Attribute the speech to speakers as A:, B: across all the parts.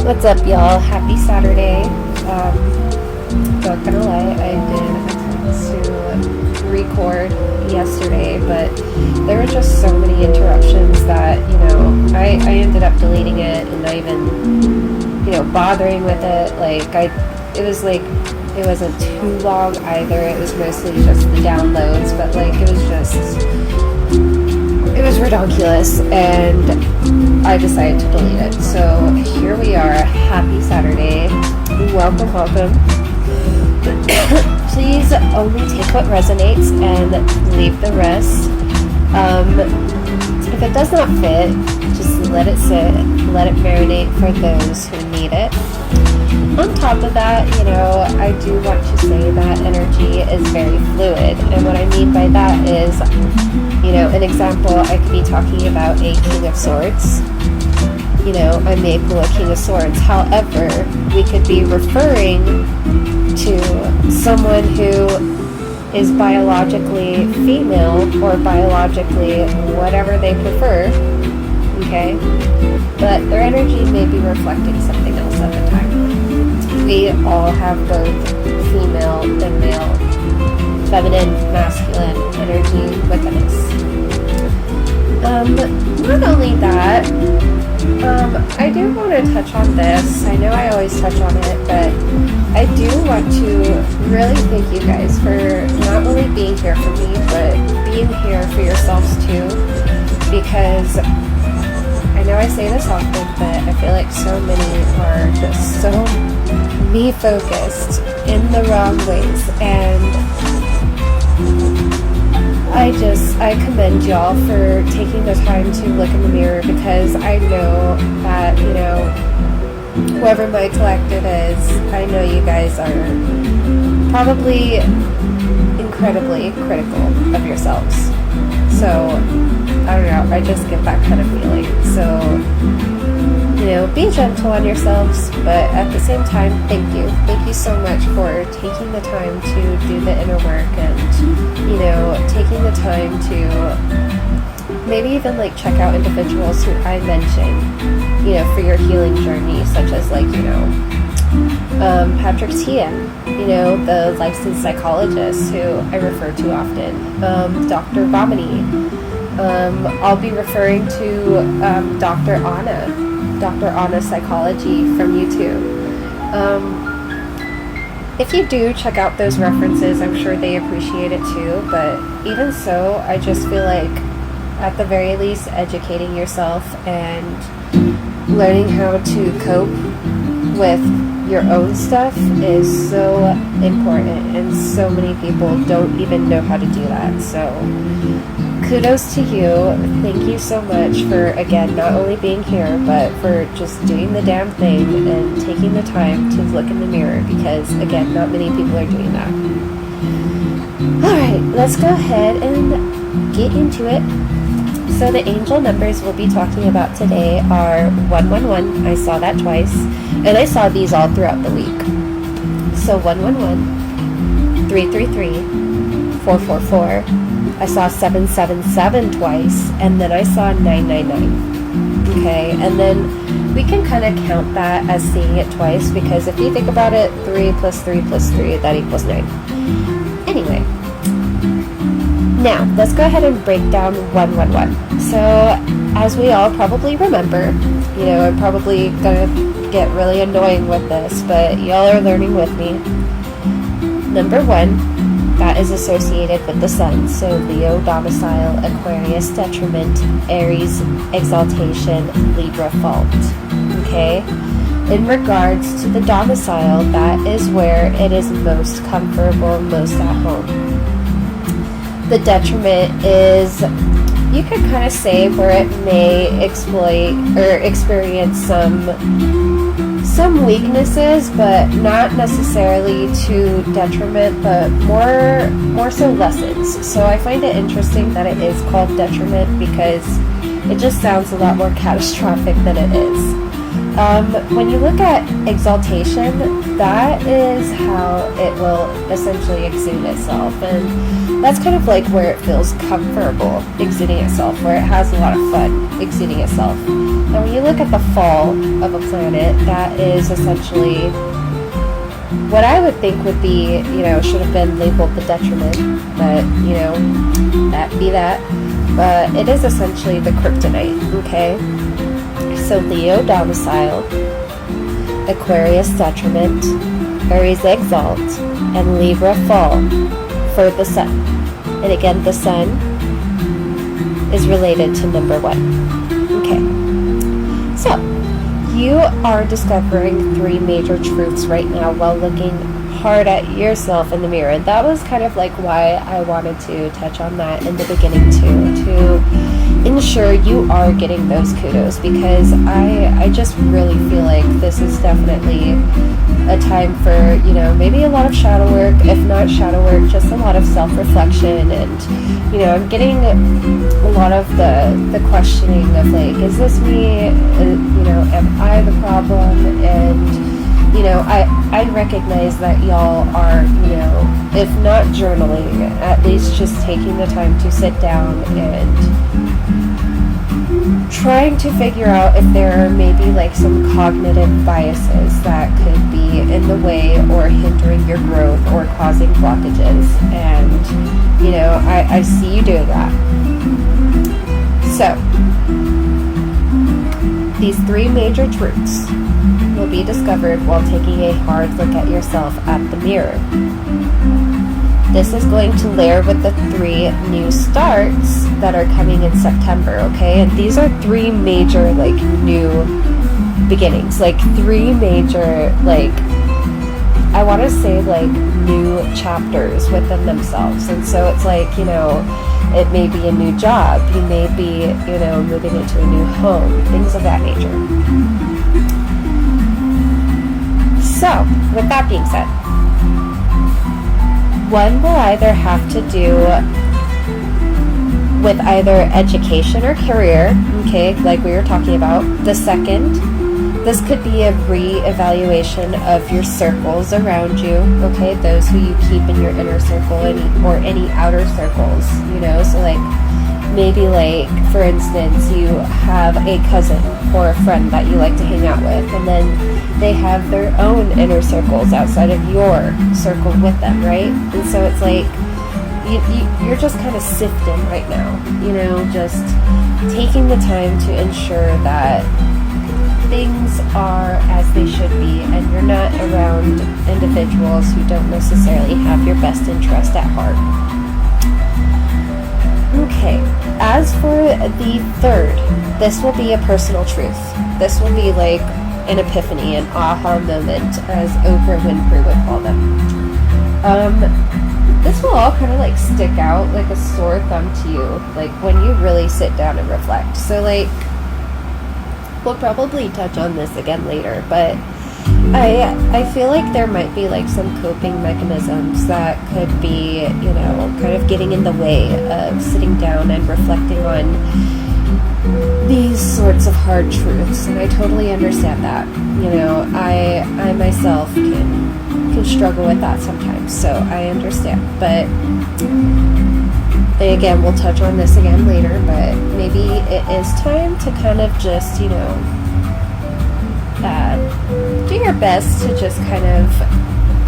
A: What's up, y'all? Happy Saturday. Not gonna lie, I did attempt to record yesterday, but there were just so many interruptions that, I ended up deleting it and not even, bothering with it. It wasn't too long either. It was mostly just the downloads, but it was ridiculous, and I decided to delete it. So here we are. Happy Saturday. Welcome. Please only take what resonates and leave the rest. If it does not fit, just let it sit, let it marinate for those who need it. On top of that, I do want to say that energy is very fluid. And what I mean by that is, an example, I could be talking about a King of Swords. I may pull a King of Swords. However, we could be referring to someone who is biologically female or biologically whatever they prefer, okay? But their energy may be reflecting something else at the time. We all have both female and male, feminine, masculine energy within us. Not only that, I do want to touch on this. I know I always touch on it, but I do want to really thank you guys for not only being here for me, but being here for yourselves too, because I know I say this often, but I feel like so many are just so me-focused in the wrong ways, and I commend y'all for taking the time to look in the mirror, because I know that, whoever my collective is, I know you guys are probably incredibly critical of yourselves. So, I don't know, I just get that kind of feeling. So, be gentle on yourselves, but at the same time, thank you. Thank you so much for taking the time to do the inner work and, taking the time to maybe even check out individuals who I mentioned, for your healing journey, such as Patrick Tian, the licensed psychologist who I refer to often, Dr. Vamini. I'll be referring to Dr. Anna Psychology from YouTube. If you do check out those references, I'm sure they appreciate it too, but even so, I just feel like at the very least educating yourself and learning how to cope with your own stuff is so important, and so many people don't even know how to do that. So kudos to you. Thank you so much for, again, not only being here, but for just doing the damn thing and taking the time to look in the mirror, because, again, not many people are doing that. Alright, let's go ahead and get into it. So the angel numbers we'll be talking about today are 111. I saw that twice, and I saw these all throughout the week. So 111, 333, 444. I saw 777 twice, and then I saw 999. Okay, and then we can kind of count that as seeing it twice, because if you think about it, 3 plus 3 plus 3, that equals 9. Anyway, now let's go ahead and break down 111. So, as we all probably remember, I'm probably gonna get really annoying with this, but y'all are learning with me. Number 1, that is associated with the sun. So Leo domicile, Aquarius detriment, Aries exaltation, Libra fault. Okay? In regards to the domicile, that is where it is most comfortable, most at home. The detriment is, you could kind of say, where it may exploit or experience some weaknesses, but not necessarily to detriment, but more so lessons. So I find it interesting that it is called detriment, because it just sounds a lot more catastrophic than it is. When you look at exaltation, that is how it will essentially exude itself, and that's kind of like where it feels comfortable exuding itself, where it has a lot of fun exuding itself. And when you look at the fall of a planet, that is essentially what I would think would be, should have been labeled the detriment, but, that be that. But it is essentially the kryptonite, okay? So Leo domicile, Aquarius detriment, Aries exalt, and Libra fall for the sun. And again, the sun is related to number 1. Okay. So, you are discovering 3 major truths right now while looking hard at yourself in the mirror. And that was kind of like why I wanted to touch on that in the beginning too, to ensure you are getting those kudos, because I just really feel like this is definitely a time for, maybe a lot of shadow work, if not shadow work, just a lot of self-reflection. And, I'm getting a lot of the questioning of like, is this me? Am I the problem? And, I recognize that y'all are, if not journaling, at least just taking the time to sit down and trying to figure out if there are maybe like some cognitive biases that could be in the way or hindering your growth or causing blockages. And, I see you doing that. So, these 3 major truths will be discovered while taking a hard look at yourself at the mirror. This is going to layer with the 3 new starts that are coming in September, okay? And these are 3 major, new beginnings. 3 major, I want to say, new chapters within themselves. And so it's it may be a new job. You may be, moving into a new home, things of that nature. So, with that being said, one will either have to do with either education or career, okay, like we were talking about. The second, this could be a re-evaluation of your circles around you, okay, those who you keep in your inner circle or any outer circles, so maybe for instance, you have a cousin or a friend that you like to hang out with, and then they have their own inner circles outside of your circle with them, right? And so it's you're just kind of sifting right now, just taking the time to ensure that things are as they should be, and you're not around individuals who don't necessarily have your best interest at heart. Okay, as for the third, this will be a personal truth. This will be an epiphany, an aha moment, as Oprah Winfrey would call them. This will all kind of stick out like a sore thumb to you, when you really sit down and reflect. So we'll probably touch on this again later, but I feel like there might be some coping mechanisms that could be, kind of getting in the way of sitting down and reflecting on these sorts of hard truths. And I totally understand that. I myself can struggle with that sometimes, so I understand. But again, we'll touch on this again later, but maybe it is time to kind of just, do your best to just kind of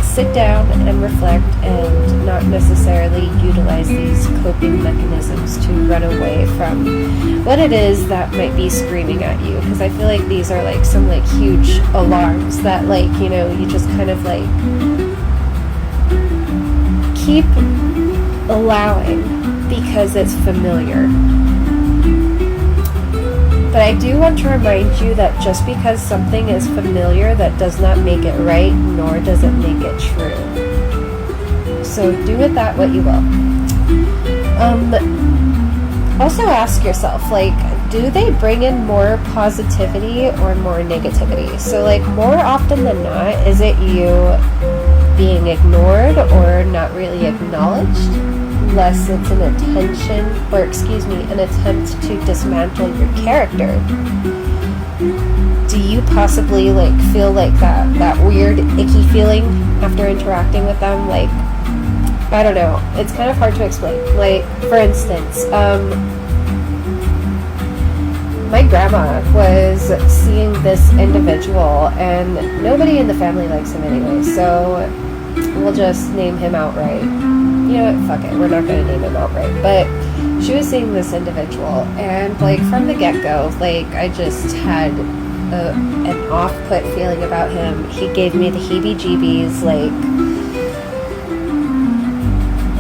A: sit down and reflect and not necessarily utilize these coping mechanisms to run away from what it is that might be screaming at you. Because I feel like these are some huge alarms that you just kind of keep allowing because it's familiar. But I do want to remind you that just because something is familiar, that does not make it right, nor does it make it true. So do with that what you will. Also ask yourself, do they bring in more positivity or more negativity? So more often than not, is it you being ignored or not really acknowledged? Less it's an attempt to dismantle your character. do you possibly like feel like that weird icky feeling after interacting with them? Like, I don't know, it's kind of hard to explain. Like, for instance, my grandma was seeing this individual, and nobody in the family likes him anyway, so we'll just name him outright. You know what, fuck it, we're not going to name him outright. But she was seeing this individual, and like from the get-go, like I just had an off-put feeling about him. He gave me the heebie-jeebies. Like,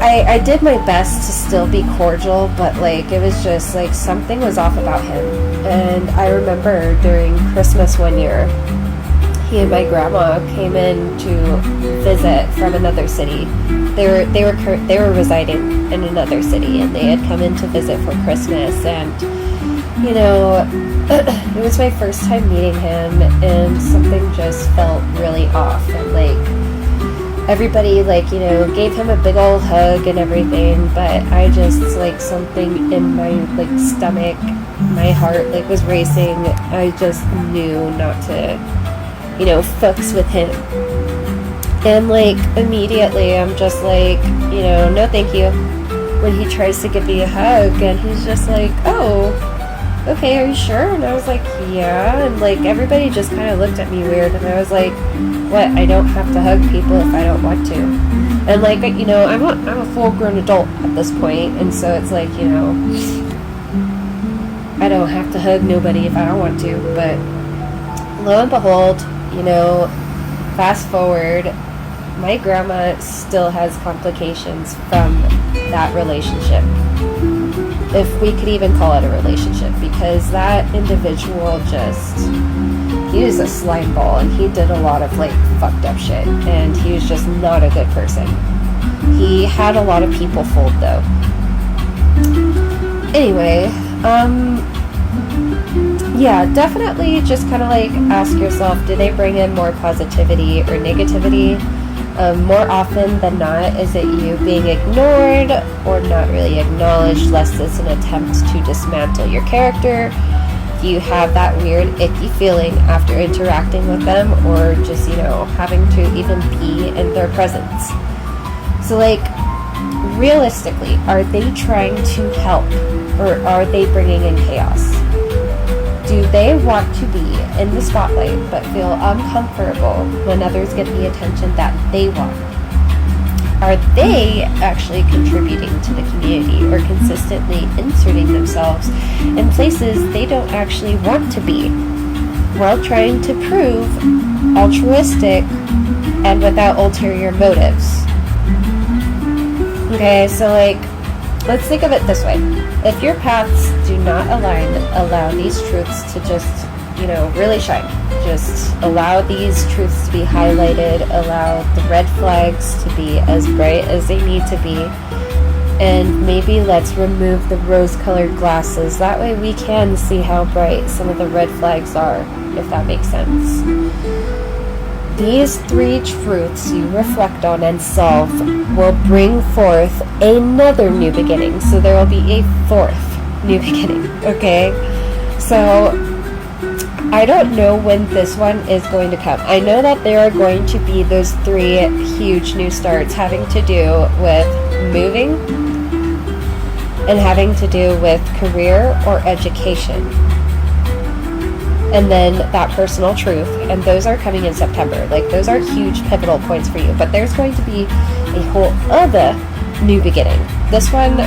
A: I did my best to still be cordial, but like it was just like something was off about him. And I remember during Christmas one year, he and my grandma came in to visit from another city. They were residing in another city, and they had come in to visit for Christmas. And you know, it was my first time meeting him, and something just felt really off. And like everybody, like, you know, gave him a big old hug and everything, but I just, like, something in my like stomach, my heart like was racing. I just knew not to, you know, fucks with him. And like immediately I'm just like, you know, no thank you, when he tries to give me a hug, and he's just like, oh, okay, are you sure? And I was like, yeah. And like everybody just kind of looked at me weird, and I was like, what, I don't have to hug people if I don't want to? And like, you know, I'm a full grown adult at this point, and so it's like, you know, I don't have to hug nobody if I don't want to. But lo and behold, you know, fast forward, my grandma still has complications from that relationship, if we could even call it a relationship, because that individual just, he was a slime ball, and he did a lot of like fucked up shit, and he was just not a good person. He had a lot of people fooled though. Anyway, yeah, definitely just kind of like ask yourself, do they bring in more positivity or negativity? More often than not, is it you being ignored or not really acknowledged, less as an attempt to dismantle your character? Do you have that weird icky feeling after interacting with them, or just, you know, having to even be in their presence? So like, realistically, are they trying to help, or are they bringing in chaos? Do they want to be in the spotlight but feel uncomfortable when others get the attention that they want? Are they actually contributing to the community, or consistently inserting themselves in places they don't actually want to be, while trying to prove altruistic and without ulterior motives? Okay, so like, let's think of it this way. If your paths do not align, allow these truths to just, you know, really shine. Just allow these truths to be highlighted, allow the red flags to be as bright as they need to be, and maybe let's remove the rose-colored glasses. That way we can see how bright some of the red flags are, if that makes sense. These three truths you reflect on and solve will bring forth another new beginning. So there will be a fourth new beginning, okay? So I don't know when this one is going to come. I know that there are going to be those three huge new starts having to do with moving and having to do with career or education. And then that personal truth, and those are coming in September. Like, those are huge pivotal points for you. But there's going to be a whole other new beginning. This one,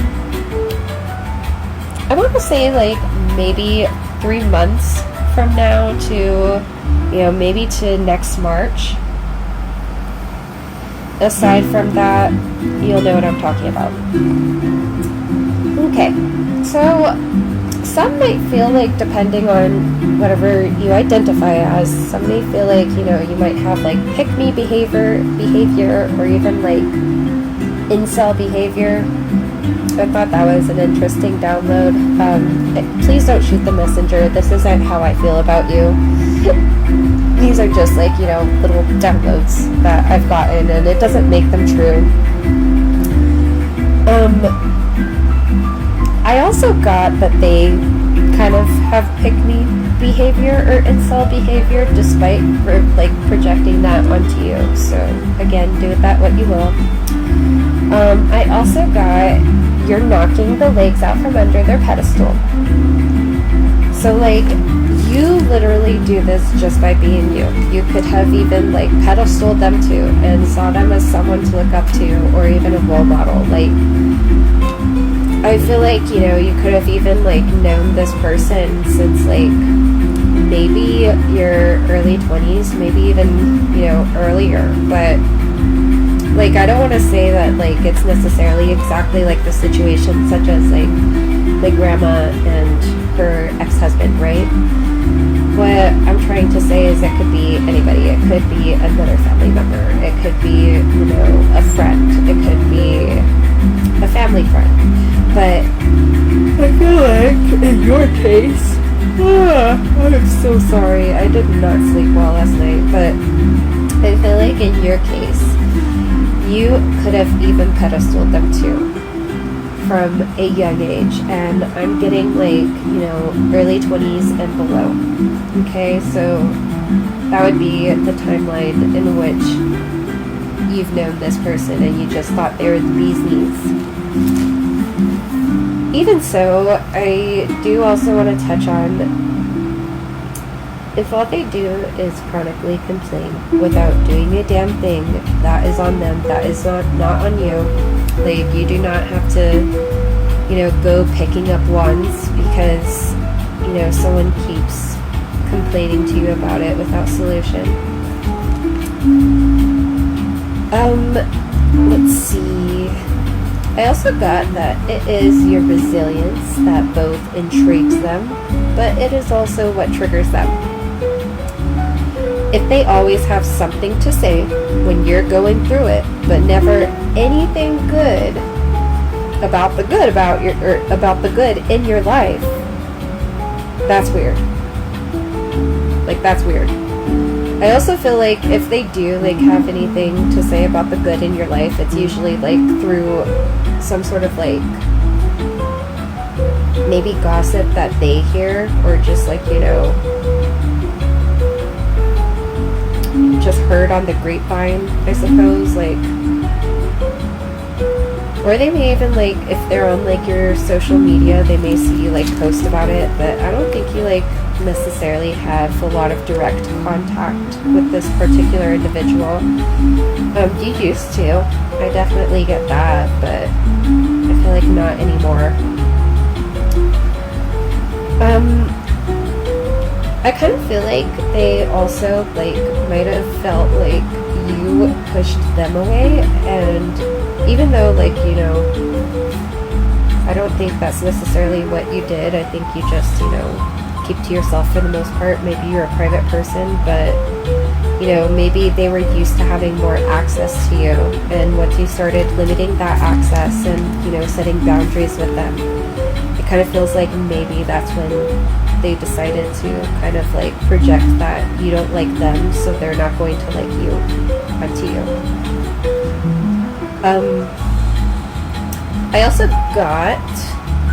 A: I want to say like maybe 3 months from now to, you know, maybe to next March. Aside from that, you'll know what I'm talking about. Okay, so some might feel like, depending on whatever you identify as, some may feel like, you know, you might have like pick-me behavior, or even like incel behavior. I thought that was an interesting download. Please don't shoot the messenger. This isn't how I feel about you. These are just like, you know, little downloads that I've gotten, and it doesn't make them true. I also got that they kind of have pick-me behavior or incel behavior, despite like projecting that onto you. So again, do with that what you will. I also got, you're knocking the legs out from under their pedestal. So like, you literally do this just by being you. You could have even like pedestaled them too and saw them as someone to look up to, or even a role model. Like, I feel like, you know, you could have even like known this person since like maybe your early 20s, maybe even, you know, earlier. But like, I don't want to say that like it's necessarily exactly like the situation, such as like my grandma and her ex-husband, right? What I'm trying to say is it could be anybody. It could be another family member. It could be, you know, a friend. It could be a family friend. But I feel like in your case, I'm so sorry. I did not sleep well last night. But I feel like in your case, you could have even pedestaled them too from a young age, and I'm getting like, you know, early 20s and below. Okay, so that would be the timeline in which you've known this person and you just thought they were the bee's knees. Even so, I do also want to touch on, if all they do is chronically complain without doing a damn thing, that is on them. That is not on you. Like, you do not have to, you know, go picking up wands because, you know, someone keeps complaining to you about it without solution. Let's see. I also got that it is your resilience that both intrigues them, but it is also what triggers them. If they always have something to say when you're going through it, but never anything good about the good about the good in your life, that's weird. Like, that's weird. I also feel like if they do like have anything to say about the good in your life, it's usually like through some sort of like maybe gossip that they hear, or just like, you know, just heard on the grapevine, I suppose. Like, or they may even like, if they're on like your social media, they may see you like post about it, but I don't think you like necessarily have a lot of direct contact with this particular individual. You used to. I definitely get that, but I feel like not anymore. I kind of feel like they also like might have felt like you pushed them away, and even though like, you know, I don't think that's necessarily what you did. I think you just, you know, keep to yourself for the most part. Maybe you're a private person, but you know, maybe they were used to having more access to you, and once you started limiting that access and, you know, setting boundaries with them, it kind of feels like maybe that's when they decided to kind of like project that you don't like them, so they're not going to like you onto you. I also got,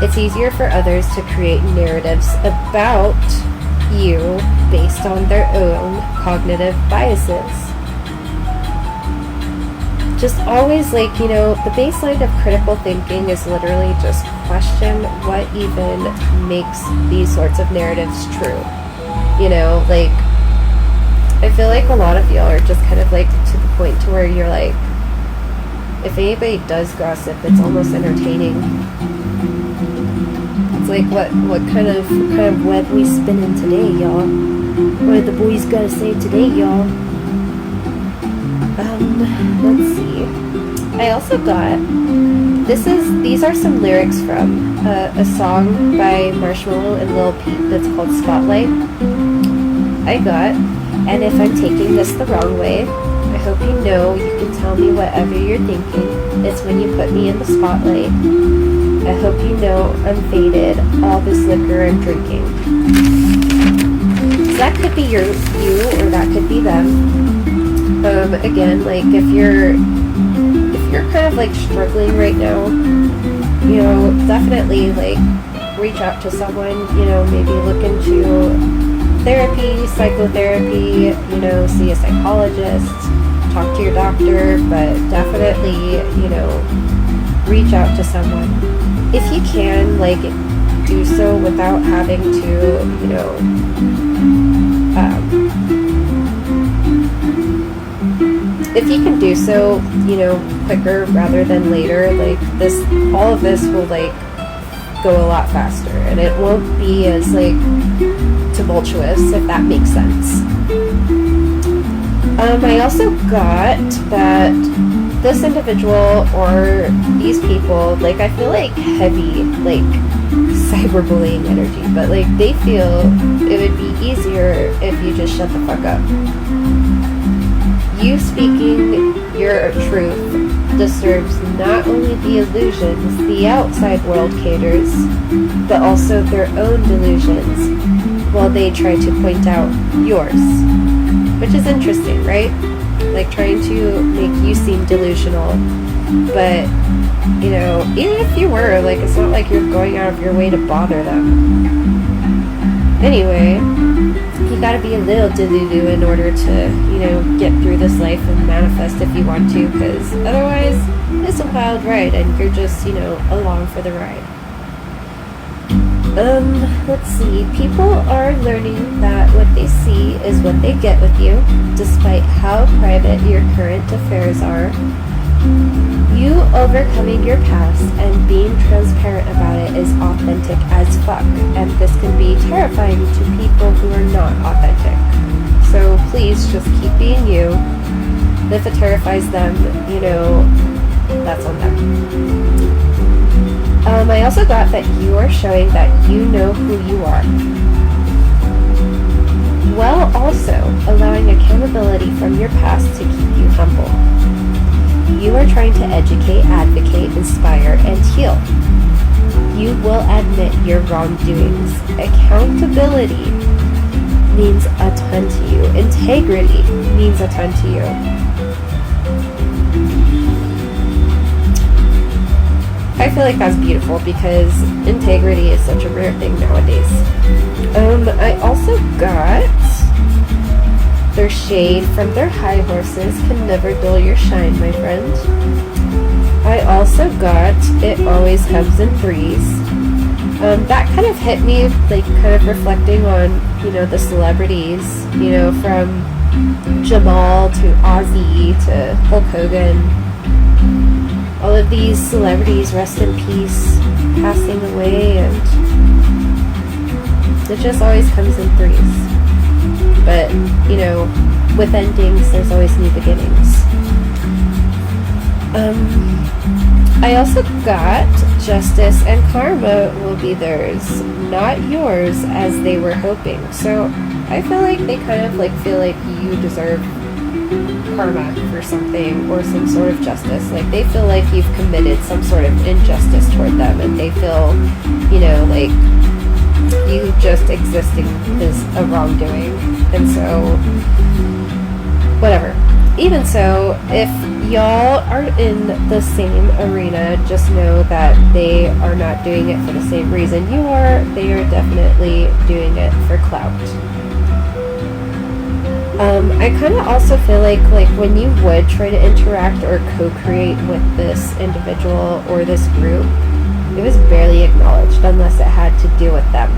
A: it's easier for others to create narratives about you based on their own cognitive biases. Just always like, you know, the baseline of critical thinking is literally just question what even makes these sorts of narratives true. You know, like, I feel like a lot of y'all are just kind of like to the point to where you're like, if anybody does gossip, it's almost entertaining. It's like, what kind of web we spinning today, y'all? What did the boys gotta say today, y'all? Let's see. I also got, these are some lyrics from a song by Marshmello and Lil Peep that's called Spotlight. I got, and if I'm taking this the wrong way, I hope you know you can tell me whatever you're thinking. It's when you put me in the spotlight. I hope you know I'm faded, all this liquor I'm drinking. So that could be you, or that could be them. Again, like, if you're kind of like struggling right now, you know, definitely like reach out to someone, you know, maybe look into therapy, psychotherapy, you know, see a psychologist, talk to your doctor, but definitely, you know, reach out to someone. If you can, like, do so without having to, you know, if you can do so, you know, quicker rather than later, like this, all of this will like go a lot faster, and it won't be as like tumultuous, if that makes sense. I also got that this individual or these people, like, I feel like heavy, like cyberbullying energy, but like they feel it would be easier if you just shut the fuck up. You speaking your truth disturbs not only the illusions the outside world caters, but also their own delusions, while they try to point out yours. Which is interesting, right? Like trying to make you seem delusional, but, you know, even if you were, like, it's not like you're going out of your way to bother them. Anyway, you gotta be a little delulu in order to, you know, get through this life and manifest if you want to, because otherwise it's a wild ride and you're just, you know, along for the ride. Let's see. People are learning that what they see is what they get with you, despite how private your current affairs are. You overcoming your past and being transparent about it is authentic as fuck, and this can be terrifying to people who are not authentic. So please just keep being you. If it terrifies them, you know, that's on them. I also got that you are showing that you know who you are, while also allowing accountability from your past to keep you humble. You are trying to educate, advocate, inspire, and heal. You will admit your wrongdoings. Accountability means a ton to you. Integrity means a ton to you. I feel like that's beautiful because integrity is such a rare thing nowadays. I also got their shade from their high horses can never dull your shine, my friend. I also got it always comes in threes. That kind of hit me, like, kind of reflecting on, you know, the celebrities, you know, from Jamal to Ozzy to Hulk Hogan. All of these celebrities, rest in peace, passing away, and it just always comes in threes. But, you know, with endings, there's always new beginnings. I also got justice and karma will be theirs, not yours as they were hoping. So I feel like they kind of like feel like you deserve karma for something or some sort of justice. Like they feel like you've committed some sort of injustice toward them, and they feel, you know, like you just existing is a wrongdoing. And so, whatever. Even so, if y'all are in the same arena, just know that they are not doing it for the same reason you are. They are definitely doing it for clout. I kind of also feel like when you would try to interact or co-create with this individual or this group, it was barely acknowledged unless it had to do with them.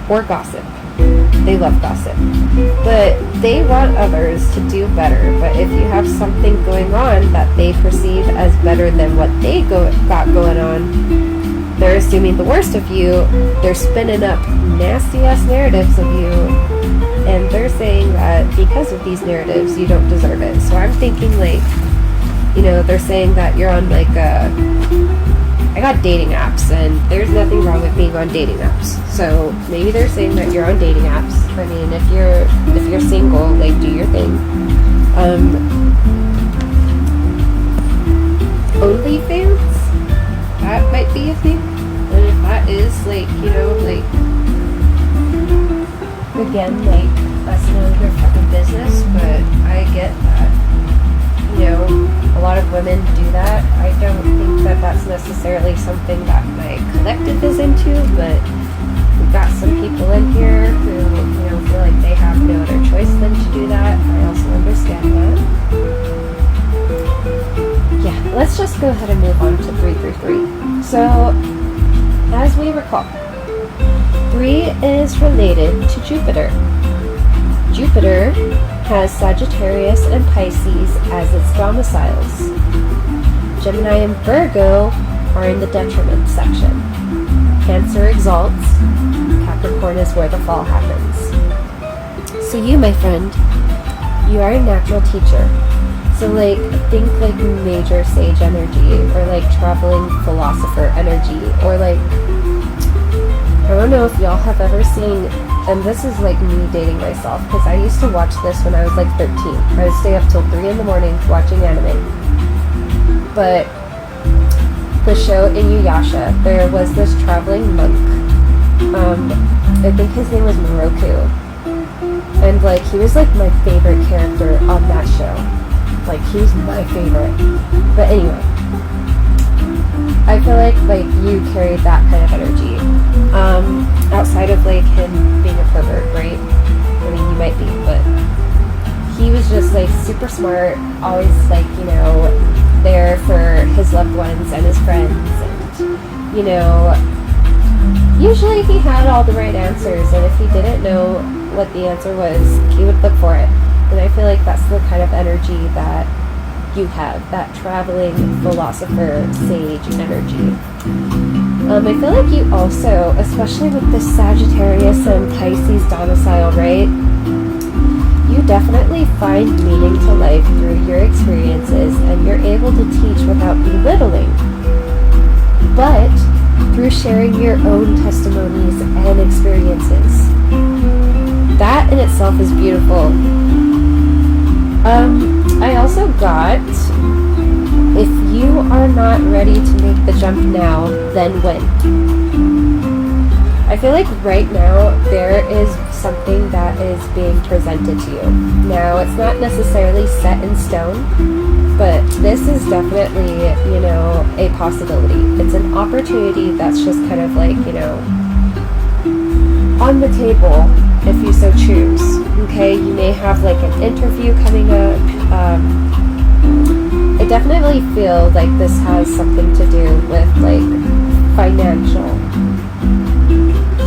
A: Or gossip. They love gossip. But they want others to do better. But if you have something going on that they perceive as better than what they got going on, they're assuming the worst of you. They're spinning up nasty-ass narratives of you. And they're saying that because of these narratives, you don't deserve it. So I'm thinking, like, you know, they're saying that you're on, like, I got dating apps, and there's nothing wrong with being on dating apps. So maybe they're saying that you're on dating apps. I mean, if you're single, like, do your thing. OnlyFans? That might be a thing. And if that is, like, you know, like, again, like, that's none of your fucking business, but I get that. You know, a lot of women do that. I don't think that that's necessarily something that my collective is into, but we've got some people in here who choice then to do that. I also understand that. Yeah, let's just go ahead and move on to 333. So, as we recall, 3 is related to Jupiter. Jupiter has Sagittarius and Pisces as its domiciles. Gemini and Virgo are in the detriment section. Cancer exalts. Capricorn is where the fall happens. So you, my friend, you are a natural teacher. So like, think like major sage energy, or like traveling philosopher energy, or like, I don't know if y'all have ever seen, and this is like me dating myself, because I used to watch this when I was like 13. I would stay up till 3 in the morning watching anime. But the show Inuyasha, there was this traveling monk. I think his name was Moroku. And like, he was like my favorite character on that show. Like, he was my favorite. But anyway, I feel like you carried that kind of energy. Outside of like him being a pervert, right? I mean, you might be, but he was just like super smart, always like, you know, there for his loved ones and his friends, and you know, usually he had all the right answers, and if he didn't know what the answer was, he would look for it. And I feel like that's the kind of energy that you have, that traveling philosopher, sage energy. I feel like you also, especially with the Sagittarius and Pisces domicile, right? You definitely find meaning to life through your experiences, and you're able to teach without belittling, but through sharing your own testimonies and experiences. That in itself is beautiful. I also got, if you are not ready to make the jump now, then when? I feel like right now there is something that is being presented to you. Now, it's not necessarily set in stone, but this is definitely, you know, a possibility. It's an opportunity that's just kind of like, you know, on the table if you so choose. Okay, you may have like an interview coming up. I definitely feel like this has something to do with like financial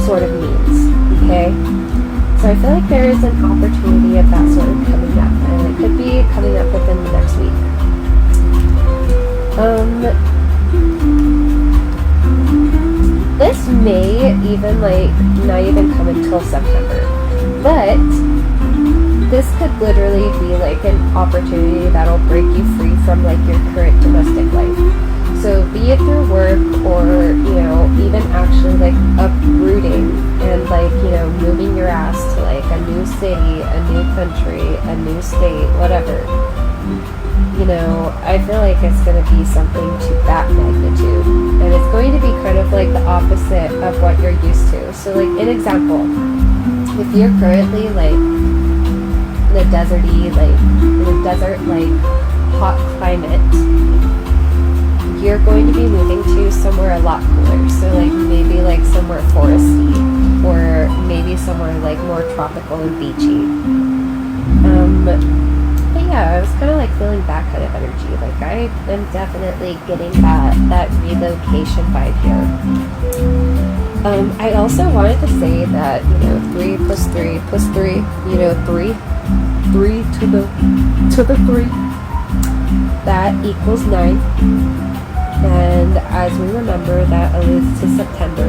A: sort of means. Okay, so I feel like there is an opportunity of that sort of coming up, and it could be coming up within the next week. This may even like not even come until September, but this could literally be like an opportunity that'll break you free from like your current domestic life. So be it through work, or, you know, even actually like uprooting and like, you know, moving your ass to like a new city, a new country, a new state, whatever. You know, I feel like it's going to be something to that magnitude, and it's going to be kind of like the opposite of what you're used to. So like, an example, if you're currently like in a deserty, like in a desert, like hot climate, you're going to be moving to somewhere a lot cooler. So like maybe like somewhere foresty, or maybe somewhere like more tropical and beachy. But yeah, I was kind of like feeling that kind of energy. Like, I am definitely getting that relocation vibe here. I also wanted to say that, you know, 3 plus 3 plus 3, you know, 3 to the 3, that equals 9. And as we remember, that alludes to September.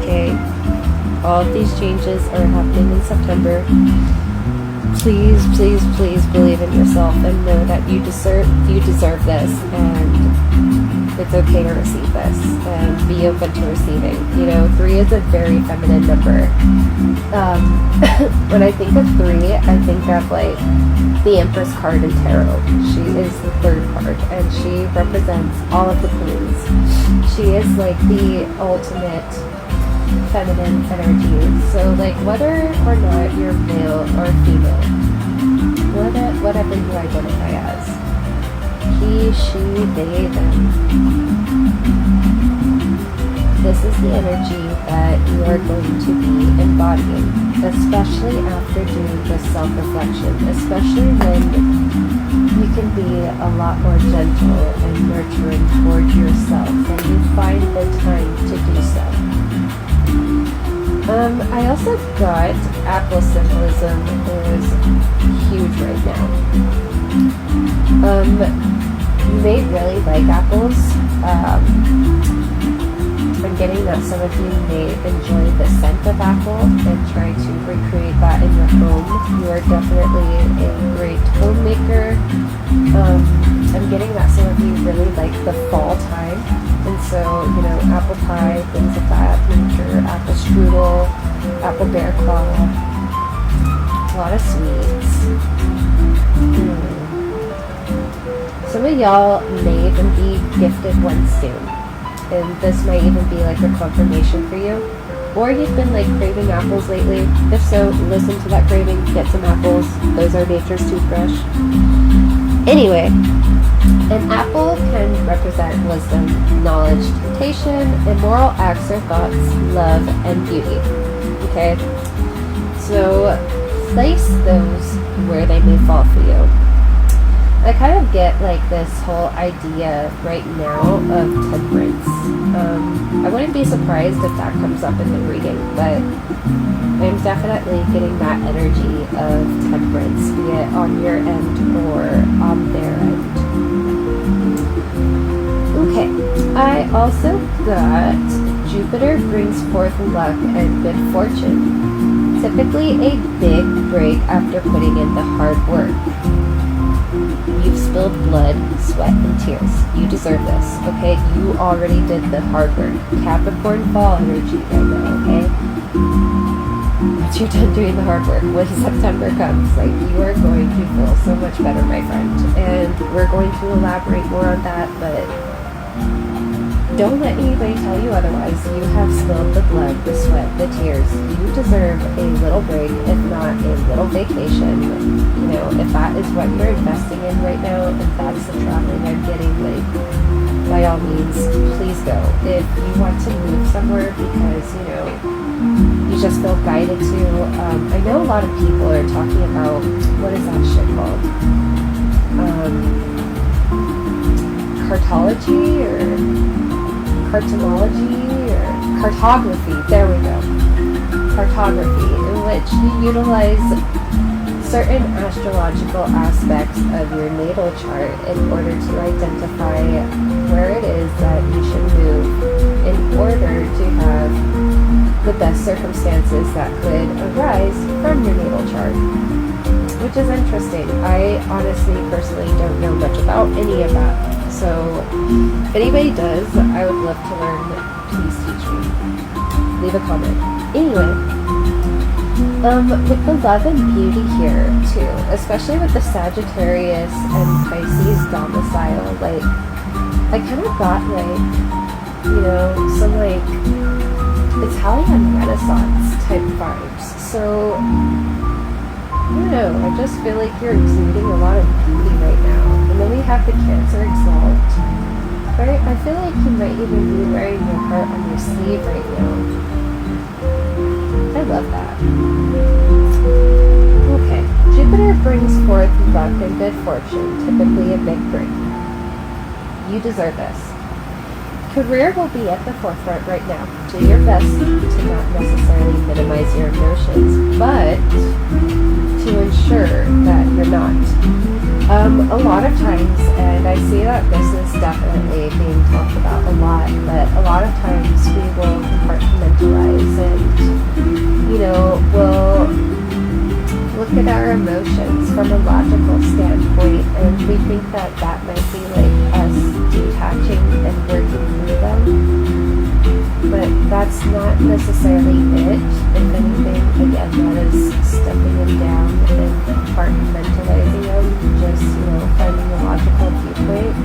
A: Okay, all of these changes are happening in September. Please, please, please believe in yourself and know that you deserve this, and it's okay to receive this, and be open to receiving. You know, 3 is a very feminine number. When I think of 3, I think of like the Empress card in tarot. She is the 3rd card, and she represents all of the queens. She is like the ultimate feminine energy. So like, whether or not you're male or female, whatever you identify as, he, she, they, them, this is the energy that you are going to be embodying, especially after doing this self-reflection, especially when you can be a lot more gentle and nurturing toward yourself and you find the time to do so. I also got apple symbolism is huge right now. You may really like apples. I'm getting that some of you may enjoy the scent of apple and try to recreate that in your home. You are definitely a great homemaker. I'm getting that some of you really like the fall time. And so, you know, apple pie, things of that nature, apple strudel, apple bear claw, a lot of sweets. Some of y'all may even be gifted one soon. And this might even be like a confirmation for you. Or you've been like craving apples lately. If so, listen to that craving, get some apples. Those are nature's toothbrush. Anyway, an apple can represent wisdom, knowledge, temptation, immoral acts or thoughts, love, and beauty. Okay? So place those where they may fall for you. I kind of get like this whole idea right now of temperance. I wouldn't be surprised if that comes up in the reading, but I'm definitely getting that energy of temperance, be it on your end or on their end. Okay, I also got Jupiter brings forth luck and good fortune. Typically a big break after putting in the hard work. You've spilled blood, sweat, and tears. You deserve this, okay? You already did the hard work. Capricorn fall energy right now, okay? Once you're done doing the hard work, when September comes, like, you are going to feel so much better, my friend. And we're going to elaborate more on that, but don't let anybody tell you otherwise. You have spilled the blood, the sweat, the tears. You deserve a little break, if not a little vacation. You know, if that is what you're investing in right now, and that's the traveling I'm getting, like, by all means, please go. If you want to move somewhere because, you know, you just feel guided to, I know a lot of people are talking about, what is that shit called? Cartology or cartomology or cartography, there we go. Cartography, in which you utilize certain astrological aspects of your natal chart in order to identify where it is that you should move in order to have the best circumstances that could arise from your natal chart. Which is interesting. I honestly, personally don't know much about any of that. So, if anybody does, I would love to learn. Please teach me. Leave a comment. Anyway, with the love and beauty here, too, especially with the Sagittarius and Pisces domicile, like, I kind of got, like, you know, some, like, Italian Renaissance type vibes. So, I don't know, I just feel like you're exuding a lot of beauty right now. And then we have the Cancer exalt. Right? I feel like you might even be wearing your heart on your sleeve right now. I love that. Okay. Jupiter brings forth luck and good fortune, typically a big break. You deserve this. Career will be at the forefront right now. Do your best to not necessarily minimize your emotions, but to ensure that you're not. A lot of times, and I see that this is definitely being talked about a lot, but a lot of times we will compartmentalize and, you know, we'll look at our emotions from a logical standpoint, and we think that that might be like us detaching and working through them. But that's not necessarily it. If anything, again, that is stepping them down and compartmentalizing them, just, you know, finding a logical viewpoint.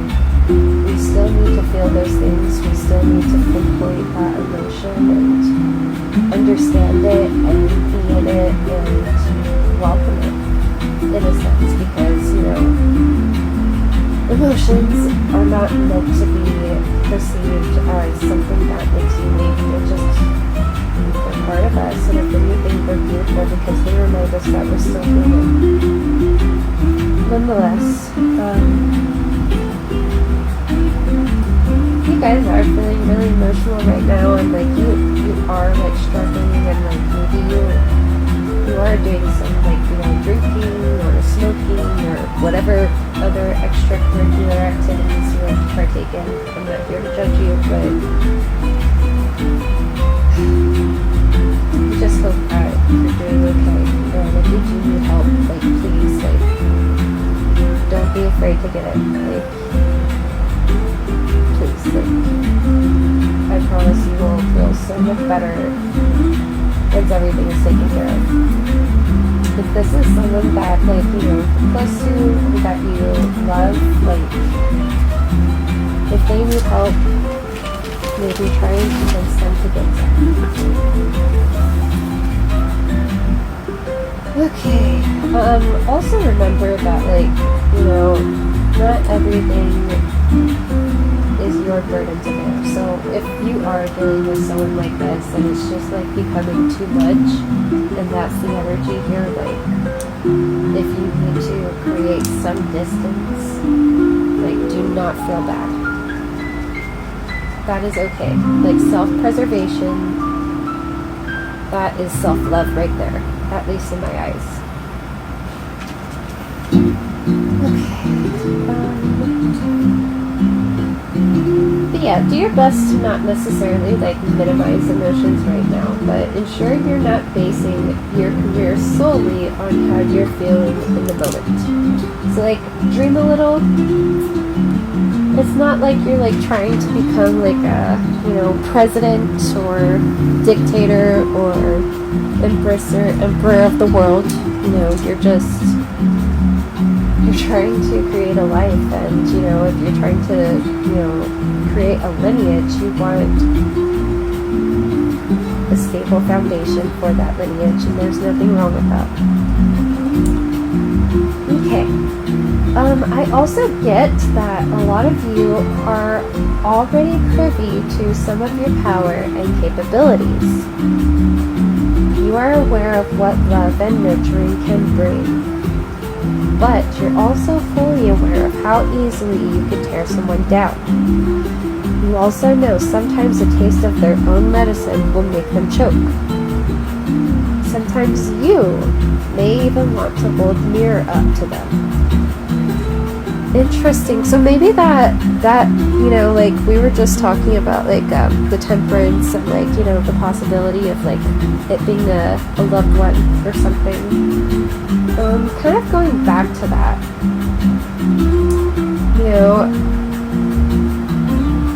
A: We still need to feel those things. We still need to pinpoint that emotion and understand it and be in it and welcome it, in a sense, because, you know, emotions are not meant to be perceived as something that makes you weak. They're just they're part of us, and if anything, they're beautiful because they remind us that we're still human. Nonetheless, you guys are feeling really emotional right now, and like you are like struggling, and like maybe you are doing some like drinking or smoking or whatever other extracurricular activities you like to partake in. I'm not here to judge you, but I just hope that you're doing okay. And if you do need help, like please, like don't be afraid to get it. Like please, like I promise you will feel so much better once everything is taken care of. If this is someone that, like, close to you, that you love, like, if they need help, maybe try and convince them to get some. Okay. Also remember that, like, not everything is your burden to bear. So if you are dealing with someone like this and it's just like becoming too much, and that's the energy here, like if you need to create some distance, like do not feel bad. That is okay. Like self-preservation, that is self-love right there, at least in my eyes. But yeah, do your best to not necessarily like minimize emotions right now, but ensure you're not basing your career solely on how you're feeling in the moment. So like dream a little. It's not like you're like trying to become like a president or dictator or emperor of the world. You're trying to create a life, and if you're trying to create a lineage, you want a stable foundation for that lineage, and there's nothing wrong with that. Okay. I also get that a lot of you are already privy to some of your power and capabilities. You are aware of what love and nurturing can bring. But you're also fully aware of how easily you could tear someone down. You also know sometimes a taste of their own medicine will make them choke. Sometimes you may even want to hold the mirror up to them. Interesting. So maybe that like we were just talking about like the temperance and like the possibility of like it being a loved one or something. Kind of going back to that,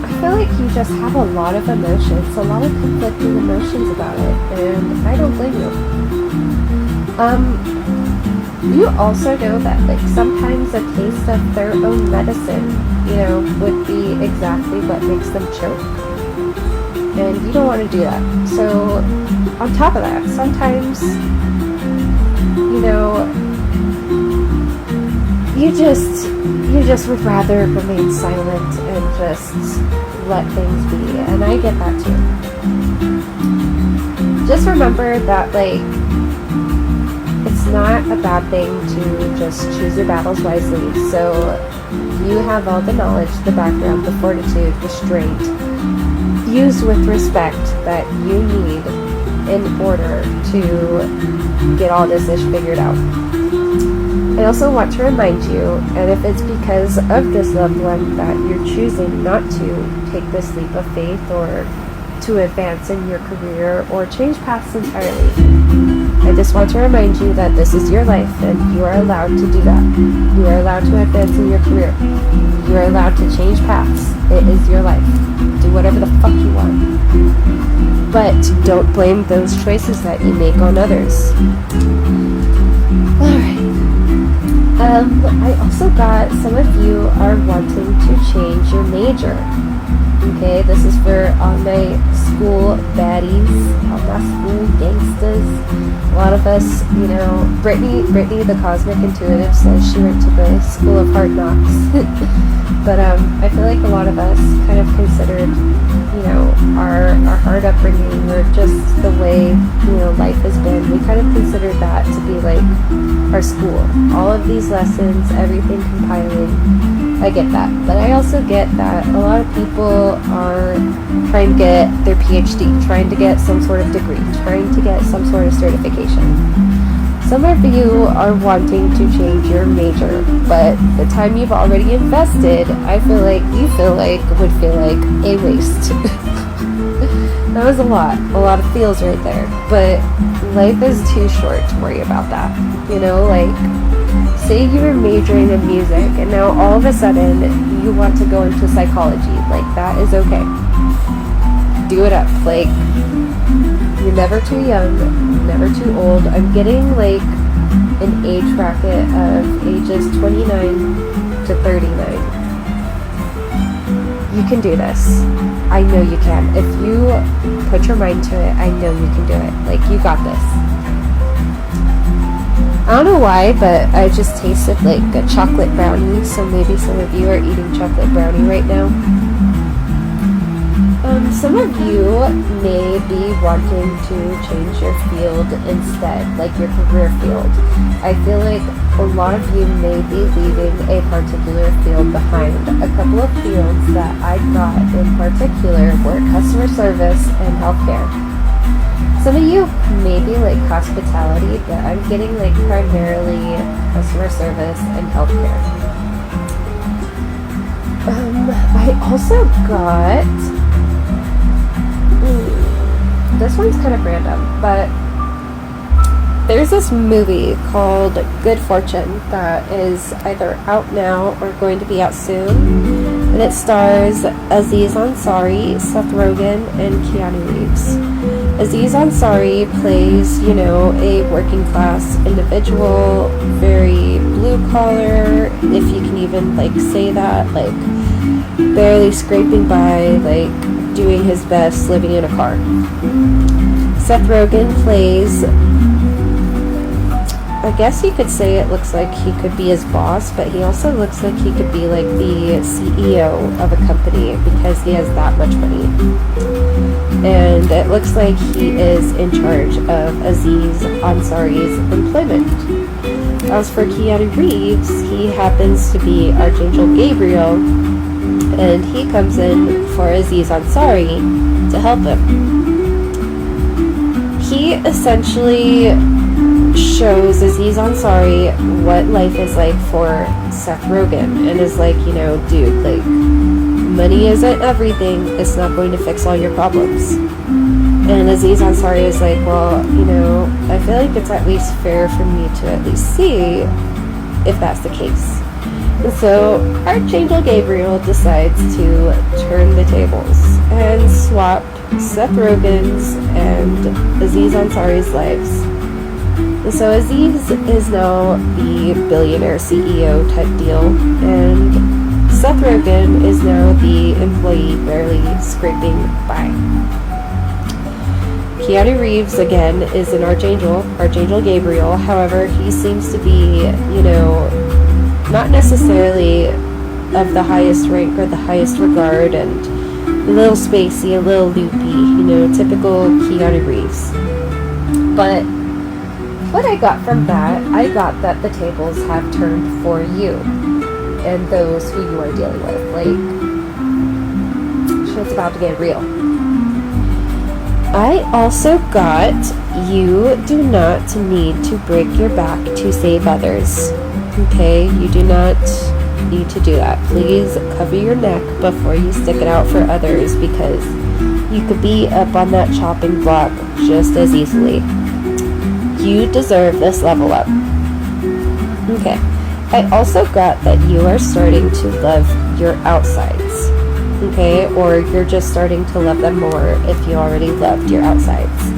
A: I feel like you just have a lot of emotions, a lot of conflicting emotions about it, and I don't blame you. You also know that like sometimes a taste of their own medicine, would be exactly what makes them choke, and you don't want to do that. So on top of that, sometimes you just would rather remain silent and just let things be, and I get that too. Just remember that like it's not a bad thing to just choose your battles wisely. So you have all the knowledge, the background, the fortitude, the strength, used with respect that you need in order to get all this ish figured out. I also want to remind you, and if it's because of this loved one that you're choosing not to take this leap of faith or to advance in your career or change paths entirely, I just want to remind you that this is your life and you are allowed to do that. You are allowed to advance in your career. You are allowed to change paths. It is your life. Do whatever the fuck you want. But don't blame those choices that you make on others. Alright. I also got some of you are wanting to change your major. Okay, this is for all my school baddies, all my school gangsters. A lot of us, you know, Brittany the Cosmic Intuitive says she went to the School of Hard Knocks. But I feel like a lot of us kind of considered, you know, our hard upbringing, or just the way, you know, life has been, we kind of considered that to be like our school. All of these lessons, everything compiling. I get that, but I also get that a lot of people are trying to get their PhD, trying to get some sort of degree, trying to get some sort of certification. Some of you are wanting to change your major, but the time you've already invested, I feel like would feel like a waste. That was a lot of feels right there, but life is too short to worry about that. You know, like, say you were majoring in music and now all of a sudden you want to go into psychology. Like, that is okay. Do it up. Like, you're never too young, never too old. I'm getting like an age bracket of ages 29 to 39. You can do this. I know you can. If you put your mind to it, I know you can do it. Like, you got this. I don't know why, but I just tasted like a chocolate brownie, so maybe some of you are eating chocolate brownie right now. Some of you may be wanting to change your field instead, like your career field. I feel like a lot of you may be leaving a particular field behind. A couple of fields that I got in particular were customer service and healthcare. Some of you may be like hospitality, but I'm getting like primarily customer service and healthcare. I also got, this one's kind of random, but there's this movie called Good Fortune that is either out now or going to be out soon, and it stars Aziz Ansari, Seth Rogen, and Keanu Reeves. Aziz Ansari plays, you know, a working class individual, very blue collar, if you can even like say that, like barely scraping by, like doing his best, living in a car. Seth Rogen plays, I guess you could say it looks like he could be his boss, but he also looks like he could be like the CEO of a company because he has that much money. And it looks like he is in charge of Aziz Ansari's employment. As for Keanu Reeves, he happens to be Archangel Gabriel, and he comes in for Aziz Ansari to help him. He essentially shows Aziz Ansari what life is like for Seth Rogen, and is like, you know, dude, like, money isn't everything, it's not going to fix all your problems. And Aziz Ansari is like, well, you know, I feel like it's at least fair for me to at least see if that's the case. And so Archangel Gabriel decides to turn the tables and swap Seth Rogen's and Aziz Ansari's lives. And so Aziz is now the billionaire CEO type deal, and Seth Rogen is now the employee barely scraping by. Keanu Reeves, again, is an Archangel Gabriel. However, he seems to be, you know, not necessarily of the highest rank or the highest regard, and a little spacey, a little loopy, you know, typical Keanu Reeves. But what I got from that, I got that the tables have turned for you and those who you are dealing with. Like, shit's about to get real. I also got, you do not need to break your back to save others. Okay, you do not need to do that. Please cover your neck before you stick it out for others, because you could be up on that chopping block just as easily. You deserve this level up. Okay, I also got that you are starting to love your outsides. Okay, or you're just starting to love them more if you already loved your outsides.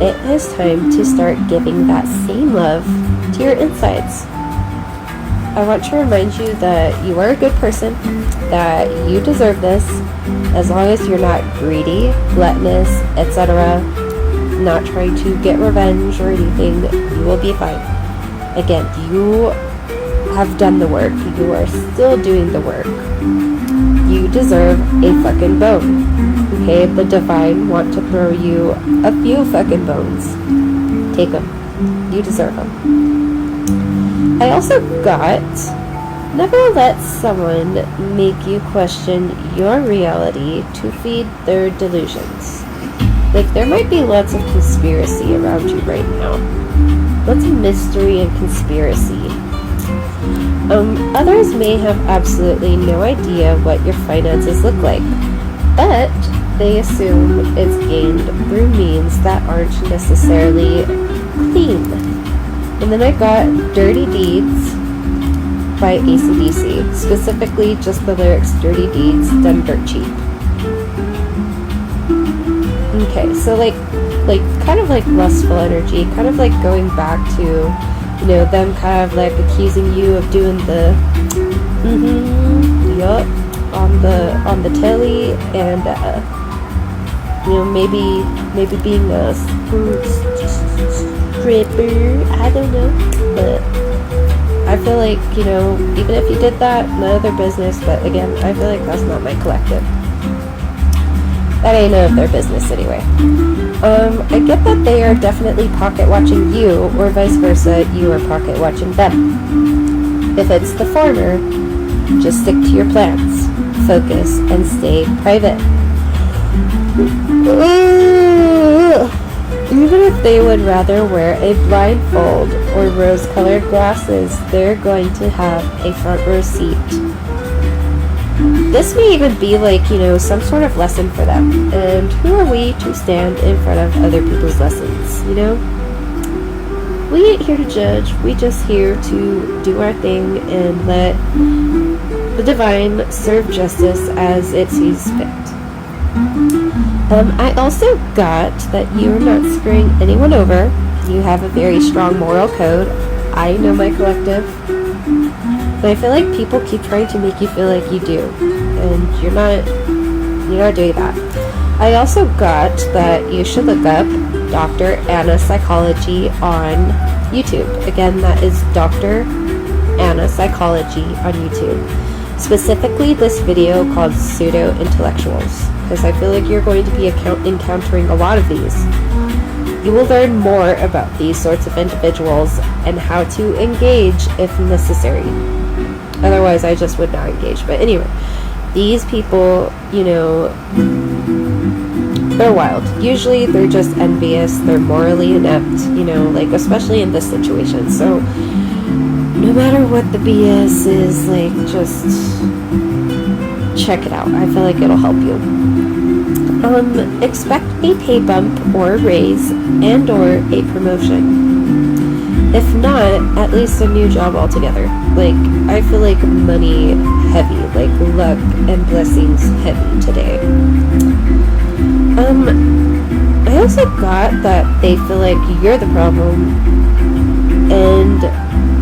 A: It is time to start giving that same love to your insides. I want to remind you that you are a good person, that you deserve this, as long as you're not greedy, gluttonous, etc., not trying to get revenge or anything, you will be fine. Again, you have done the work. You are still doing the work. You deserve a fucking bone. Okay, the divine want to throw you a few fucking bones. Take them. You deserve them. I also got, never let someone make you question your reality to feed their delusions. Like, there might be lots of conspiracy around you right now. Lots of mystery and conspiracy. Others may have absolutely no idea what your finances look like, but they assume it's gained through means that aren't necessarily clean. And then I got Dirty Deeds by AC/DC, specifically just the lyrics Dirty Deeds done dirt cheap. Okay, so like kind of like lustful energy, kind of like going back to, you know, them kind of like accusing you of doing the yup on the telly, and you know, maybe being a stripper, I don't know, but I feel like, you know, even if you did that, none of their business. But again, I feel like that's not my collective. That ain't none of their business anyway. I get that they are definitely pocket watching you, or vice versa, you are pocket watching them. If it's the former, just stick to your plans, focus, and stay private. Even if they would rather wear a blindfold or rose-colored glasses, they're going to have a front row seat. This may even be like, you know, some sort of lesson for them. And who are we to stand in front of other people's lessons, you know? We ain't here to judge. We just here to do our thing and let the divine serve justice as it sees fit. I also got that you're not screwing anyone over. You have a very strong moral code. I know my collective. But I feel like people keep trying to make you feel like you do. And you're not doing that. I also got that you should look up Dr. Anna Psychology on YouTube. Again, that is Dr. Anna Psychology on YouTube. Specifically this video called Pseudo-Intellectuals, because I feel like you're going to be encountering a lot of these. You will learn more about these sorts of individuals and how to engage if necessary. Otherwise, I just would not engage. But anyway, these people, you know, they're wild. Usually they're just envious, they're morally inept, you know, like especially in this situation. So no matter what the BS is, like, just check it out. I feel like it'll help you. Expect a pay bump or a raise and or a promotion. If not, at least a new job altogether. Like, I feel like money heavy, like luck and blessings heavy today. I also got that they feel like you're the problem, and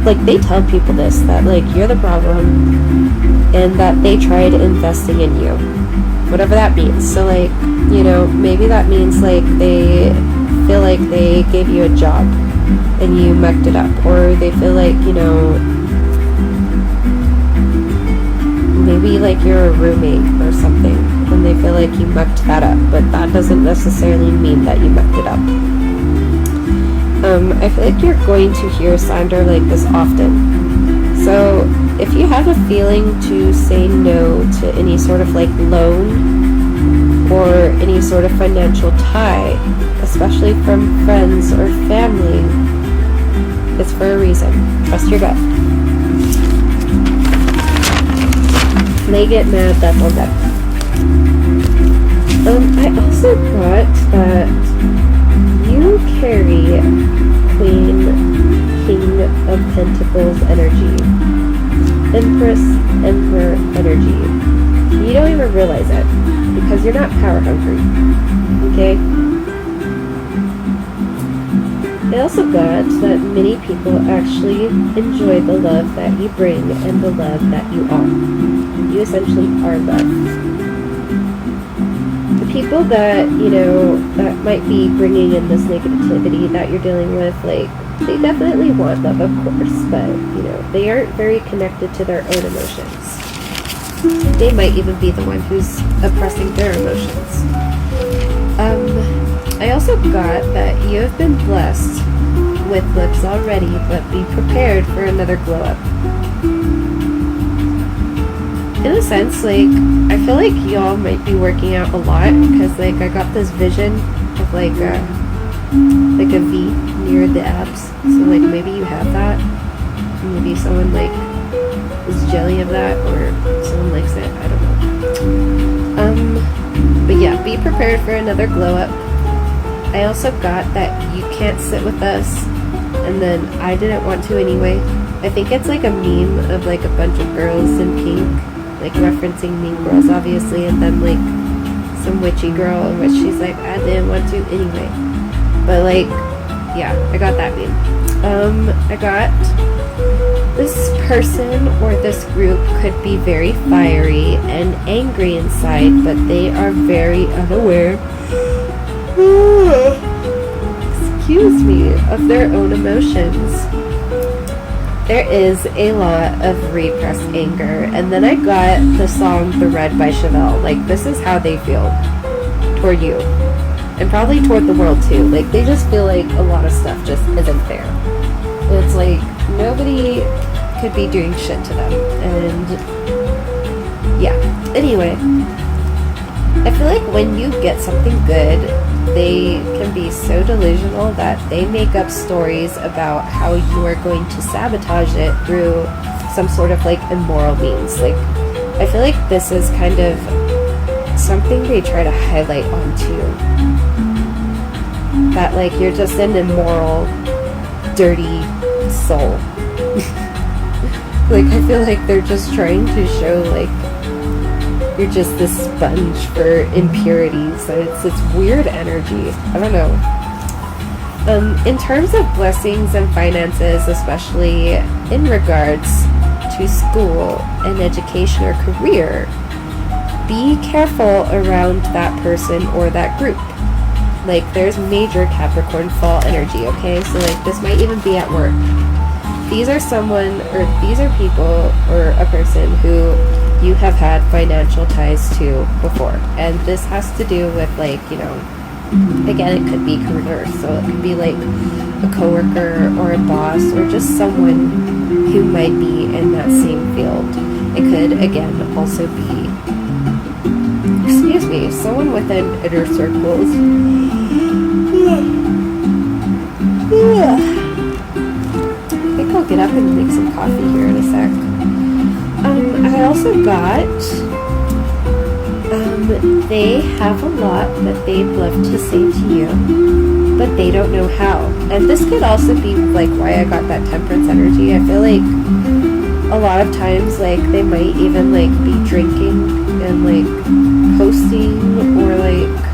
A: like they tell people this, that like you're the problem and that they tried investing in you, whatever that means. So like, you know, maybe that means like they feel like they gave you a job and you mucked it up, or they feel like, you know, maybe like you're a roommate or something and they feel like you mucked that up, but that doesn't necessarily mean that you mucked it up. I feel like you're going to hear slander like this often. So if you have a feeling to say no to any sort of like loan or any sort of financial tie, especially from friends or family, it's for a reason. Trust your gut. They get mad, that's on them. I also got that you carry Queen, King of Pentacles energy, Empress, Emperor energy. You don't even realize it because you're not power hungry. Okay? I also got that many people actually enjoy the love that you bring and the love that you are. You essentially are love. The people that, you know, that might be bringing in this negativity that you're dealing with, like, they definitely want love, of course, but, you know, they aren't very connected to their own emotions. They might even be the one who's oppressing their emotions. I also got that you have been blessed with lips already, but be prepared for another glow up. In a sense, like, I feel like y'all might be working out a lot, because, like, I got this vision of, like a V near the abs, so, like, maybe you have that. Maybe someone, like, is jelly of that, or someone likes it, I don't know. But yeah, be prepared for another glow up. I also got that you can't sit with us, and then I didn't want to anyway. I think it's like a meme of like a bunch of girls in pink, like referencing Mean Girls obviously, and then like some witchy girl in which she's like, I didn't want to anyway. But like, yeah, I got that meme. I got this person or this group could be very fiery and angry inside, but they are very unaware, excuse me, of their own emotions. There is a lot of repressed anger. And then I got the song The Red by Chevelle. Like, this is how they feel toward you, and probably toward the world too. Like, they just feel like a lot of stuff just isn't fair. It's like nobody could be doing shit to them. And yeah, anyway, I feel like when you get something good, they can be so delusional that they make up stories about how you are going to sabotage it through some sort of like immoral means. Like, I feel like this is kind of something they try to highlight onto, that like you're just an immoral, dirty soul. Like, I feel like they're just trying to show like you're just this sponge for impurities. It's this weird energy. I don't know. In terms of blessings and finances, especially in regards to school and education or career, be careful around that person or that group. Like, there's major Capricorn fall energy, okay? So like, this might even be at work. These are someone, or these are people or a person who you have had financial ties to before, and this has to do with like, you know, again, it could be career, so it could be like a coworker or a boss or just someone who might be in that same field. It could again also be, excuse me, someone within inner circles. I think I'll get up and make some coffee here in a sec. I also got, they have a lot that they'd love to say to you, but they don't know how. And this could also be like why I got that temperance energy. I feel like a lot of times, like, they might even like be drinking and like posting, or like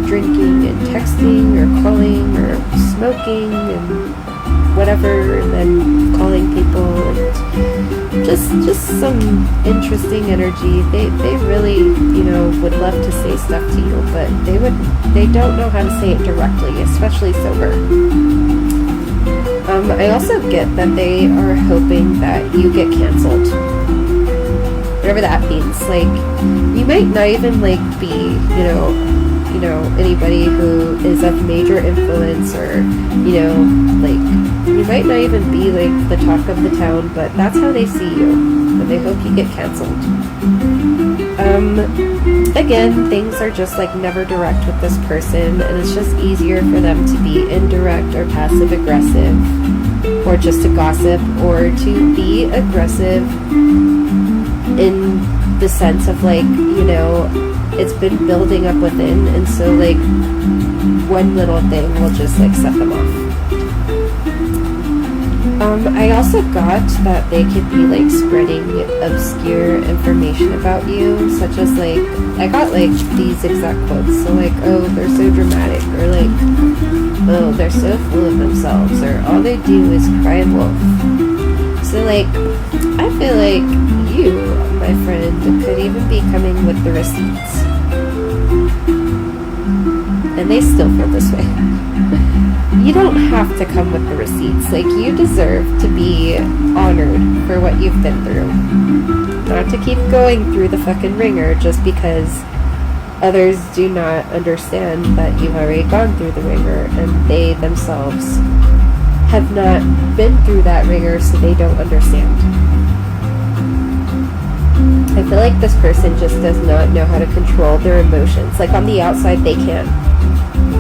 A: drinking and texting or calling or smoking and whatever, and then calling people, and just some interesting energy. They really, you know, would love to say stuff to you, but they don't know how to say it directly, especially sober. I also get that they are hoping that you get canceled, whatever that means. Like, you might not even like be, you know, anybody who is of major influence, or, you know, like, you might not even be like the talk of the town, but that's how they see you, but they hope you get canceled. Again, things are just like never direct with this person, and it's just easier for them to be indirect or passive aggressive, or just to gossip, or to be aggressive in the sense of like, you know, it's been building up within, and so like one little thing will just like set them off. I also got that they could be like spreading obscure information about you, such as like, I got like these exact quotes, so like, oh, they're so dramatic, or like, oh, they're so full of themselves, or all they do is cry wolf. So like, I feel like you, my friend, could even be coming with the receipts. And they still feel this way. You don't have to come with the receipts. Like, you deserve to be honored for what you've been through. Not to keep going through the fucking ringer just because others do not understand that you've already gone through the ringer, and they themselves have not been through that ringer, so they don't understand. I feel like this person just does not know how to control their emotions. Like, on the outside they can,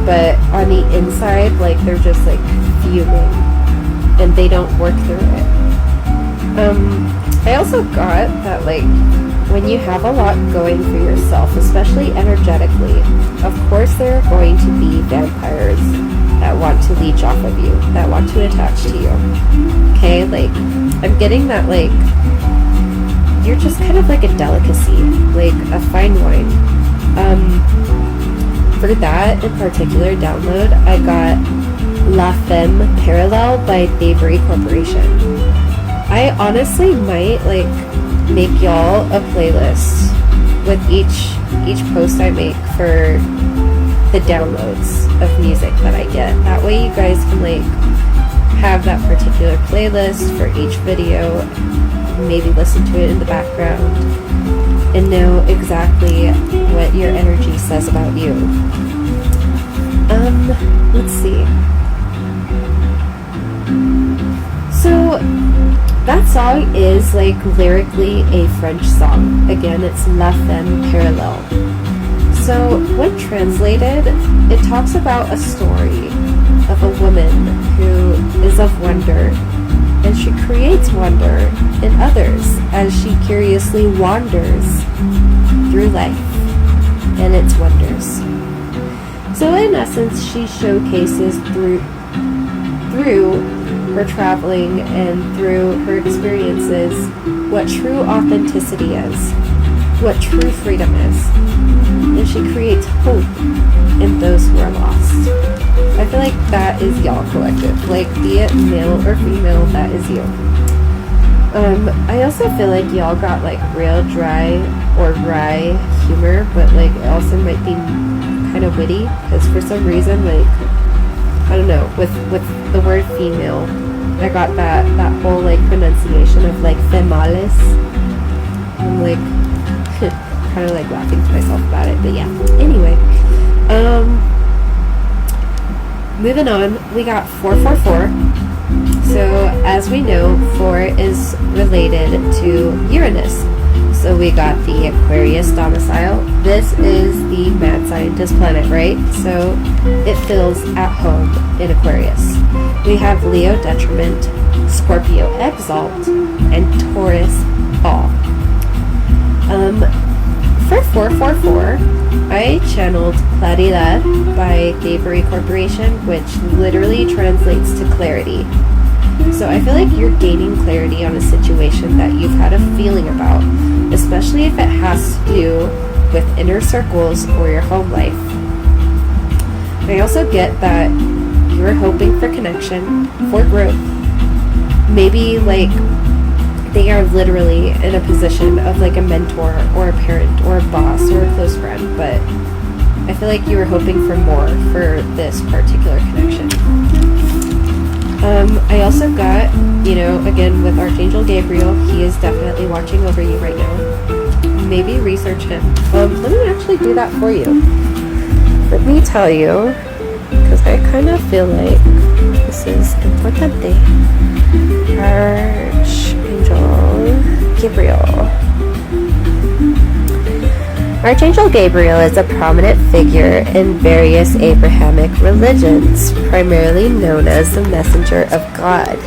A: but on the inside, like, they're just like fuming and they don't work through it. I also got that, like, when you have a lot going for yourself, especially energetically, of course there are going to be vampires that want to leech off of you, that want to attach to you. Okay, like, I'm getting that, like, you're just kind of like a delicacy, like a fine wine. For that in particular download, I got La Femme Parallel by Avery Corporation. I honestly might, like, make y'all a playlist with each post I make for the downloads of music that I get. That way you guys can, like, have that particular playlist for each video, maybe listen to it in the background, and know exactly what your energy says about you. Let's see. So that song is, like, lyrically a French song. Again, it's La Femme Parallel. So when translated, it talks about a story of a woman who is of wonder, and she creates wonder in others as she curiously wanders through life and its wonders. So in essence, she showcases through her traveling and through her experiences what true authenticity is, what true freedom is, and she creates hope in those who are lost. I feel like that is y'all collective. Like, be it male or female, that is you. I also feel like y'all got, like, real dry or wry humor, but, like, it also might be kind of witty, because for some reason, like, I don't know, with the word female, I got that whole, like, pronunciation of, like, females. I'm, like, kind of, like, laughing to myself about it, but yeah. Anyway, moving on, we got 444. So, as we know, 4 is related to Uranus. So we got the Aquarius domicile. This is the mad scientist planet, right? So it feels at home in Aquarius. We have Leo detriment, Scorpio exalt, and Taurus all. For 444, I channeled Claridad by Avery Corporation, which literally translates to clarity. So I feel like you're gaining clarity on a situation that you've had a feeling about, especially if it has to do with inner circles or your home life. I also get that you're hoping for connection, for growth. Maybe, like, they are literally in a position of, like, a mentor or a parent or a boss or a close friend, but I feel like you were hoping for more for this particular connection. I also got, you know, again with Archangel Gabriel, he is definitely watching over you right now. Maybe research him. Let me actually do that for you. Let me tell you, because I kind of feel like this is importante. Archangel Gabriel. Archangel Gabriel is a prominent figure in various Abrahamic religions, primarily known as the messenger of God.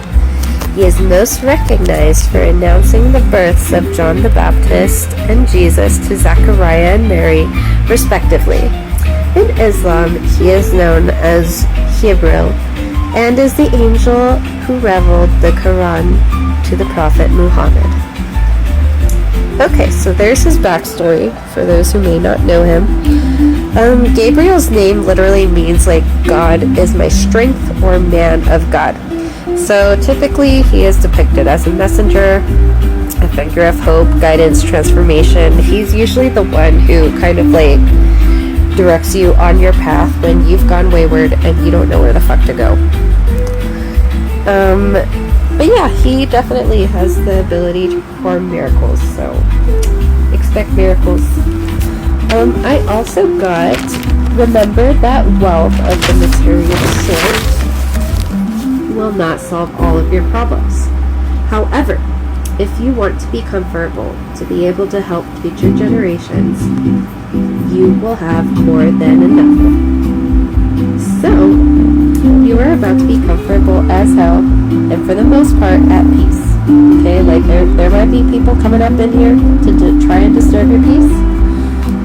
A: He is most recognized for announcing the births of John the Baptist and Jesus to Zechariah and Mary, respectively. In Islam, he is known as Jibril and is the angel who revealed the Quran to the Prophet Muhammad. Okay, so there's his backstory for those who may not know him. Gabriel's name literally means like God is my strength or man of God. So typically he is depicted as a messenger, a figure of hope, guidance, transformation. He's usually the one who kind of like directs you on your path when you've gone wayward and you don't know where the fuck to go. But yeah, he definitely has the ability to perform miracles, so expect miracles. I also got, remember that wealth of the material sort will not solve all of your problems. However, if you want to be comfortable, to be able to help future generations, you will have more than enough. So, you are about to be comfortable as hell, and for the most part, at peace. Okay, like there might be people coming up in here to try and disturb your peace,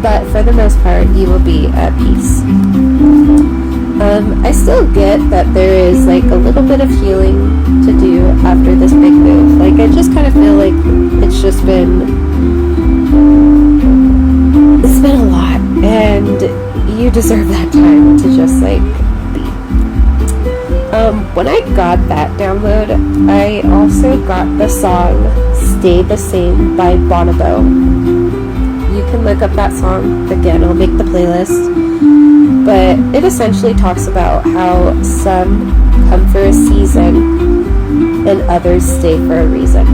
A: but for the most part, you will be at peace. I still get that there is like a little bit of healing to do after this big move. Like, I just kind of feel like it's been a lot, and you deserve that time to just like be. When I got that download, I also got the song Stay the Same by Bonobo. You can look up that song. Again, I'll make the playlist. But it essentially talks about how some come for a season and others stay for a reason.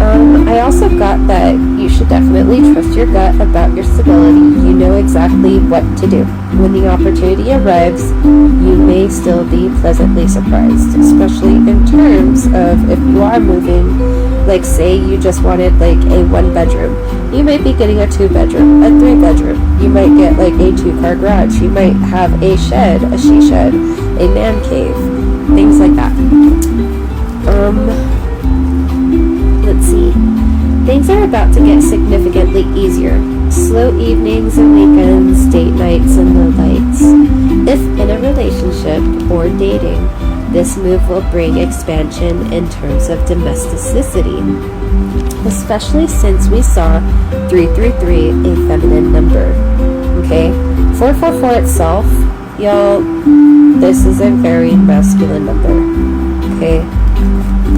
A: I also got that you should definitely trust your gut about your stability. You know exactly what to do. When the opportunity arrives, you may still be pleasantly surprised, especially in terms of if you are moving. Like, say you just wanted like a 1-bedroom, you might be getting a 2-bedroom, a 3-bedroom. You might get like a 2-car garage. You might have a shed, a she shed, a man cave, things like that. Let's see. Things are about to get significantly easier. Slow evenings and weekends, date nights and the lights. If in a relationship or dating, this move will bring expansion in terms of domesticity, especially since we saw 333 a feminine number. Okay, 444 itself, y'all, this is a very masculine number. Okay,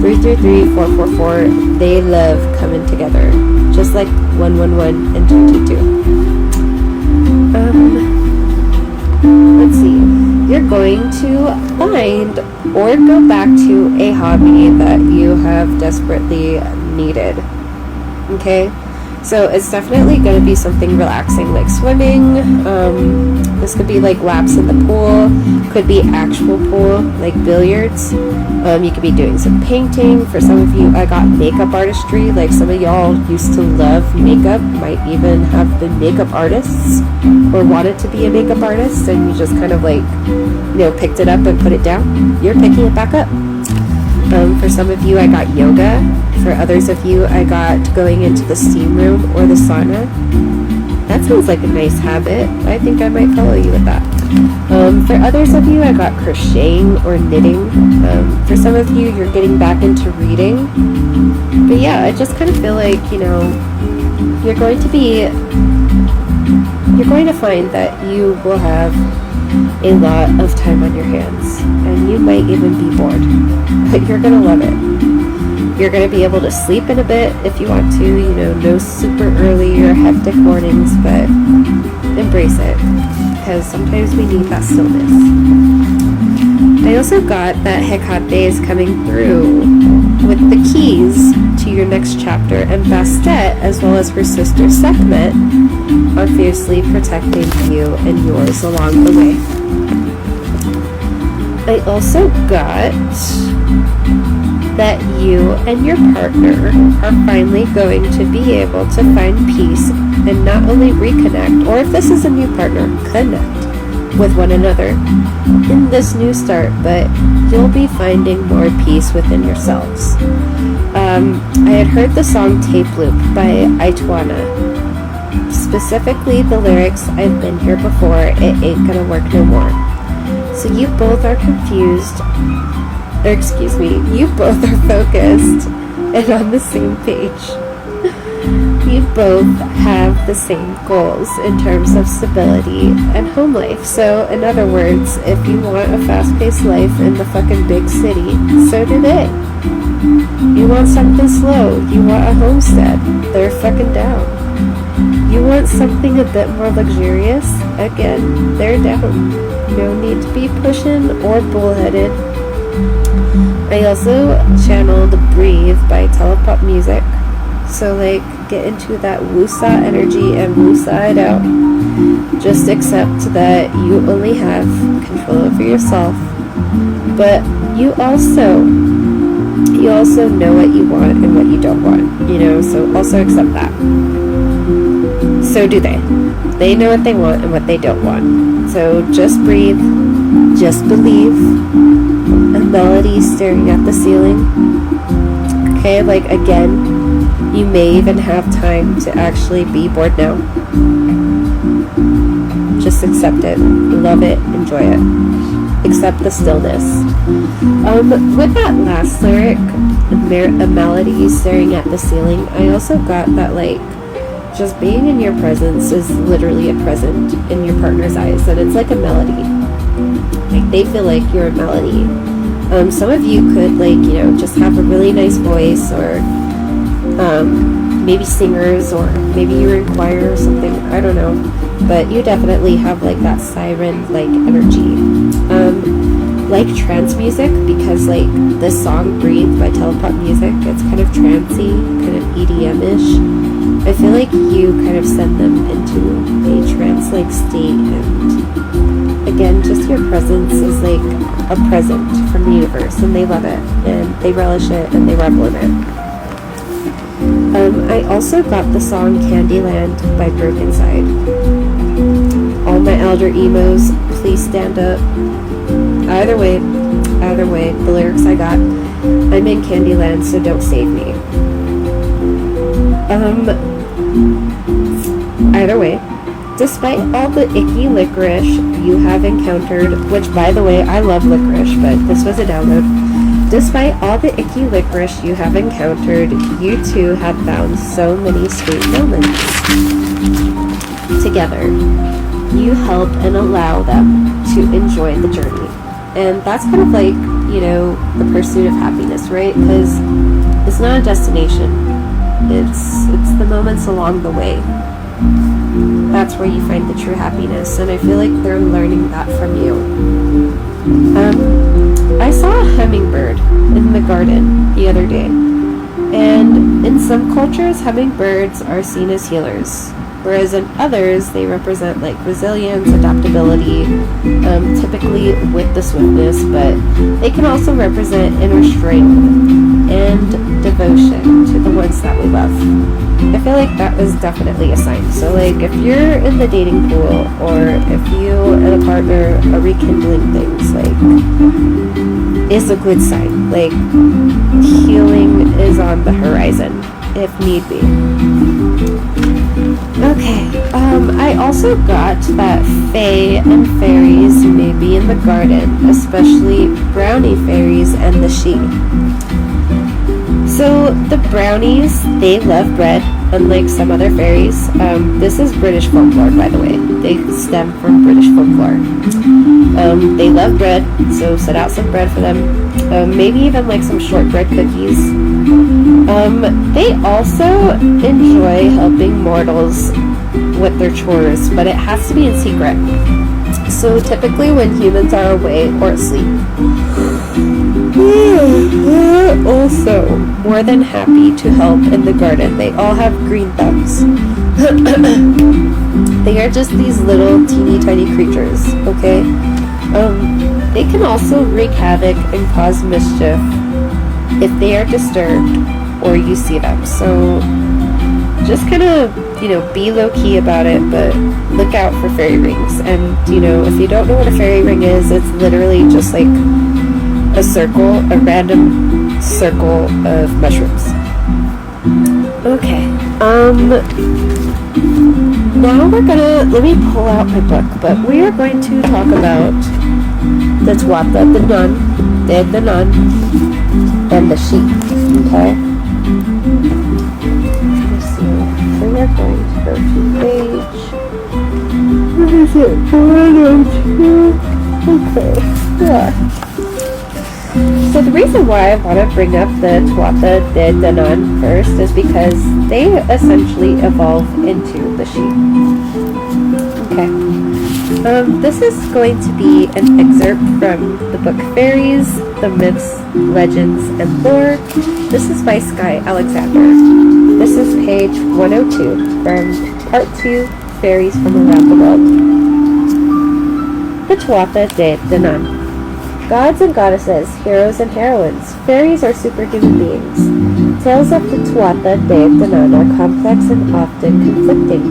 A: 333, 444, they love coming together, just like 111 and 222. Let's see. You're going to find or go back to a hobby that you have desperately needed. Okay? So it's definitely going to be something relaxing, like swimming. This could be like laps in the pool. Could be actual pool, like billiards. You could be doing some painting. For some of you, I got makeup artistry. Like, some of y'all used to love makeup, might even have been makeup artists or wanted to be a makeup artist, and you just kind of like, picked it up and put it down. You're picking it back up. For some of you, I got yoga. For others of you, I got going into the steam room or the sauna. That sounds like a nice habit. I think I might follow you with that. For others of you, I got crocheting or knitting. For some of you, you're getting back into reading. But yeah, I just kind of feel like, you're going to find that you will have a lot of time on your hands, and you might even be bored, but you're going to love it. You're going to be able to sleep in a bit if you want to, no super early or hectic mornings, but embrace it, because sometimes we need that stillness. I also got that Hecate is coming through with the keys to your next chapter, and Bastet, as well as her sister Sekhmet, are fiercely protecting you and yours along the way. I also got that you and your partner are finally going to be able to find peace and not only reconnect, or if this is a new partner, connect with one another in this new start, but you'll be finding more peace within yourselves. I had heard the song Tape Loop by Aitwana. Specifically the lyrics, I've been here before, it ain't gonna work no more. So you both are confused, you both are focused and on the same page. you both have the same goals in terms of stability and home life. So, in other words, if you want a fast-paced life in the fucking big city, so do they. You want something slow, you want a homestead, they're fucking down. You want something a bit more luxurious, again, they're down. No need to be pushing or bullheaded. I also channeled Breathe by Telepop Music. So like get into that woosah energy and woosah it out. Just accept that you only have control over yourself. But you also know what you want and what you don't want, you know, so also accept that. So do they. They know what they want and what they don't want. So just breathe, just believe. A melody staring at the ceiling. Okay, like again, you may even have time to actually be bored now. Just accept it, love it, enjoy it. Accept the stillness. With that last lyric, a melody staring at the ceiling, I also got that like just being in your presence is literally a present in your partner's eyes, and it's like a melody. Like they feel like you're a melody. Some of you could like, you know, just have a really nice voice, or maybe singers, or maybe you're in choir or something, I don't know, but you definitely have like that siren like energy. Like trance music, because like this song Breathe by Telepop Music, it's kind of trancey, kind of EDM-ish. I feel like you kind of send them into a trance-like state, and again, just your presence is like a present from the universe, and they love it, and they relish it, and they revel in it. I also got the song Candyland by Broken Side. All my elder emos, please stand up. Either way, the lyrics I got, I'm in Candyland, so don't save me. Either way, despite all the icky licorice you have encountered, which by the way, I love licorice, but this was a download. Despite all the icky licorice you have encountered, you two have found so many sweet moments. Together, you help and allow them to enjoy the journey. And that's kind of like, you know, the pursuit of happiness, right? Because it's not a destination. It's the moments along the way. That's where you find the true happiness. And I feel like they're learning that from you. I saw a hummingbird in the garden the other day. And in some cultures, hummingbirds are seen as healers. Whereas in others, they represent like resilience, adaptability, typically with the swiftness, but they can also represent inner strength and devotion to the ones that we love. I feel like that is definitely a sign. So like if you're in the dating pool, or if you and a partner are rekindling things, like it's a good sign. Like healing is on the horizon if need be. Okay, I also got that fae and fairies may be in the garden, especially brownie fairies and the she. So the brownies, they love bread, unlike some other fairies. This is British folklore, by the way. They stem from British folklore. They love bread, so set out some bread for them. Maybe even like some shortbread cookies. They also enjoy helping mortals with their chores, but it has to be in secret. So typically when humans are away or asleep, they're also more than happy to help in the garden. They all have green thumbs. They are just these little teeny tiny creatures, okay? They can also wreak havoc and cause mischief if they are disturbed or you see them. So just kind of, you know, be low-key about it, but look out for fairy rings. And, you know, if you don't know what a fairy ring is, it's literally just like a circle, a random circle of mushrooms. Okay, now let me pull out my book, but we are going to talk about the Tuatha, the nun, the nun, and the sheep, okay? Let's see. So we're going to go to page, what is it, 102? Okay, yeah. So the reason why I want to bring up the Tuatha De Danann first is because they essentially evolve into the sheep. Okay. This is going to be an excerpt from the book Fairies, the Myths, Legends, and Lore. This is by Sky Alexander. This is page 102 from Part 2, Fairies from Around the World. The Tuatha De Danann. Gods and goddesses, heroes and heroines, fairies are superhuman beings. Tales of the Tuatha De Danann are complex and often conflicting.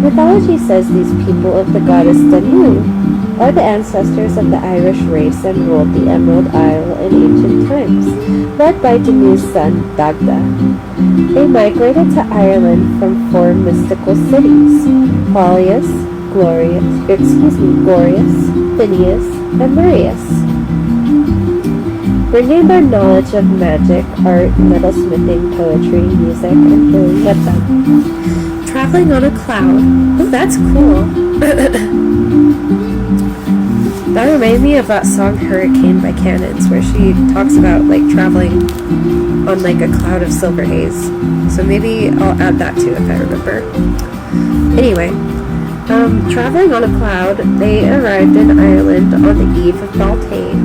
A: Mythology says these people of the goddess Danu are the ancestors of the Irish race and ruled the Emerald Isle in ancient times, led by Danu's son, Dagda. They migrated to Ireland from 4 mystical cities, Paulius, Glorious, Phineas, and Marius, bringing their knowledge of magic, art, metalsmithing, poetry, music, and healing with them. Traveling on a cloud. Oh, that's cool. That reminded me of that song Hurricane by Cannons, where she talks about like traveling on like a cloud of silver haze. So maybe I'll add that too if I remember. Anyway, traveling on a cloud, they arrived in Ireland on the eve of Beltane,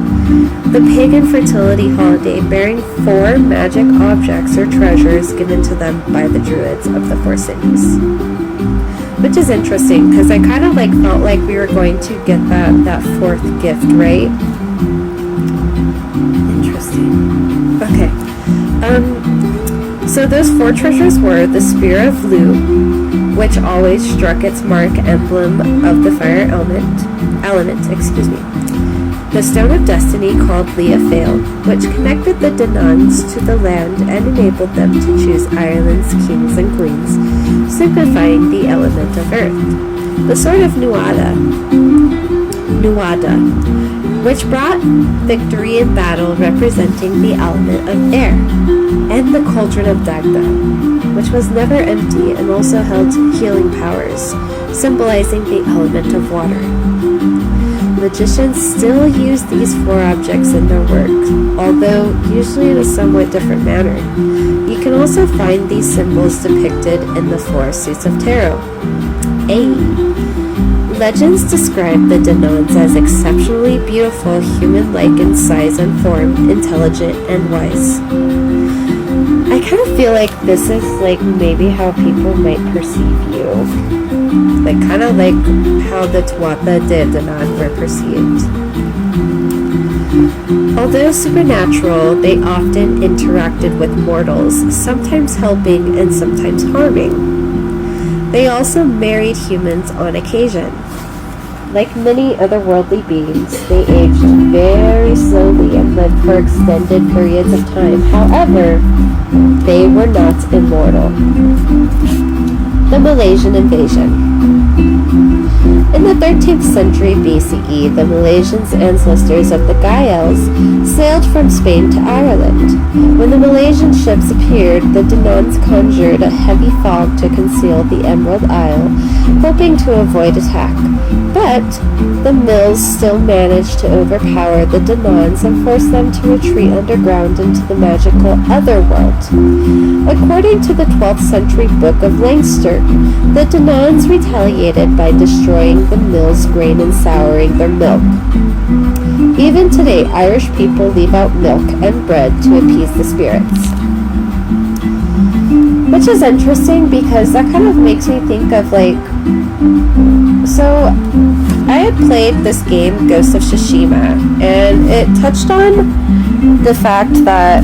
A: the pagan fertility holiday, bearing 4 magic objects or treasures given to them by the druids of the 4 cities. Which is interesting, because I kind of like felt like we were going to get that 4th gift, right? Interesting. Okay. So those 4 treasures were the Spear of Lu, which always struck its mark emblem of the fire element, the Stone of Destiny called Leafail, which connected the Dananns to the land and enabled them to choose Ireland's kings and queens, signifying the element of earth. The Sword of Nuada, which brought victory in battle, representing the element of air, and the Cauldron of Dagda, which was never empty and also held healing powers, symbolizing the element of water. Magicians still use these 4 objects in their work, although usually in a somewhat different manner. You can also find these symbols depicted in the 4 suits of tarot. Legends describe the Dananns as exceptionally beautiful, human-like in size and form, intelligent and wise. I kind of feel like this is like maybe how people might perceive you. Like kind of like how the Tuatha De Danann were perceived. Although supernatural, they often interacted with mortals, sometimes helping and sometimes harming. They also married humans on occasion. Like many otherworldly beings, they aged very slowly and lived for extended periods of time. However, they were not immortal. The Malaysian invasion. In the 13th century BCE, the Malaysians, ancestors of the Gaels, sailed from Spain to Ireland. When the Malaysian ships appeared, the Dananns conjured a heavy fog to conceal the Emerald Isle, hoping to avoid attack. But the milles still managed to overpower the Dananns and force them to retreat underground into the magical otherworld. According to the 12th century Book of Leinster, the Dananns retaliated by destroying the mills' grain and souring their milk. Even today, Irish people leave out milk and bread to appease the spirits. Which is interesting because that kind of makes me think of like, so I had played this game, Ghost of Tsushima, and it touched on the fact that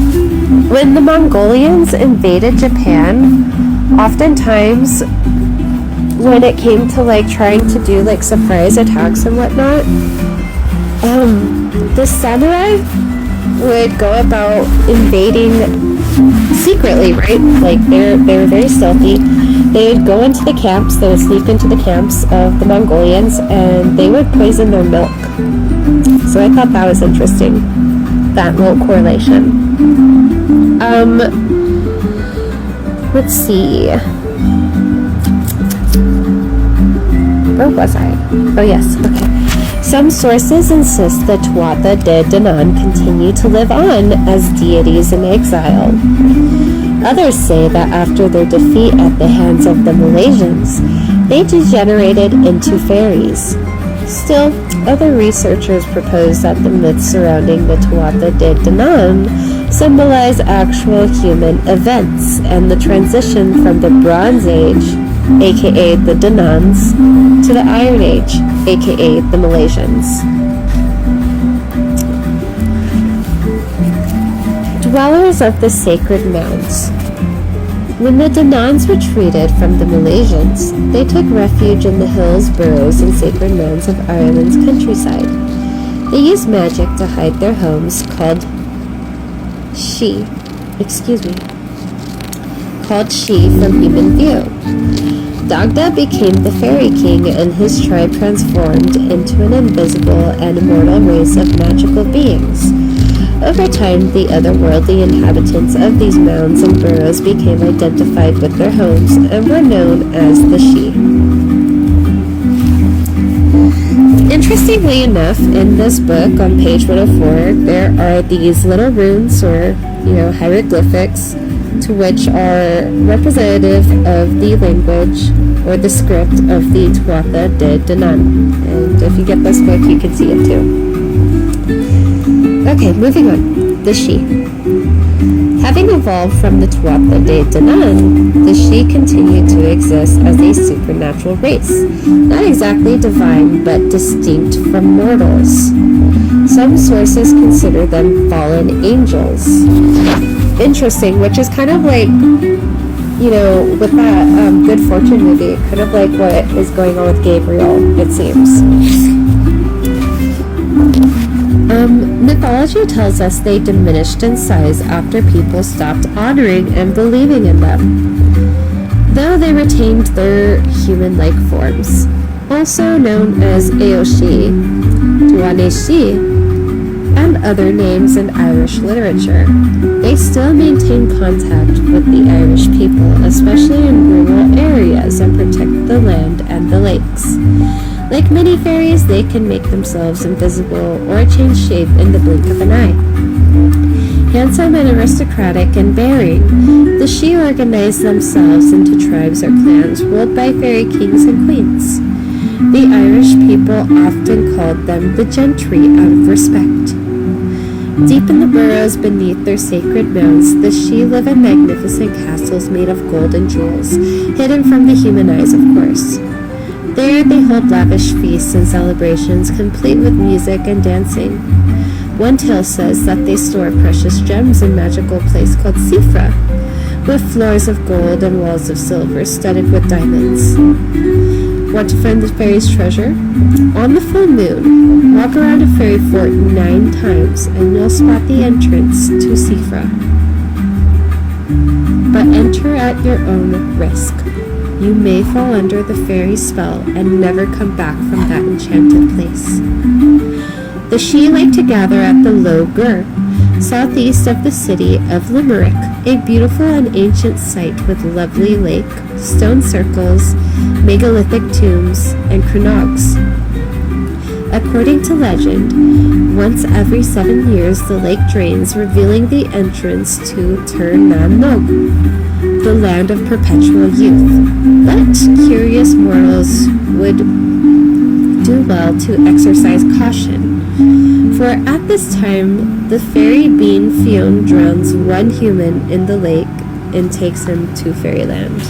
A: when the Mongolians invaded Japan, oftentimes when it came to like trying to do like surprise attacks and whatnot, the samurai would go about invading secretly, right? Like they were very stealthy. They would go into the camps, they would sneak into the camps of the Mongolians, and they would poison their milk. So I thought that was interesting, that little correlation. Let's see. Where was I? Oh yes, okay. Some sources insist that Tuatha De Danann continue to live on as deities in exile. Others say that after their defeat at the hands of the Malaysians, they degenerated into fairies. Still, other researchers propose that the myths surrounding the Tuatha De Danann symbolize actual human events and the transition from the Bronze Age, aka the Dananns, to the Iron Age, aka the Malaysians. Dwellers of the sacred mounds. When the Dananns retreated from the Malaysians, they took refuge in the hills, burrows, and sacred mounds of Ireland's countryside. They used magic to hide their homes, called she from human view. Dagda became the fairy king, and his tribe transformed into an invisible and immortal race of magical beings. Over time, the otherworldly inhabitants of these mounds and burrows became identified with their homes and were known as the She. Interestingly enough, in this book on page 104, there are these little runes or, hieroglyphics to which are representative of the language or the script of the Tuatha De Danann. And if you get this book, you can see it too. Okay, moving on. The She. Having evolved from the Tuatha De Danann, the She continued to exist as a supernatural race, not exactly divine, but distinct from mortals. Some sources consider them fallen angels. Interesting, which is kind of like, with that Good Fortune movie, kind of like what is going on with Gabriel, it seems. Mythology tells us they diminished in size after people stopped honoring and believing in them, though they retained their human-like forms. Also known as Aoshi, Tuaneshi, and other names in Irish literature, they still maintain contact with the Irish people, especially in rural areas, and protect the land and the lakes. Like many fairies, they can make themselves invisible or change shape in the blink of an eye. Handsome and aristocratic in bearing, the She organize themselves into tribes or clans ruled by fairy kings and queens. The Irish people often called them the gentry out of respect. Deep in the burrows beneath their sacred mounds, the She live in magnificent castles made of gold and jewels, hidden from the human eyes, of course. There they hold lavish feasts and celebrations, complete with music and dancing. One tale says that they store precious gems in a magical place called Sifra, with floors of gold and walls of silver studded with diamonds. Want to find the fairy's treasure? On the full moon, walk around a fairy fort 9 times and you'll spot the entrance to Sifra. But enter at your own risk. You may fall under the fairy's spell and never come back from that enchanted place. The She like to gather at the Low Gur, southeast of the city of Limerick, a beautiful and ancient site with lovely lake, stone circles, megalithic tombs, and crannogs. According to legend, once every 7 years the lake drains, revealing the entrance to Tir Nan Nog, the land of perpetual youth. But curious mortals would do well to exercise caution, for at this time the fairy being Fionn drowns one human in the lake and takes him to fairyland.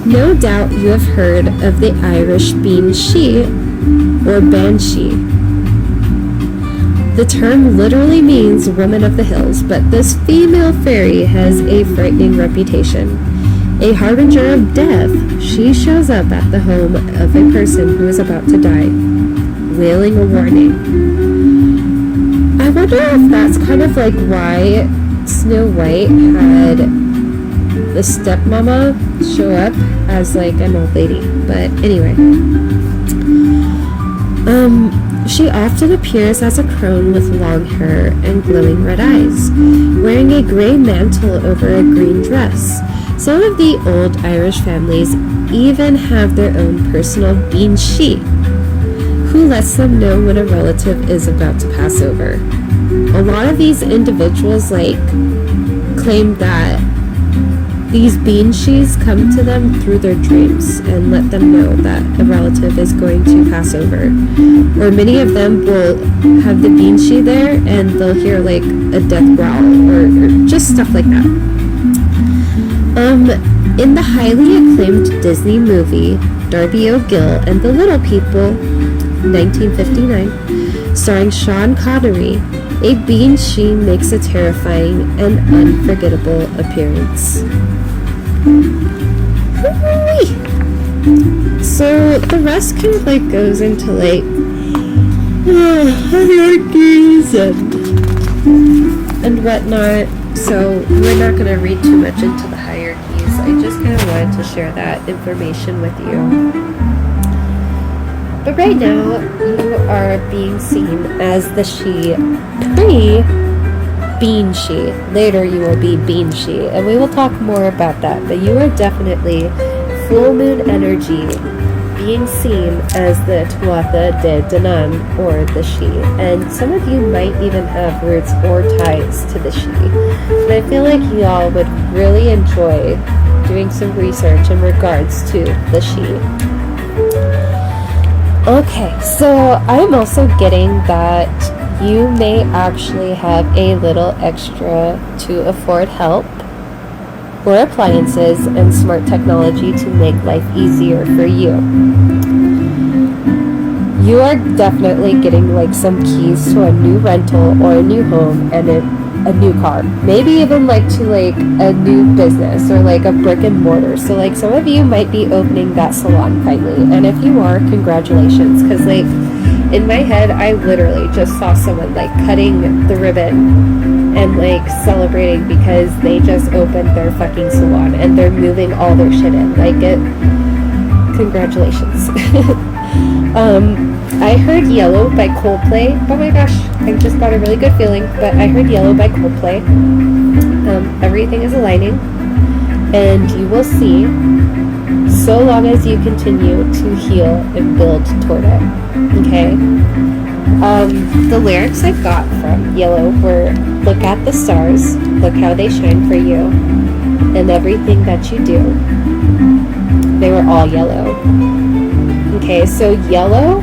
A: No doubt you have heard of the Irish being She or Banshee. The term literally means woman of the hills, but this female fairy has a frightening reputation. A harbinger of death, she shows up at the home of a person who is about to die, wailing a warning. I wonder if that's kind of like why Snow White had the stepmama show up as like an old lady. But anyway. She often appears as a crone with long hair and glowing red eyes, wearing a gray mantle over a green dress. Some of the old Irish families even have their own personal bean sheet, who lets them know when a relative is about to pass over. A lot of these individuals claim that these bean sheets come to them through their dreams and let them know that a relative is going to pass over. Or many of them will have the bean sheet there and they'll hear a death growl or just stuff like that. In the highly acclaimed Disney movie Darby O'Gill and the Little People, 1959, starring Sean Connery, a bean sheet makes a terrifying and unforgettable appearance. So the rest kind of goes into hierarchies and whatnot. So we're not going to read too much into the hierarchies. I just kind of wanted to share that information with you. But right now, you are being seen as the she pre-bean she. Later, you will be bean she, and we will talk more about that. But you are definitely full moon energy, being seen as the Tuatha de Danann, or the she. And some of you might even have roots or ties to the she. And I feel like y'all would really enjoy doing some research in regards to the she. Okay, so I'm also getting that you may actually have a little extra to afford help or appliances and smart technology to make life easier for you. You are definitely getting some keys to a new rental or a new home and a new car. Maybe even to a new business or a brick and mortar. So some of you might be opening that salon finally. And if you are, congratulations. Because in my head, I literally just saw someone cutting the ribbon and celebrating because they just opened their fucking salon and they're moving all their shit in. Congratulations. I heard Yellow by Coldplay. Oh my gosh, I just got a really good feeling, but I heard Yellow by Coldplay. Everything is aligning, and you will see, so long as you continue to heal and build toward it. Okay? The lyrics I got from Yellow were, look at the stars, look how they shine for you, and everything that you do. They were all yellow. Okay, so yellow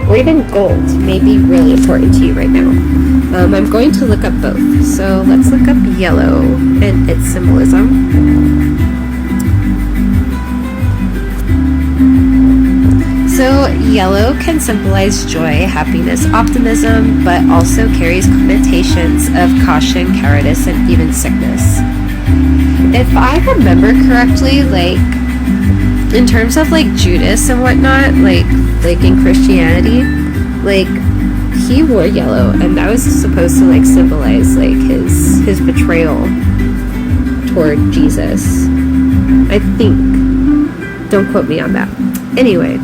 A: or even gold may be really important to you right now. I'm going to look up both. So let's look up yellow and its symbolism. So yellow can symbolize joy, happiness, optimism, but also carries connotations of caution, cowardice, and even sickness. If I remember correctly, in terms of Judas and whatnot, in Christianity, he wore yellow, and that was supposed to symbolize his betrayal toward Jesus. I think. Don't quote me on that. Anyway,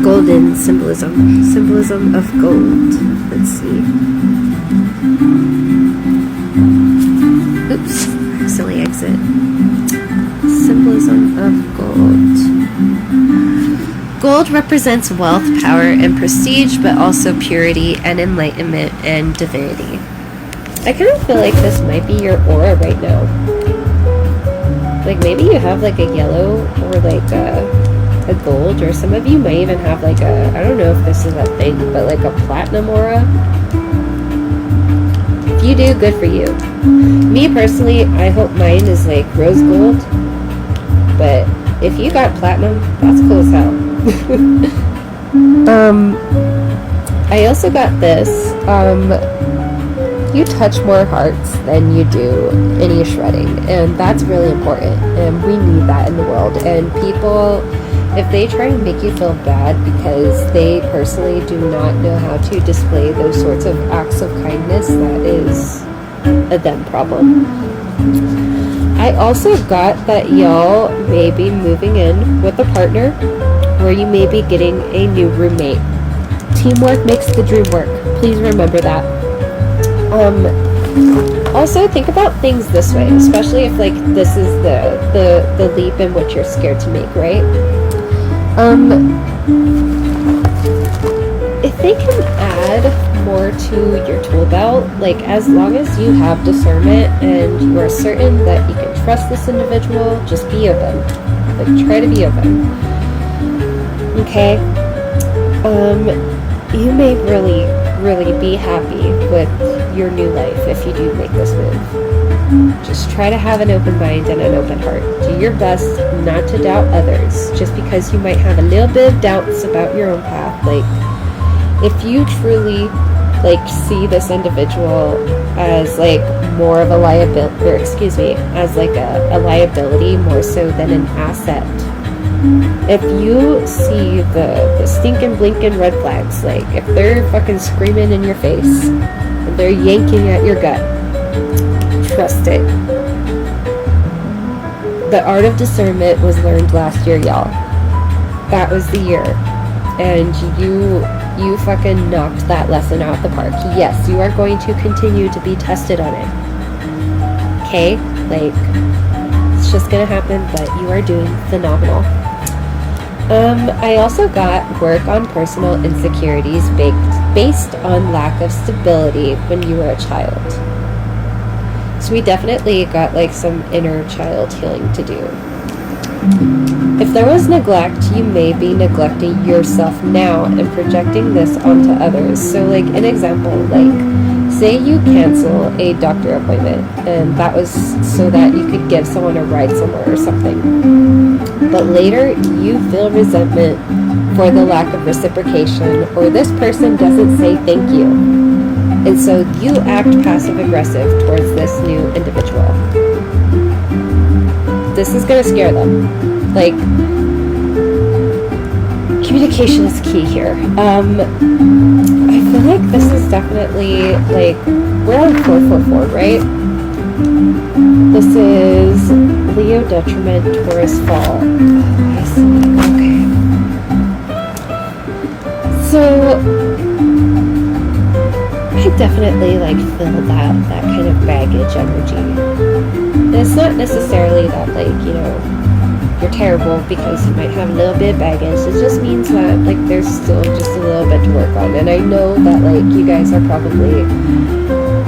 A: golden symbolism of gold. Let's see. Oops, silly exit. Symbolism of gold. Gold represents wealth, power, and prestige, but also purity and enlightenment and divinity. I kind of feel like this might be your aura right now. Maybe you have a yellow or a gold, or some of you might even have I don't know if this is a thing, but a platinum aura. If you do, good for you. Me personally, I hope mine is rose gold. But if you got platinum, that's cool as hell. I also got this. You touch more hearts than you do any shredding, and that's really important, and we need that in the world. And people, if they try and make you feel bad because they personally do not know how to display those sorts of acts of kindness, that is a them problem. I also got that y'all may be moving in with a partner, where you may be getting a new roommate. Teamwork makes the dream work. Please remember that. Also, think about things this way, especially if like this is the leap in which you're scared to make, right? If they can add more to your tool belt, like as long as you have discernment and you are certain that you can trust this individual, just be open. Like try to be open. Okay? You may really, really be happy with your new life if you do make this move. Just try to have an open mind and an open heart. Do your best not to doubt others, just because you might have a little bit of doubts about your own path. Like, if you truly, like, see this individual as, like, more of a liability, or excuse me, as, like, a liability more so than an asset. If you see the stinking blinking red flags, like, if they're fucking screaming in your face, if they're yanking at your gut, trust it. The art of discernment was learned last year, y'all. That was the year. And you fucking knocked that lesson out the park. Yes, you are going to continue to be tested on it. Okay? Like, it's just gonna happen, but you are doing phenomenal. I also got work on personal insecurities based on lack of stability when you were a child. So we definitely got like some inner child healing to do. If there was neglect, you may be neglecting yourself now and projecting this onto others. So like an example, like say you cancel a doctor appointment and that was so that you could give someone a ride somewhere or something. But later you feel resentment for the lack of reciprocation, or this person doesn't say thank you. And so you act passive aggressive towards this new individual. This is going to scare them. Like, communication is key here. I feel like this is definitely, like, we're on 444, right? This is Leo detriment, Taurus fall. Oh, I see. Okay. So, I definitely, like, feel that kind of baggage energy. And it's not necessarily that, like, you know, you're terrible because you might have a little bit of baggage. It just means that, like, there's still just a little bit to work on. And I know that, like, you guys are probably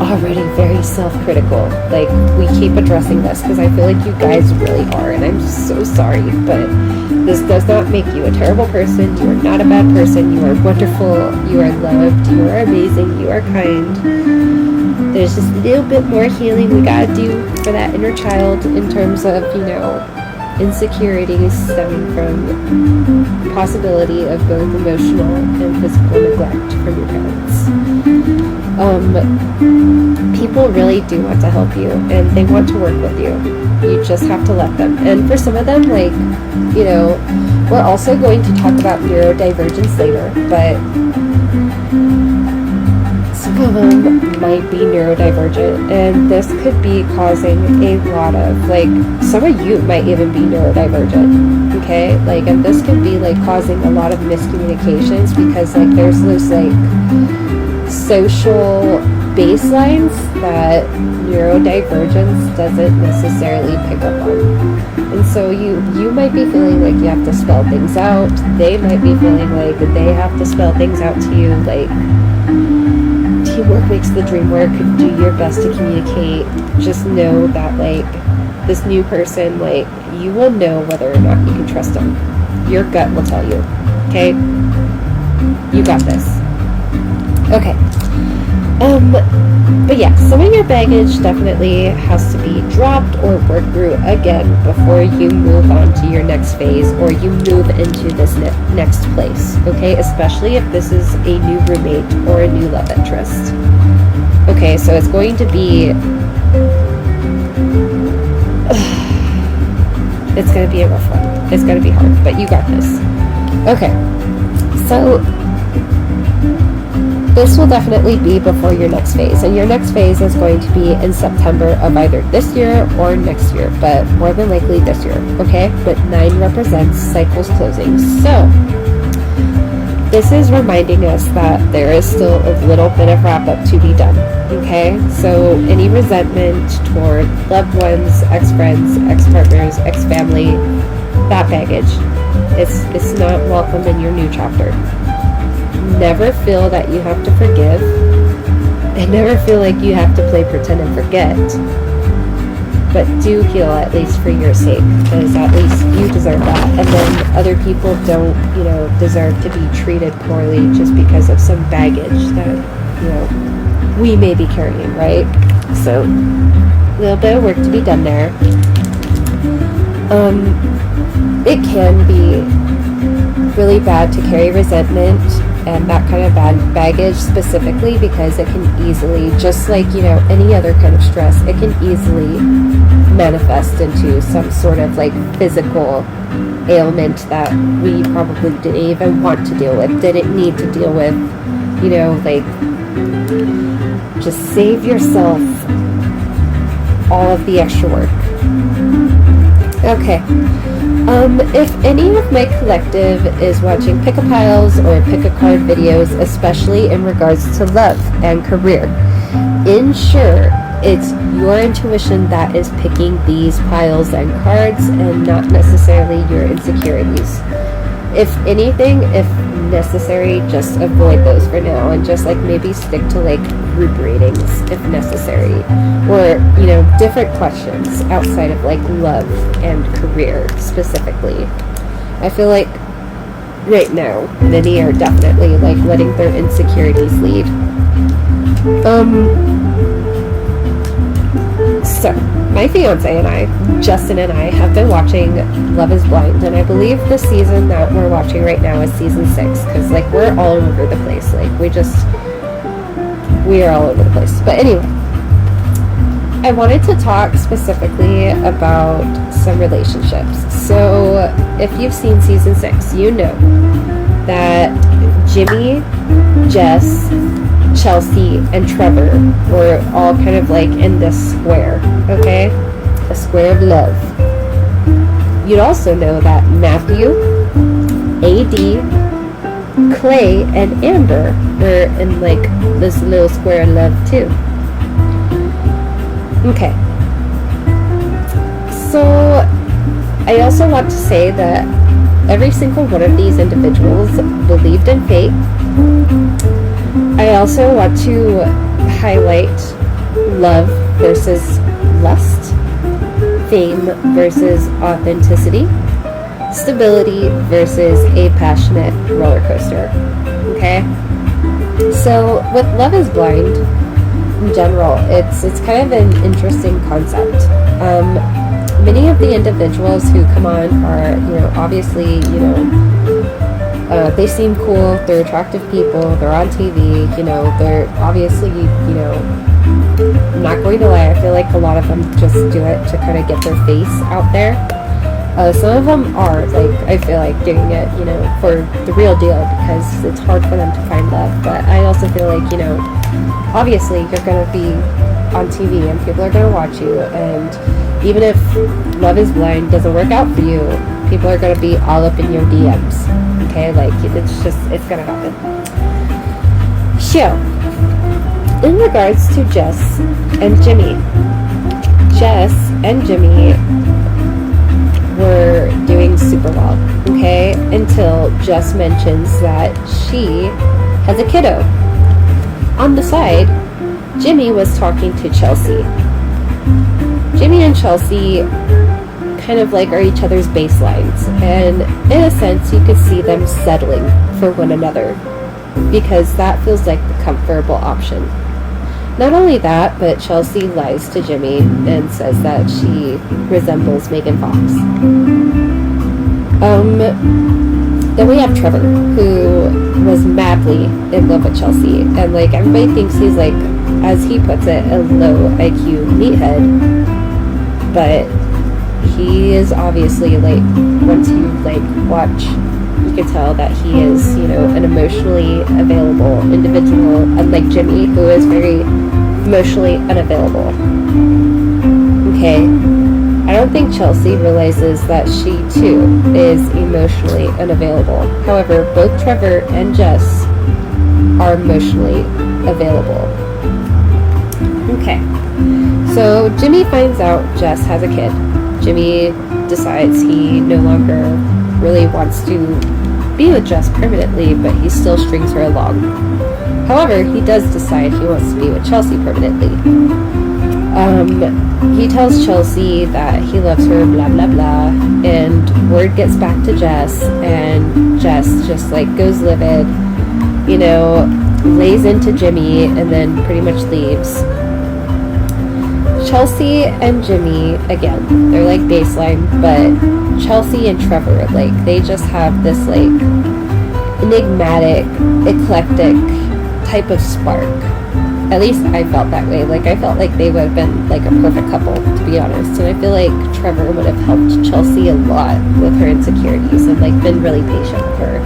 A: already very self-critical. Like, we keep addressing this because I feel like you guys really are, and I'm so sorry, but this does not make you a terrible person. You are not a bad person. You are wonderful. You are loved. You are amazing. You are kind. There's just a little bit more healing we gotta do for that inner child in terms of, you know, insecurities stemming from the possibility of both emotional and physical neglect from your parents. People really do want to help you and they want to work with you. You just have to let them. And for some of them, like, you know, we're also going to talk about neurodivergence later, but some of them might be neurodivergent, and this could be causing a lot of, like, some of you might even be neurodivergent, okay? Like, and this could be, like, causing a lot of miscommunications because, like, there's those, like, social baselines that neurodivergence doesn't necessarily pick up on. And so you might be feeling like you have to spell things out. They might be feeling like they have to spell things out to you. Like, teamwork makes the dream work. Do your best to communicate. Just know that, like, this new person, like, you will know whether or not you can trust them. Your gut will tell you. Okay? You got this. Okay. But yeah, some of your baggage definitely has to be dropped or worked through again before you move on to your next phase or you move into this next place, okay? Especially if this is a new roommate or a new love interest. Okay, so it's going to be... it's going to be a rough one. It's going to be hard, but you got this. Okay, so... this will definitely be before your next phase, and your next phase is going to be in September of either this year or next year, but more than likely this year, okay? But 9 represents cycles closing, so this is reminding us that there is still a little bit of wrap-up to be done, Okay, so any resentment toward loved ones, ex-friends, ex-partners, ex-family, that baggage, it's not welcome in your new chapter. Never feel that you have to forgive, and never feel like you have to play pretend and forget, but do heal, at least for your sake, because at least you deserve that. And then other people don't, deserve to be treated poorly just because of some baggage that, we may be carrying, right? So, a little bit of work to be done there. It can be really bad to carry resentment and that kind of bad baggage, specifically because it can easily, just like, any other kind of stress, it can easily manifest into some sort of like physical ailment that we probably didn't even want to deal with, didn't need to deal with, just save yourself all of the extra work. Okay. If any of my collective is watching pick-a-piles or pick-a-card videos, especially in regards to love and career, ensure it's your intuition that is picking these piles and cards and not necessarily your insecurities. If anything, if necessary, just avoid those for now and just maybe stick to group readings if necessary, or different questions outside of love and career specifically. I feel like right now many are definitely letting their insecurities lead. So my fiance and I, Justin and I, have been watching Love is Blind, and I believe the season that we're watching right now is season 6, because we're all over the place. We are all over the place. But anyway, I wanted to talk specifically about some relationships. So if you've seen season 6, you know that Jimmy, Jess, Chelsea, and Trevor were all kind of in this square, okay? A square of love. You'd also know that Matthew, AD, Clay, and Amber were in this little square of love too. Okay. So I also want to say that every single one of these individuals believed in fate. I also want to highlight love versus lust, fame versus authenticity, stability versus a passionate roller coaster. Okay? So with Love is Blind in general, it's kind of an interesting concept. Many of the individuals who come on are, obviously, they seem cool, they're attractive people, they're on TV, they're obviously, I'm not going to lie, I feel like a lot of them just do it to kind of get their face out there. Some of them are, I feel like doing it, for the real deal, because it's hard for them to find love. But I also feel like, obviously you're going to be on TV and people are going to watch you, and even if Love is Blind doesn't work out for you, people are going to be all up in your DMs. Okay, it's going to happen. So, in regards to Jess and Jimmy were doing super well, okay, until Jess mentions that she has a kiddo. On the side, Jimmy was talking to Chelsea. Jimmy and Chelsea kind of are each other's baselines, and in a sense you could see them settling for one another, because that feels like the comfortable option. Not only that, but Chelsea lies to Jimmy and says that she resembles Megan Fox. Then we have Trevor, who was madly in love with Chelsea, and everybody thinks he's as he puts it, a low IQ meathead, but he is obviously once you watch, you can tell that he is, an emotionally available individual, unlike Jimmy, who is very emotionally unavailable. Okay, I don't think Chelsea realizes that she too is emotionally unavailable. However, both Trevor and Jess are emotionally available. Okay. So Jimmy finds out Jess has a kid. Jimmy decides he no longer really wants to be with Jess permanently, but he still strings her along. However, he does decide he wants to be with Chelsea permanently. He tells Chelsea that he loves her, blah blah blah, and word gets back to Jess, and Jess just like goes livid, you know, lays into Jimmy, and then pretty much leaves. Chelsea and Jimmy, again, they're like baseline, but Chelsea and Trevor, like, they just have this like enigmatic, eclectic type of spark. At least I felt that way. Like, I felt like they would have been like a perfect couple, to be honest. And I feel like Trevor would have helped Chelsea a lot with her insecurities and like been really patient with her.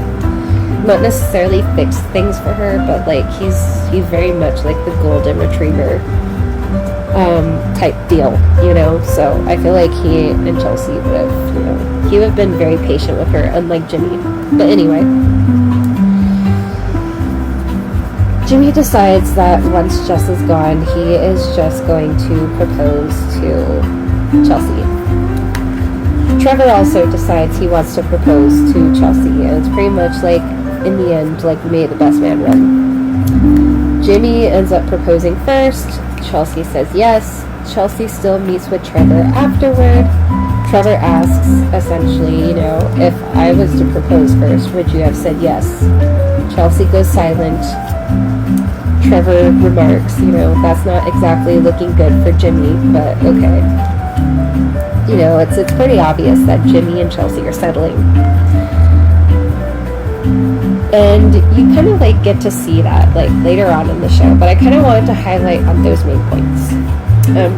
A: Not necessarily fixed things for her, but like he's very much like the golden retriever type deal, you know. So I feel like he and Chelsea would have, you know, he would have been very patient with her, unlike Jimmy. But anyway, Jimmy decides that once Jess is gone, he is just going to propose to Chelsea. Trevor also decides he wants to propose to Chelsea, and it's pretty much like, in the end, like, may the best man win. Jimmy ends up proposing first. Chelsea says yes. Chelsea still meets with Trevor afterward. Trevor asks, essentially, you know, if I was to propose first, would you have said yes? Chelsea goes silent. Trevor remarks, you know, that's not exactly looking good for Jimmy, but okay. You know, it's pretty obvious that Jimmy and Chelsea are settling. And you kind of like get to see that like later on in the show, but I kind of wanted to highlight on those main points.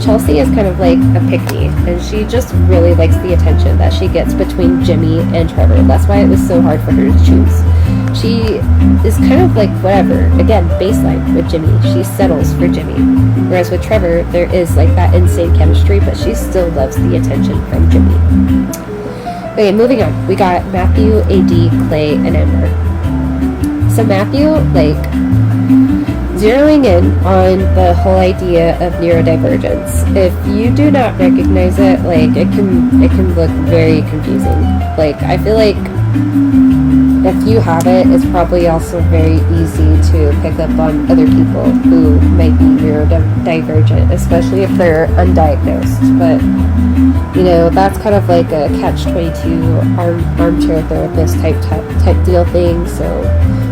A: Chelsea is kind of like a pick-me, and she just really likes the attention that she gets between Jimmy and Trevor. That's why it was so hard for her to choose. She is kind of like whatever, again, baseline with Jimmy. She settles for Jimmy. Whereas with Trevor, there is like that insane chemistry, but she still loves the attention from Jimmy. Okay, moving on. We got Matthew, AD, Clay, and Amber. So Matthew, like, zeroing in on the whole idea of neurodivergence. If you do not recognize it, like, it can look very confusing. Like, I feel like if you have it, it's probably also very easy to pick up on other people who might be neurodivergent, especially if they're undiagnosed. But, you know, that's kind of like a catch-22 armchair therapist type deal thing, so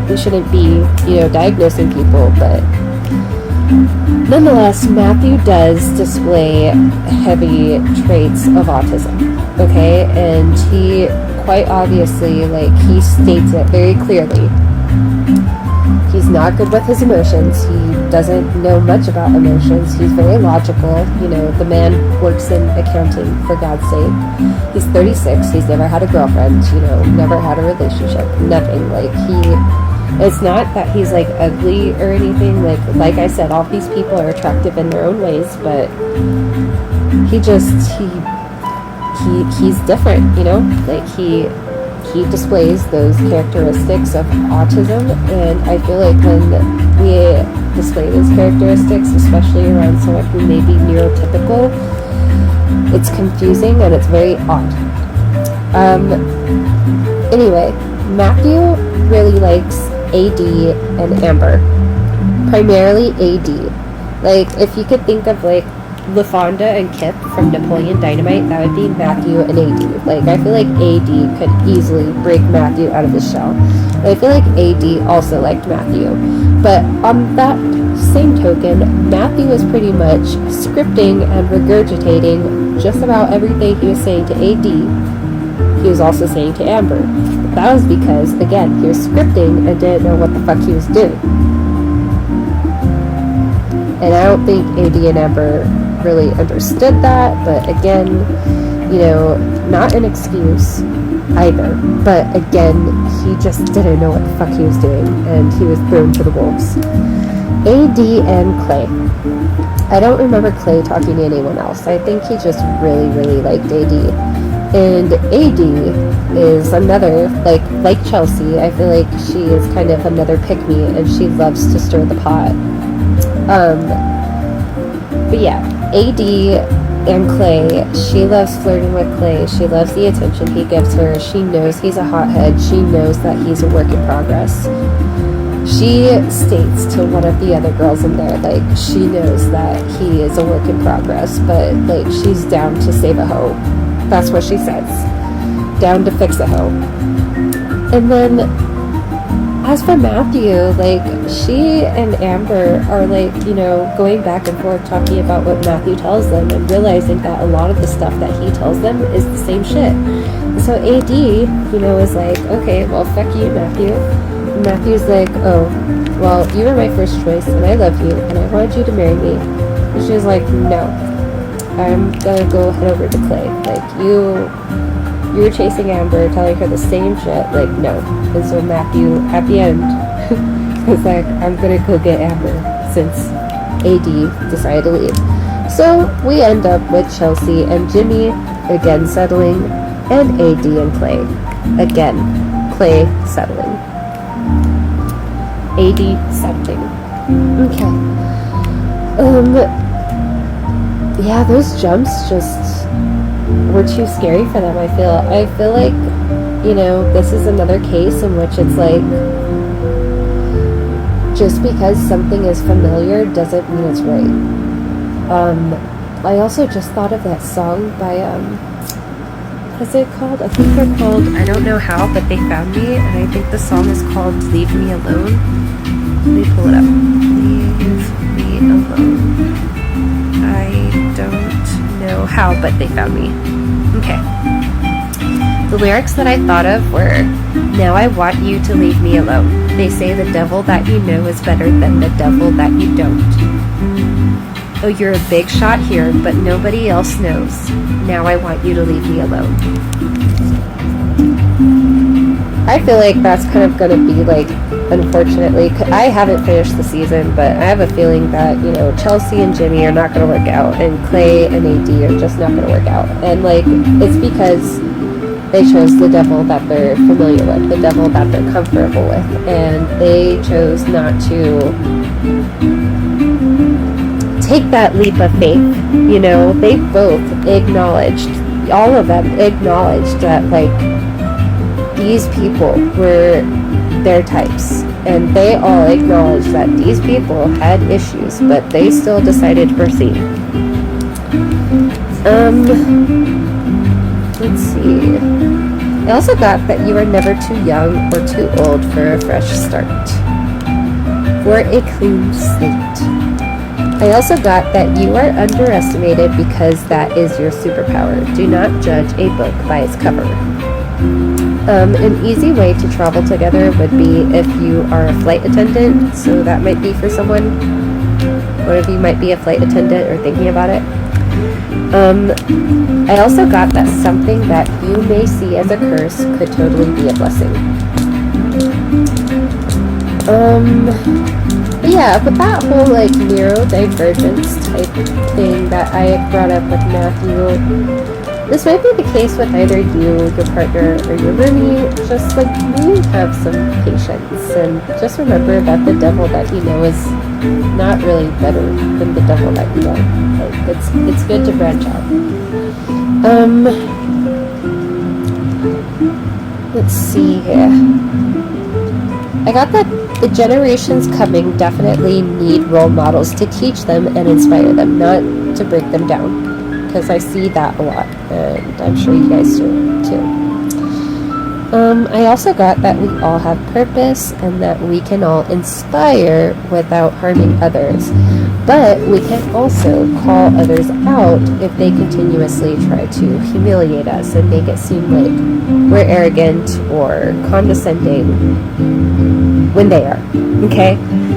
A: we shouldn't be, you know, diagnosing people, but nonetheless, Matthew does display heavy traits of autism, okay? And he quite obviously, like, he states it very clearly. He's not good with his emotions. He doesn't know much about emotions. He's very logical. You know, the man works in accounting, for God's sake. He's 36. He's never had a girlfriend, you know, never had a relationship, nothing. Like, it's not that he's like ugly or anything. Like I said, all these people are attractive in their own ways, but he's different, you know? Like he displays those characteristics of autism, and I feel like when we display those characteristics, especially around someone who may be neurotypical, it's confusing and it's very odd. Anyway, Matthew really likes AD and Amber. Primarily AD. Like, if you could think of, like, LaFonda and Kip from Napoleon Dynamite, that would be Matthew and AD. Like, I feel like AD could easily break Matthew out of his shell. And I feel like AD also liked Matthew. But on that same token, Matthew was pretty much scripting and regurgitating just about everything he was saying to AD. He was also saying to Amber. That was because, again, he was scripting and didn't know what the fuck he was doing. And I don't think AD and Amber really understood that, but again, you know, not an excuse either. But again, he just didn't know what the fuck he was doing, and he was thrown to the wolves. AD and Clay. I don't remember Clay talking to anyone else. I think he just really, really liked AD. And AD is another, like Chelsea, I feel like she is kind of another pick-me, and she loves to stir the pot. But yeah, AD and Clay, she loves flirting with Clay. She loves the attention he gives her. She knows he's a hothead. She knows that he's a work in progress. She states to one of the other girls in there, like, she knows that he is a work in progress, but, like, she's down to save a hoe. That's what she says. Down to fix a hoe. And then, as for Matthew, like, she and Amber are, like, you know, going back and forth talking about what Matthew tells them and realizing that a lot of the stuff that he tells them is the same shit. And so AD, you know, is like, okay, well, fuck you, Matthew. And Matthew's like, oh, well, you were my first choice, and I love you, and I wanted you to marry me. And she was like, no, I'm gonna go head over to Clay. Like, you were chasing Amber, telling her the same shit. Like, no. And so Matthew, at the end, was like, I'm gonna go get Amber, since AD decided to leave. So we end up with Chelsea and Jimmy again settling, and AD and Clay again. Clay settling. AD settling. Okay. Yeah, those jumps just were too scary for them. I feel like, you know, this is another case in which it's like, just because something is familiar doesn't mean it's right. I also just thought of that song by what's it called? I think they're called I Don't Know How, But They Found Me, and I think the song is called Leave Me Alone. Let me pull it up. Leave me alone. I don't know how, but they found me. Okay. The lyrics that I thought of were, now I want you to leave me alone. They say the devil that you know is better than the devil that you don't. Oh, you're a big shot here, but nobody else knows. Now I want you to leave me alone. I feel like that's kind of going to be like, unfortunately, I haven't finished the season, but I have a feeling that, you know, Chelsea and Jimmy are not going to work out, and Clay and AD are just not going to work out. And, like, it's because they chose the devil that they're familiar with, the devil that they're comfortable with, and they chose not to take that leap of faith. You know, they both acknowledged, all of them acknowledged that, like, these people were their types, and they all acknowledged that these people had issues, but they still decided to proceed. Let's see. I also got that you are never too young or too old for a fresh start, for a clean slate. I also got that you are underestimated because that is your superpower. Do not judge a book by its cover. An easy way to travel together would be if you are a flight attendant, so that might be for someone. One of you might be a flight attendant or thinking about it. I also got that something that you may see as a curse could totally be a blessing. But yeah, but that whole like neurodivergence type thing that I brought up with Matthew, this might be the case with either you, your partner, or your roomie. Just like maybe have some patience, and just remember that the devil that you know is not really better than the devil that you don't. Like it's good to branch out. Let's see here. I got that the generations coming definitely need role models to teach them and inspire them, not to break them down. Because I see that a lot, and I'm sure you guys do too. I also got that we all have purpose and that we can all inspire without harming others, but we can also call others out if they continuously try to humiliate us and make it seem like we're arrogant or condescending when they are, okay?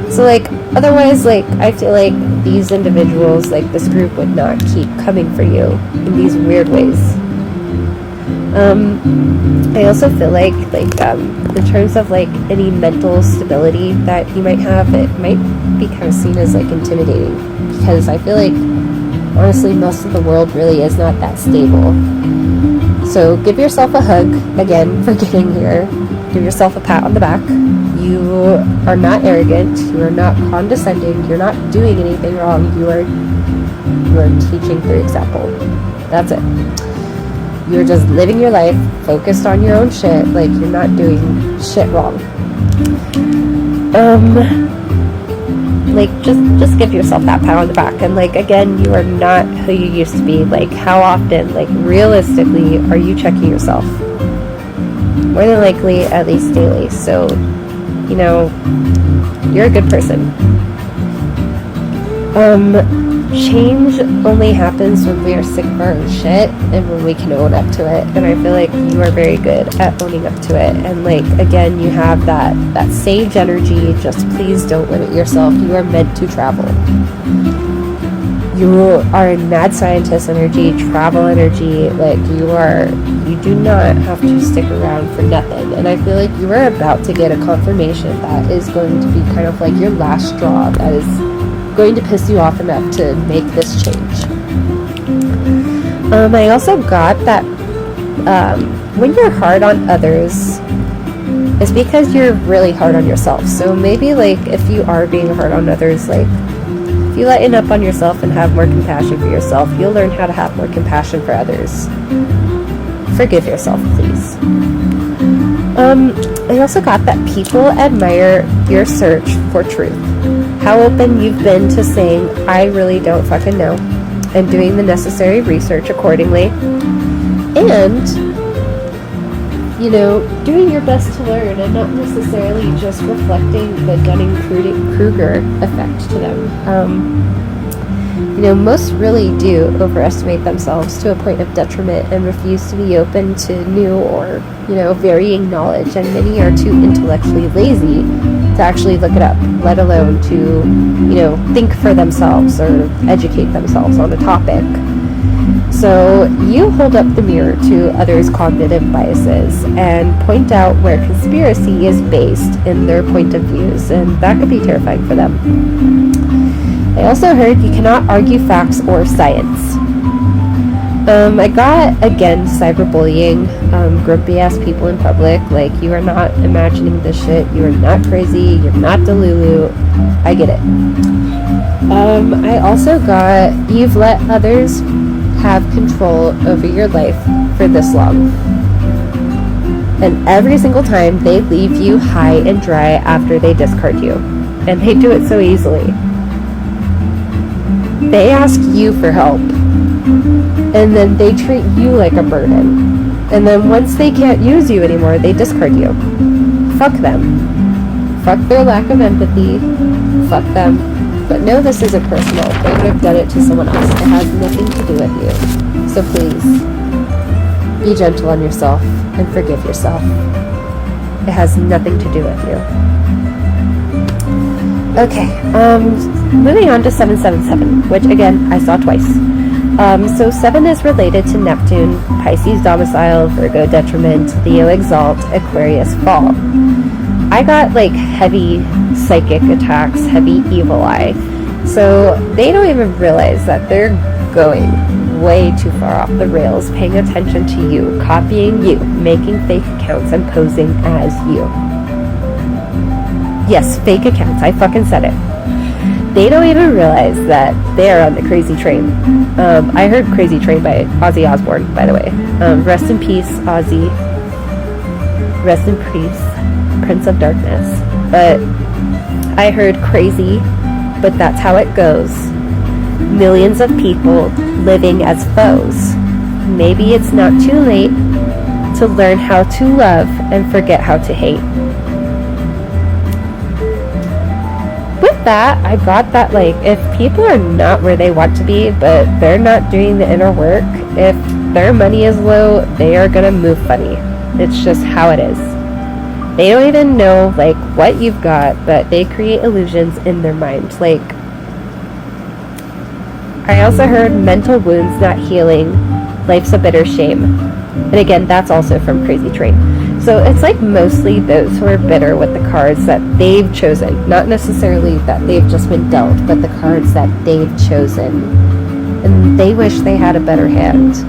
A: So like, otherwise, like, I feel like these individuals, like this group, would not keep coming for you in these weird ways. I also feel like in terms of like any mental stability that you might have, it might be kind of seen as like intimidating, because I feel like honestly most of the world really is not that stable. So give yourself a hug again for getting here. Give yourself a pat on the back. You are not arrogant. You are not condescending. You're not doing anything wrong. You are you are teaching through example. That's it. You're just living your life, focused on your own shit, like you're not doing shit wrong. Like just give yourself that pat on the back. And like, again, you are not who you used to be. Like, how often, like realistically, are you checking yourself? More than likely, at least daily. So, you know, you're a good person. Change only happens when we are sick of our own shit and when we can own up to it. And I feel like you are very good at owning up to it. And like, again, you have that sage energy. Just please don't limit yourself. You are meant to travel. You are in mad scientist energy, travel energy. Like, you do not have to stick around for nothing. And I feel like you are about to get a confirmation that is going to be kind of like your last straw, that is going to piss you off enough to make this change. I also got that when you're hard on others, it's because you're really hard on yourself. So maybe like if you are being hard on others, like if you lighten up on yourself and have more compassion for yourself, you'll learn how to have more compassion for others. Forgive yourself, please. I also got that people admire your search for truth. How open you've been to saying, I really don't fucking know, and doing the necessary research accordingly. And, you know, doing your best to learn and not necessarily just reflecting the Dunning-Kruger effect to them. You know, most really do overestimate themselves to a point of detriment and refuse to be open to new or, you know, varying knowledge. And many are too intellectually lazy to actually look it up, let alone to, you know, think for themselves or educate themselves on a topic. So you hold up the mirror to others' cognitive biases and point out where conspiracy is based in their point of views, and that could be terrifying for them. I also heard you cannot argue facts or science. I got, again, cyberbullying, grumpy ass people in public. Like, you are not imagining this shit. You are not crazy. You're not Delulu. I get it. I also got, you've let others have control over your life for this long. And every single time they leave you high and dry after they discard you. And they do it so easily. They ask you for help, and then they treat you like a burden. And then once they can't use you anymore, they discard you. Fuck them. Fuck their lack of empathy. Fuck them. But no, this isn't personal. They would have done it to someone else. It has nothing to do with you. So please, be gentle on yourself and forgive yourself. It has nothing to do with you. Okay, moving on to 777, which again, I saw twice. So 7 is related to Neptune, Pisces domicile, Virgo detriment, Leo exalt, Aquarius fall. I got like heavy psychic attacks, heavy evil eye. So they don't even realize that they're going way too far off the rails, paying attention to you, copying you, making fake accounts and posing as you. Yes, fake accounts. I fucking said it. They don't even realize that they're on the crazy train. I heard Crazy Train by Ozzy Osbourne, by the way. Rest in peace, Ozzy. Rest in peace, Prince of Darkness. But I heard crazy, but that's how it goes. Millions of people living as foes. Maybe it's not too late to learn how to love and forget how to hate. That I got that, like, if people are not where they want to be, but they're not doing the inner work, if their money is low, they are gonna move funny. It's just how it is. They don't even know like what you've got, but they create illusions in their mind. Like, I also heard mental wounds not healing, life's a bitter shame. And again, that's also from Crazy Train. So it's like mostly those who are bitter with the cards that they've chosen. Not necessarily that they've just been dealt, but the cards that they've chosen. And they wish they had a better hand.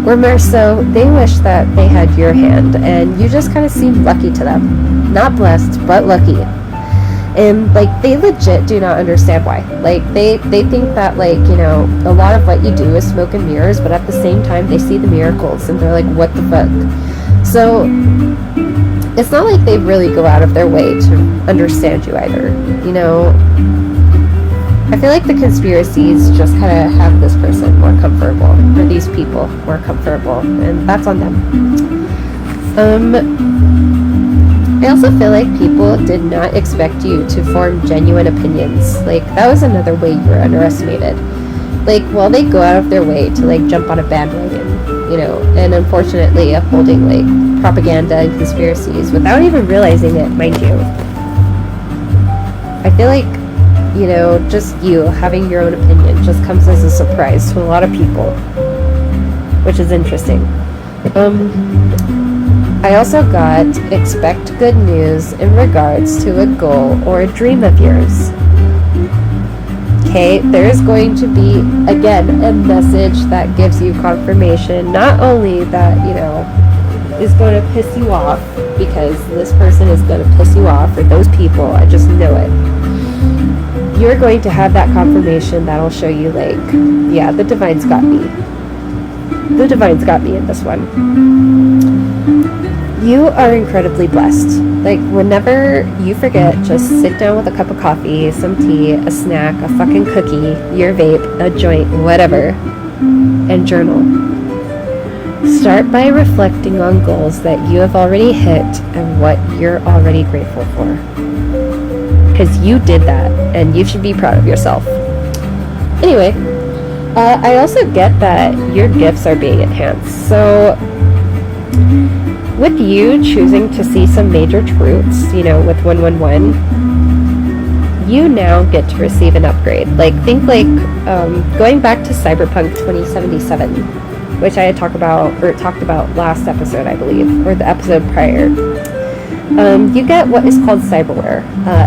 A: Or more so, they wish that they had your hand, and you just kind of seem lucky to them. Not blessed, but lucky. And like they legit do not understand why. Like they think that, like, you know, a lot of what you do is smoke and mirrors, but at the same time they see the miracles and they're like, what the fuck? So it's not like they really go out of their way to understand you either, you know. I feel like the conspiracies just kind of have this person more comfortable, or these people more comfortable, and that's on them. I also feel like people did not expect you to form genuine opinions. Like, that was another way you were underestimated. Like, while they go out of their way to, like, jump on a bandwagon, you know, and unfortunately upholding, like, propaganda and conspiracies without even realizing it, mind you. I feel like, you know, just you having your own opinion just comes as a surprise to a lot of people, which is interesting. I also got expect good news in regards to a goal or a dream of yours. Okay, there's going to be, again, a message that gives you confirmation, not only that, you know, is going to piss you off, because this person is going to piss you off, or those people, I just know it. You're going to have that confirmation that'll show you, like, yeah, the divine's got me. The divine's got me in this one. You are incredibly blessed. Like, whenever you forget, just sit down with a cup of coffee, some tea, a snack, a fucking cookie, your vape, a joint, whatever, and journal. Start by reflecting on goals that you have already hit and what you're already grateful for. Because you did that, and you should be proud of yourself. Anyway, I also get that your gifts are being enhanced. So, with you choosing to see some major truths, you know, with 111, you now get to receive an upgrade. Like, think like going back to Cyberpunk 2077, which I had talked about last episode, I believe, or the episode prior. You get what is called cyberware.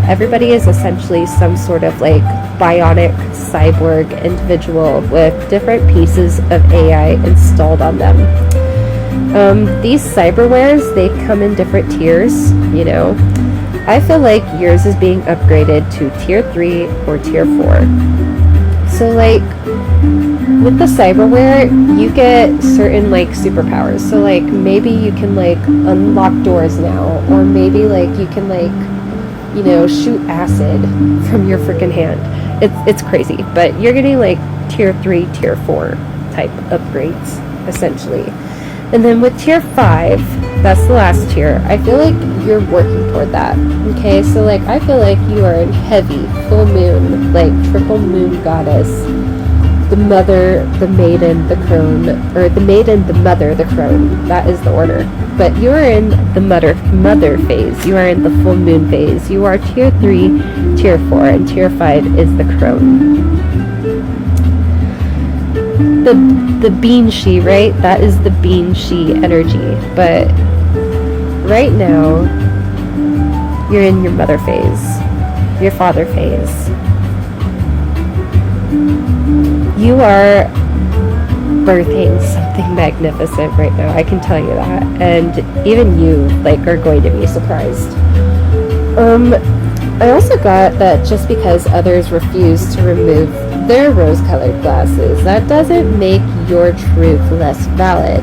A: Everybody is essentially some sort of like bionic cyborg individual with different pieces of AI installed on them. These cyberwares, they come in different tiers, you know. I feel like yours is being upgraded to tier 3 or tier 4. So like, with the cyberware, you get certain like superpowers. So like, maybe you can like unlock doors now, or maybe like you can like, you know, shoot acid from your freaking hand. It's crazy, but you're getting like tier 3, tier 4 type upgrades, essentially. And then with tier 5, that's the last tier, I feel like you're working toward that. Okay, so like, I feel like you are in heavy, full moon, like triple moon goddess, the mother, the maiden, the crone, or the maiden, the mother, the crone. That is the order. But you are in the mother phase. You are in the full moon phase. You are tier 3, tier 4, and tier 5 is the crone. The bean she, right? That is the bean she energy. But right now, you're in your mother phase, your father phase. You are birthing something magnificent right now. I can tell you that. And even you, like, are going to be surprised. I also got that just because others refuse to remove their rose-colored glasses, that doesn't make your truth less valid.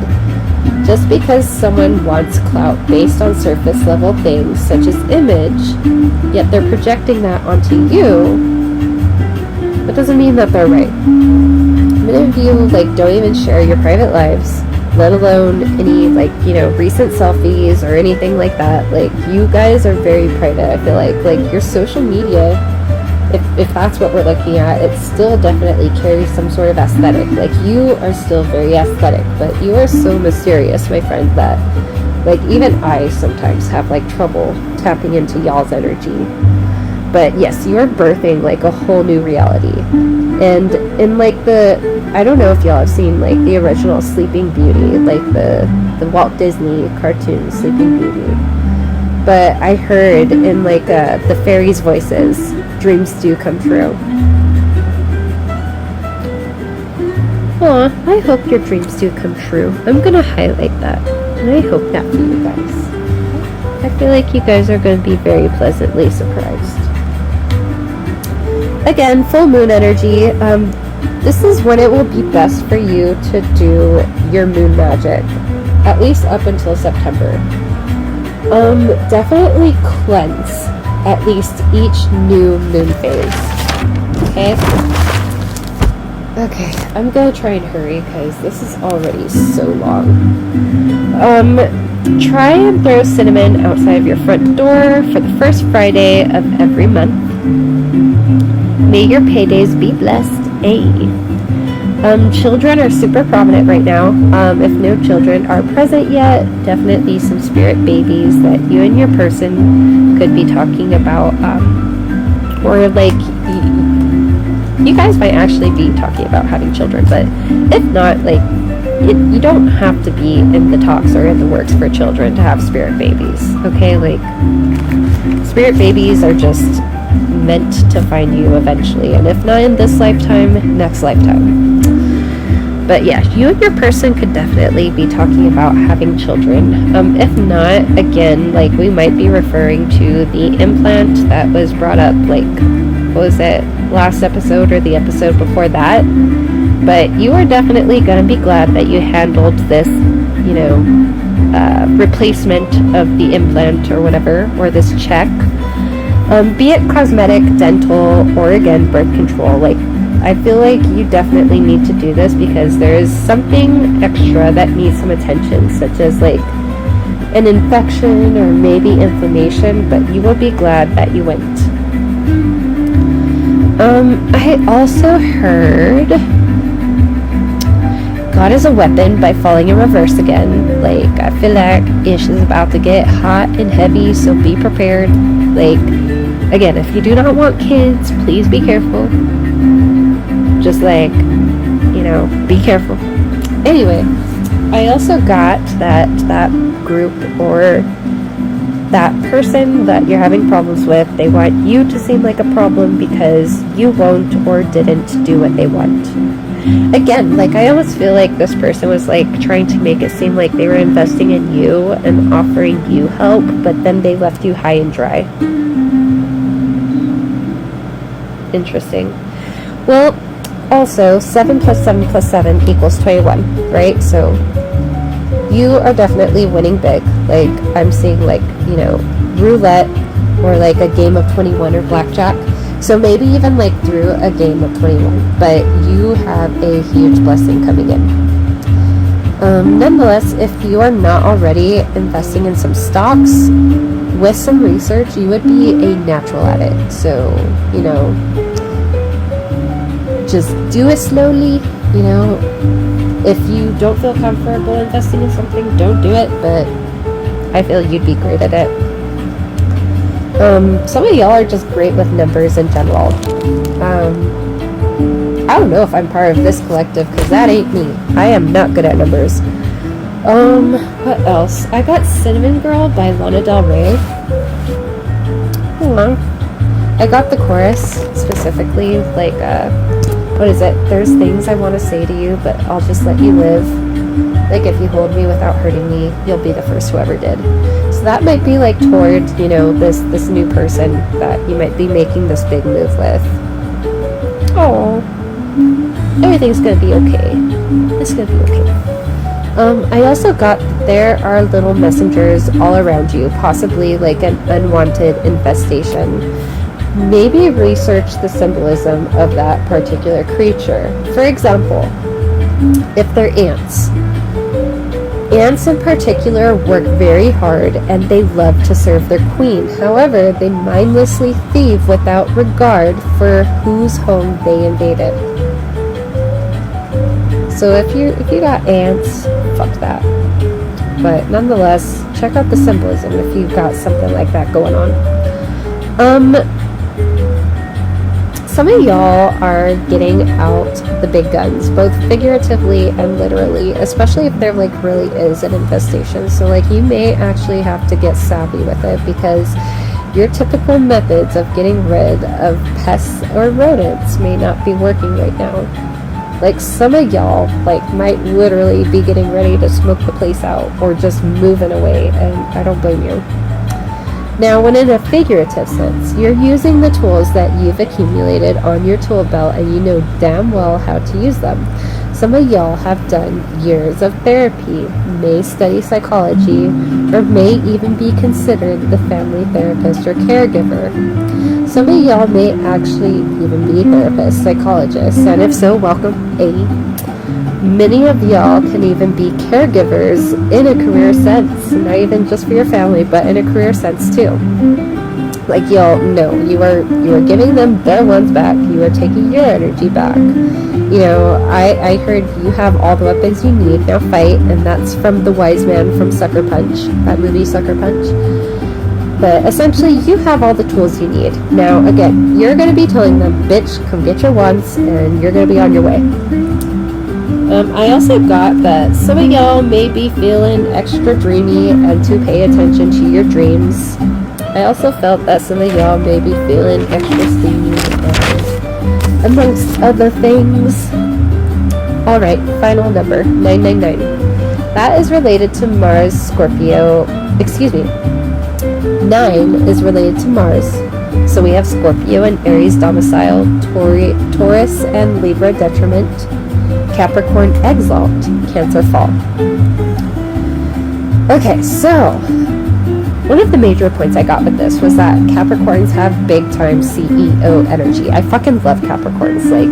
A: Just because someone wants clout based on surface level things such as image, yet they're projecting that onto you, that doesn't mean that they're right. Many of you like don't even share your private lives, let alone any like, you know, recent selfies or anything like that. Like, you guys are very private. I feel like your social media, if that's what we're looking at, it still definitely carries some sort of aesthetic. Like, you are still very aesthetic, but you are so mysterious, my friend, that like even I sometimes have like trouble tapping into y'all's energy. But yes, you are birthing like a whole new reality. And in like I don't know if y'all have seen like the original Sleeping Beauty, like the Walt Disney cartoon Sleeping Beauty. But I heard in like the fairies' voices, dreams do come true. Aw, I hope your dreams do come true. I'm gonna highlight that. And I hope that for you guys. I feel like you guys are gonna be very pleasantly surprised. again, full moon energy. This is when it will be best for you to do your moon magic, at least up until September. Definitely cleanse at least each new moon phase. Okay, I'm gonna try and hurry because this is already so long. Try and throw cinnamon outside of your front door for the first Friday of every month. May your paydays be blessed. Children are super prominent right now. If no children are present yet, definitely some spirit babies that you and your person could be talking about, or like you guys might actually be talking about having children, but if not, like you don't have to be in the talks or in the works for children to have spirit babies. Okay, like spirit babies are just meant to find you eventually, and if not in this lifetime, next lifetime. But yeah, you and your person could definitely be talking about having children. If not, again, like we might be referring to the implant that was brought up, like, what was it, last episode or the episode before that? But you are definitely going to be glad that you handled this, you know, replacement of the implant or whatever, or this check. Be it cosmetic, dental, or again, birth control. Like, I feel like you definitely need to do this because there is something extra that needs some attention, such as like an infection or maybe inflammation, but you will be glad that you went. I also heard God is a Weapon by Falling in Reverse again. Like, I feel like Ish is about to get hot and heavy, so be prepared. Like, again, if you do not want kids, please be careful. Just like, you know, be careful. Anyway, I also got that group or that person that you're having problems with, they want you to seem like a problem because you won't or didn't do what they want. Again, like, I almost feel like this person was like trying to make it seem like they were investing in you and offering you help, but then they left you high and dry. Interesting. Well, also, 7 plus 7 plus 7 equals 21, right? So you are definitely winning big. Like, I'm seeing, like, you know, roulette or like a game of 21 or blackjack. So maybe even like through a game of 21, but you have a huge blessing coming in. Nonetheless, if you are not already investing in some stocks, with some research, you would be a natural at it. So, you know, just do it slowly. You know, if you don't feel comfortable investing in something, don't do it, but I feel you'd be great at it. Some of y'all are just great with numbers in general. I don't know if I'm part of this collective, because that ain't me. I am not good at numbers. What else? I got Cinnamon Girl by Lana Del Rey. Hold on. I got the chorus, specifically, like, what is it? There's things I want to say to you, but I'll just let you live. Like, if you hold me without hurting me, you'll be the first who ever did. So that might be, like, toward, you know, this new person that you might be making this big move with. Oh, everything's gonna be okay. It's gonna be okay. I also got there are little messengers all around you, possibly like an unwanted infestation. Maybe research the symbolism of that particular creature. For example, if they're ants. Ants in particular work very hard and they love to serve their queen. However, they mindlessly thieve without regard for whose home they invaded. So if you got ants, fuck that. But nonetheless, check out the symbolism if you've got something like that going on. Some of y'all are getting out the big guns, both figuratively and literally, especially if there like really is an infestation. So like you may actually have to get savvy with it because your typical methods of getting rid of pests or rodents may not be working right now. Like some of y'all like might literally be getting ready to smoke the place out or just moving away, and I don't blame you. Now, when in a figurative sense, you're using the tools that you've accumulated on your tool belt and you know damn well how to use them. Some of y'all have done years of therapy, may study psychology, or may even be considered the family therapist or caregiver. Some of y'all may actually even be therapists, psychologists, and if so, welcome. Many of y'all can even be caregivers in a career sense, not even just for your family, but in a career sense too. Like y'all know, you are giving them their ones back, you are taking your energy back. You know, I heard you have all the weapons you need, now fight, and that's from the wise man from Sucker Punch, that movie Sucker Punch. But essentially, you have all the tools you need. Now, again, you're going to be telling them, bitch, come get your wands, and you're going to be on your way. I also got that some of y'all may be feeling extra dreamy and to pay attention to your dreams. I also felt that some of y'all may be feeling extra steamy and amongst other things. Alright, final number, 999. That is related to Mars, Scorpio, 9 is related to Mars. So we have Scorpio and Aries domicile, Taurus and Libra detriment, Capricorn exalt, Cancer fall. Okay, so one of the major points I got with this was that Capricorns have big time CEO energy. I fucking love Capricorns. Like,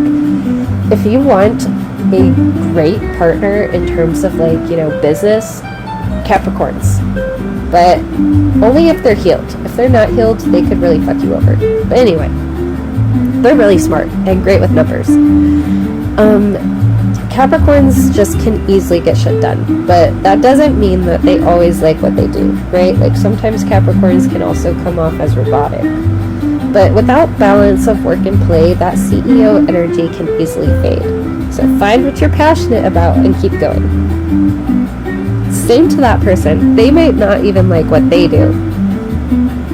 A: if you want a great partner in terms of, like, you know, business, Capricorns. But only if they're healed. If they're not healed, they could really fuck you over. But anyway, they're really smart and great with numbers. Capricorns just can easily get shit done, but that doesn't mean that they always like what they do, right? Like, sometimes Capricorns can also come off as robotic. But without balance of work and play, that CEO energy can easily fade. So find what you're passionate about and keep going. Same to that person. They might not even like what they do.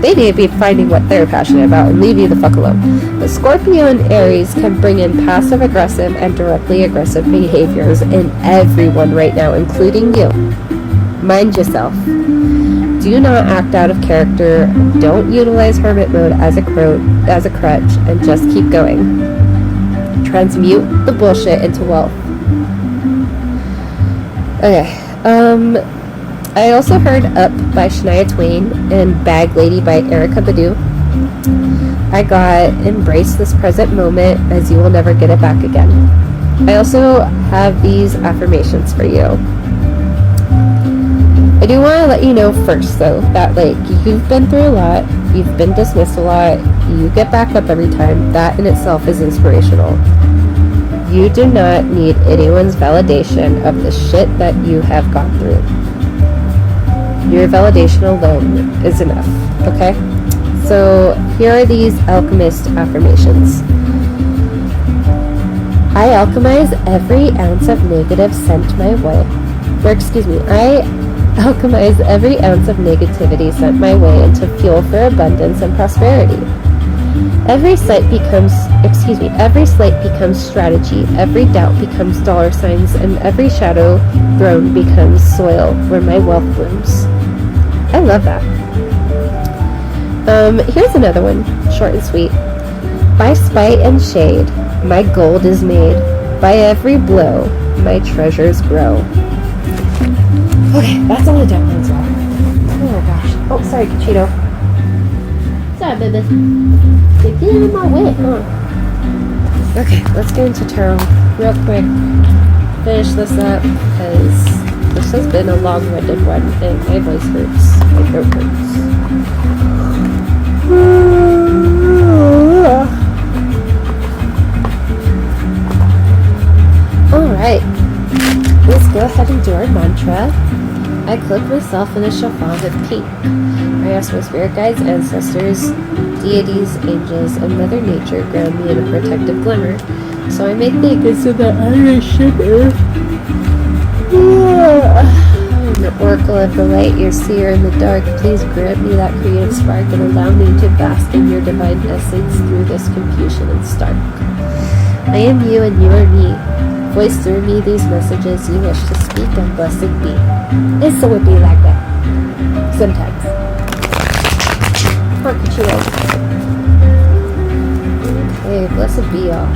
A: They need to be finding what they're passionate about and leave you the fuck alone. But Scorpio and Aries can bring in passive-aggressive and directly aggressive behaviors in everyone right now, including you. Mind yourself. Do not act out of character. Don't utilize hermit mode as a crutch, and just keep going. Transmute the bullshit into wealth. Okay. I also heard Up by Shania Twain and Bag Lady by Erykah Badu. I got Embrace this present moment as you will never get it back again. I also have these affirmations for you. I do want to let you know first, though, that, like, you've been through a lot, you've been dismissed a lot, you get back up every time. That in itself is inspirational. You do not need anyone's validation of the shit that you have gone through. Your validation alone is enough, okay? So here are these alchemist affirmations. I alchemize every ounce of negative sent my way. I alchemize every ounce of negativity sent my way into fuel for abundance and prosperity. Every slight becomes strategy, every doubt becomes dollar signs, and every shadow thrown becomes soil where my wealth blooms. I love that. Here's another one, short and sweet. By spite and shade, my gold is made. By every blow, my treasures grow. Okay, that's all the dumb ones are. Oh gosh. Oh, sorry, Cachito. Sorry, baby. Get in my way, huh? Okay, let's get into tarot real quick. Finish this up, because this has been a long-winded one, and my voice hurts. My throat hurts. Alright, let's go ahead and do our mantra. I clothe myself in a chiffon of pink. I ask my spirit guides, ancestors, deities, angels, and Mother Nature ground me in a protective glimmer, so I may think it's so that I may shimmer. I'm the oracle of the light, your seer in the dark. Please grant me that creative spark and allow me to bask in your divine essence through this confusion and stark. I am you and you are me. Voice through me these messages you wish to speak, and blessed be. And so it be like that. Sometimes. Come on, Cuchillo. Okay, blessed be y'all.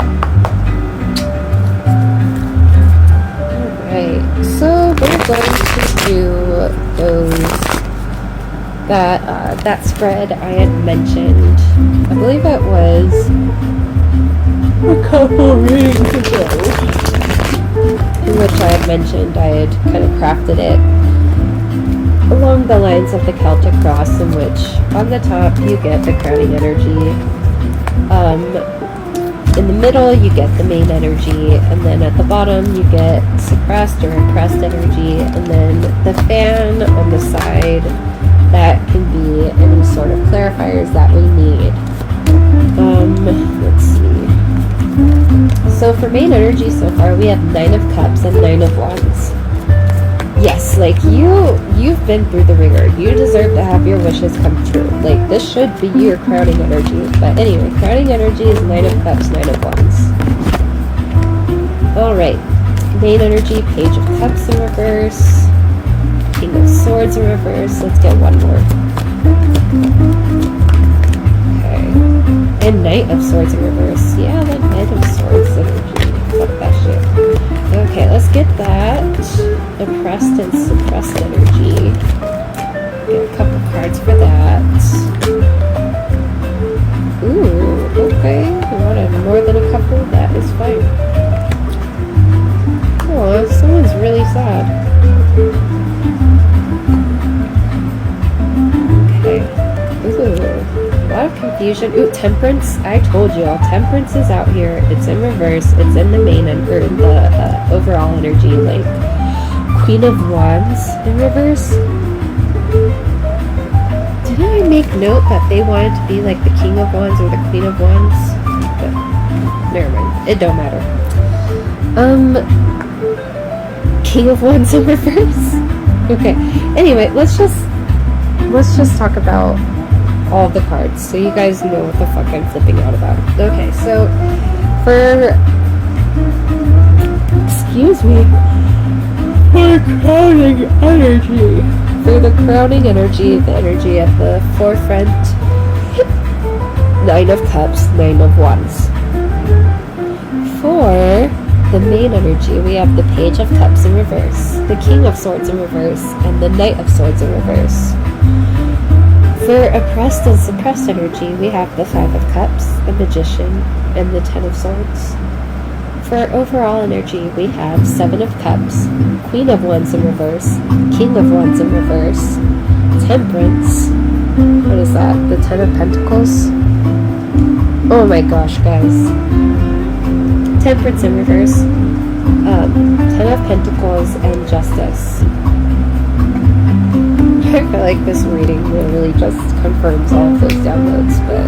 A: Alright, so we're going to do those that spread I had mentioned. I believe it was a couple readings ago, in which I had mentioned I had kind of crafted it along the lines of the Celtic cross, in which on the top you get the crowning energy, in the middle you get the main energy, and then at the bottom you get suppressed or impressed energy, and then the fan on the side, that can be any sort of clarifiers that we need. Let's see. So for main energy so far, we have 9 of Cups and 9 of Wands. Yes, like you've been through the ringer. You deserve to have your wishes come true. Like, this should be your crowning energy. But anyway, crowning energy is 9 of Cups, 9 of Wands. Alright. Main energy, Page of Cups in reverse. King of Swords in reverse. Let's get one more. Okay. And Knight of Swords in reverse. Yeah, the Knight of Swords energy. Fuck that shit. Okay, let's get that. Impressed and suppressed energy. Get a couple cards for that. Ooh, okay. You wanted more than a couple? That is fine. Oh, someone's really sad. Ooh, a lot of confusion. Ooh, Temperance. I told you all, Temperance is out here. It's in reverse. It's in the main and or in the overall energy. Like Queen of Wands in reverse. Didn't I make note that they wanted to be like the King of Wands or the Queen of Wands? But never mind. It don't matter. King of Wands in reverse. Okay. Anyway, let's just talk about all the cards so you guys know what the fuck I'm flipping out about. Okay, so for crowning energy. For the crowning energy, the energy at the forefront, 9 of Cups, 9 of Wands. For the main energy, we have the Page of Cups in reverse, the King of Swords in reverse, and the Knight of Swords in reverse. For oppressed and suppressed energy, we have the 5 of Cups, the Magician, and the 10 of Swords. For overall energy, we have 7 of Cups, Queen of Wands in reverse, King of Wands in reverse, Temperance, what is that, the 10 of Pentacles? Oh my gosh, guys. Temperance in reverse, 10 of Pentacles, and Justice. I feel like this reading really just confirms all of those downloads, but...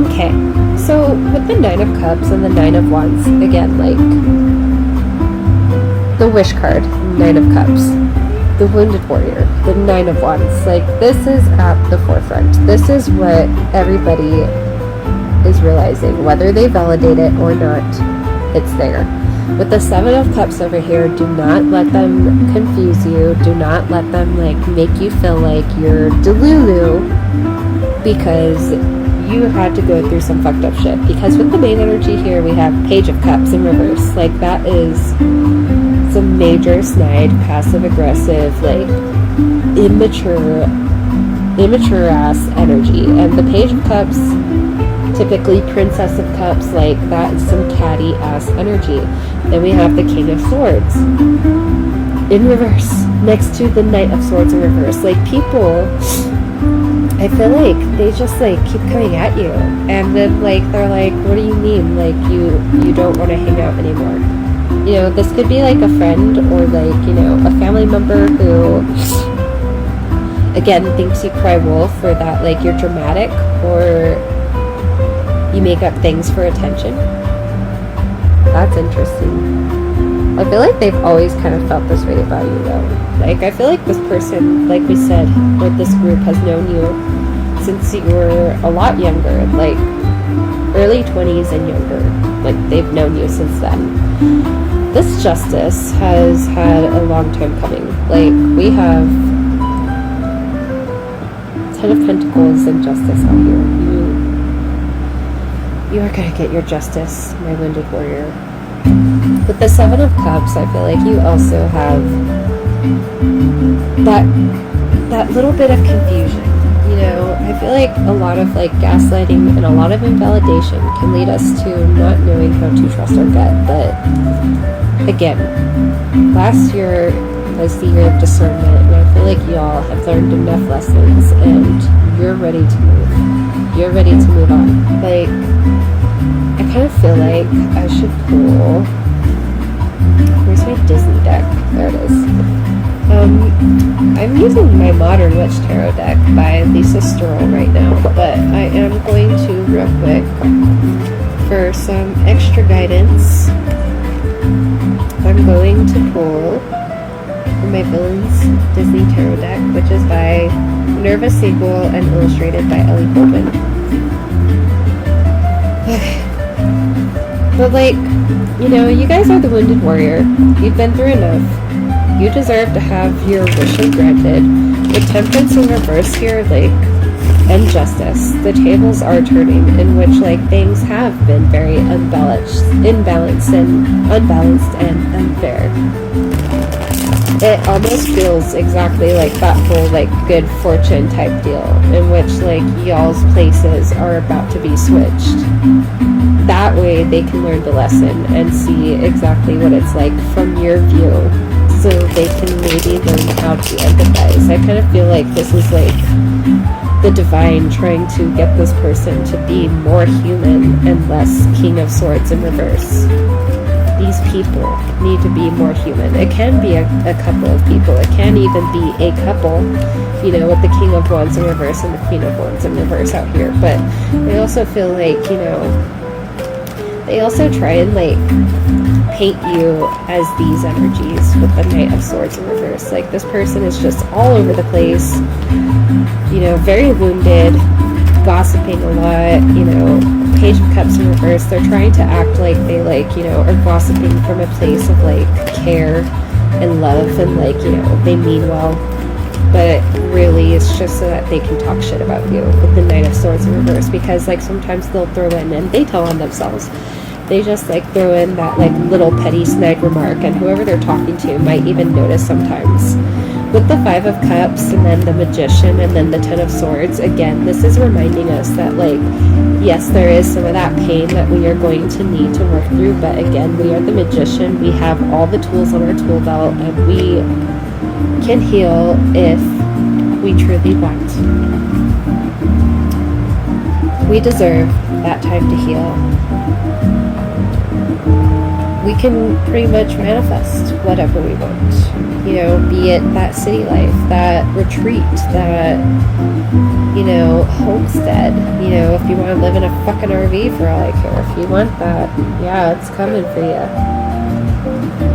A: Okay, so with the 9 of Cups and the 9 of Wands, again, like, the Wish card, 9 of Cups, the Wounded Warrior, the 9 of Wands, like, this is at the forefront. This is what everybody is realizing, whether they validate it or not, it's there. With the 7 of Cups over here, do not let them confuse you. Do not let them, like, make you feel like you're delulu because you had to go through some fucked up shit. Because with the main energy here, we have Page of Cups in reverse. Like, that is some major snide, passive-aggressive, like, immature ass energy. And the Page of Cups, typically Princess of Cups, like, that is some catty ass energy. Then we have the King of Swords in reverse next to the Knight of Swords in reverse. Like, people, I feel like they just, like, keep coming at you, and then, like, they're like, what do you mean, like, you don't want to hang out anymore? You know, this could be like a friend or, like, you know, a family member who, again, thinks you cry wolf, or that, like, you're dramatic, or you make up things for attention. That's interesting. I feel like they've always kind of felt this way about you, though. Like, I feel like this person, like we said, or this group has known you since you were a lot younger, like early 20s and younger. Like, they've known you since then. This Justice has had a long time coming. Like, we have Ten of Pentacles and Justice out here. You are going to get your justice, my wounded warrior. With the Seven of Cups, I feel like you also have that little bit of confusion. You know, I feel like a lot of like gaslighting and a lot of invalidation can lead us to not knowing how to trust our gut. But again, last year was the year of discernment, and I feel like y'all have learned enough lessons and you're ready to move. You're ready to move on. Like, I kind of feel like I should pull, where's my Disney deck? There it is. I'm using my Modern Witch Tarot deck by Lisa Sturl right now, but I am going to, real quick, for some extra guidance, I'm going to pull from my Villains Disney Tarot deck, which is by Nerva Siegel and illustrated by Ellie Colvin. But like, you know, you guys are the wounded warrior. You've been through enough. You deserve to have your wishes granted. With Temperance in reverse here, like, and Justice, the tables are turning, in which, like, things have been very imbalanced and unfair. It almost feels exactly like that whole, like, good fortune type deal, in which, like, y'all's places are about to be switched. That way they can learn the lesson and see exactly what it's like from your view, so they can maybe learn how to empathize. I kind of feel like this is like the divine trying to get this person to be more human and less King of Swords in reverse. These people need to be more human. It can be a couple of people. It can even be a couple, you know, with the King of Wands in reverse and the Queen of Wands in reverse out here. But I also feel like, you know, they also try and like paint you as these energies with the Knight of Swords in reverse. Like, this person is just all over the place, you know, very wounded, gossiping a lot, you know, Page of Cups in reverse. They're trying to act like they, like, you know, are gossiping from a place of like care and love, and like, you know, they mean well, but really it's just so that they can talk shit about you with the Knight of Swords in reverse. Because like sometimes they'll throw in, and they tell on themselves, they just like throw in that like little petty snide remark, and whoever they're talking to might even notice sometimes. With the Five of Cups and then the Magician and then the Ten of Swords, again, this is reminding us that, like, yes, there is some of that pain that we are going to need to work through, but again, we are the Magician. We have all the tools on our tool belt, and we can heal if we truly want. We deserve that time to heal. We can pretty much manifest whatever we want, you know, be it that city life, that retreat, that, you know, homestead. You know, if you want to live in a fucking RV for all I care, if you want that, yeah, it's coming for you.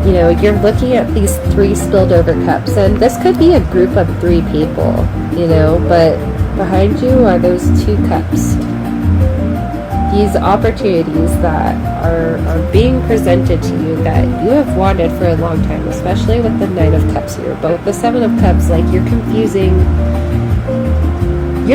A: You know, you're looking at these 3 spilled over cups, and this could be a group of 3 people, you know, but behind you are those 2 cups. These opportunities that are being presented to you that you have wanted for a long time, especially with the Knight of Cups here. But with the Seven of Cups, like, you're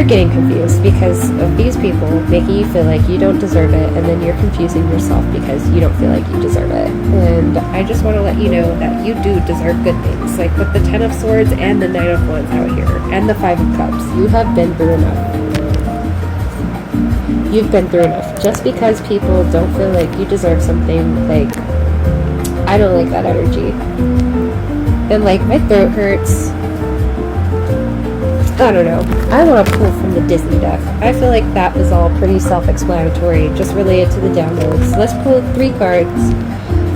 A: getting confused because of these people making you feel like you don't deserve it, and then you're confusing yourself because you don't feel like you deserve it. And I just want to let you know that you do deserve good things, like with the Ten of Swords and the Knight of Wands out here, and the Five of Cups. You have been through enough. You've been through enough. Just because people don't feel like you deserve something, like, I don't like that energy. And like, my throat hurts. I don't know. I want to pull from the Disney deck. I feel like that was all pretty self-explanatory, just related to the downloads. Let's pull 3 cards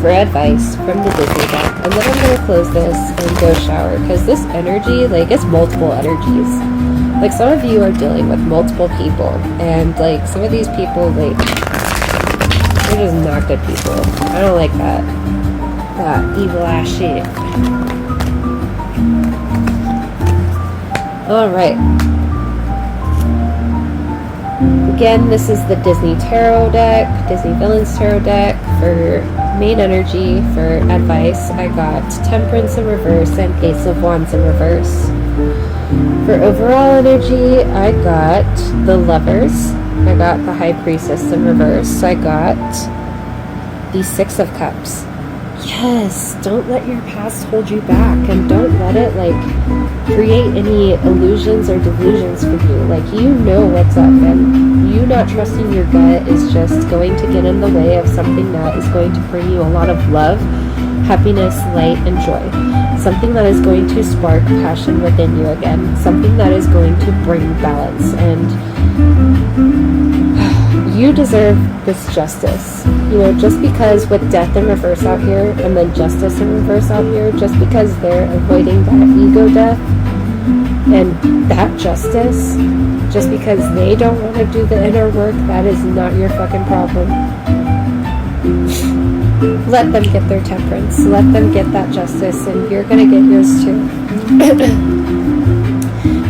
A: for advice from the Disney deck, and then I'm going to close this and go shower, because this energy, like, it's multiple energies. Like, some of you are dealing with multiple people, and like, some of these people, like, they're just not good people. I don't like that evil ass shit. Alright. Again, this is the Disney Tarot deck, Disney Villains Tarot deck. For main energy, for advice, I got Temperance in reverse and Ace of Wands in reverse. For overall energy, I got the Lovers. I got the High Priestess in reverse. I got the Six of Cups. Yes, don't let your past hold you back, and don't let it like create any illusions or delusions for you. Like, you know what's up, and you not trusting your gut is just going to get in the way of something that is going to bring you a lot of love, happiness, light, and joy. Something that is going to spark passion within you again. Something that is going to bring balance. And you deserve this justice. You know, just because with death in reverse out here, and then justice in reverse out here, just because they're avoiding that ego death and that justice, just because they don't want to do the inner work, that is not your fucking problem. Let them get their temperance. Let them get that justice, and you're going to get yours too.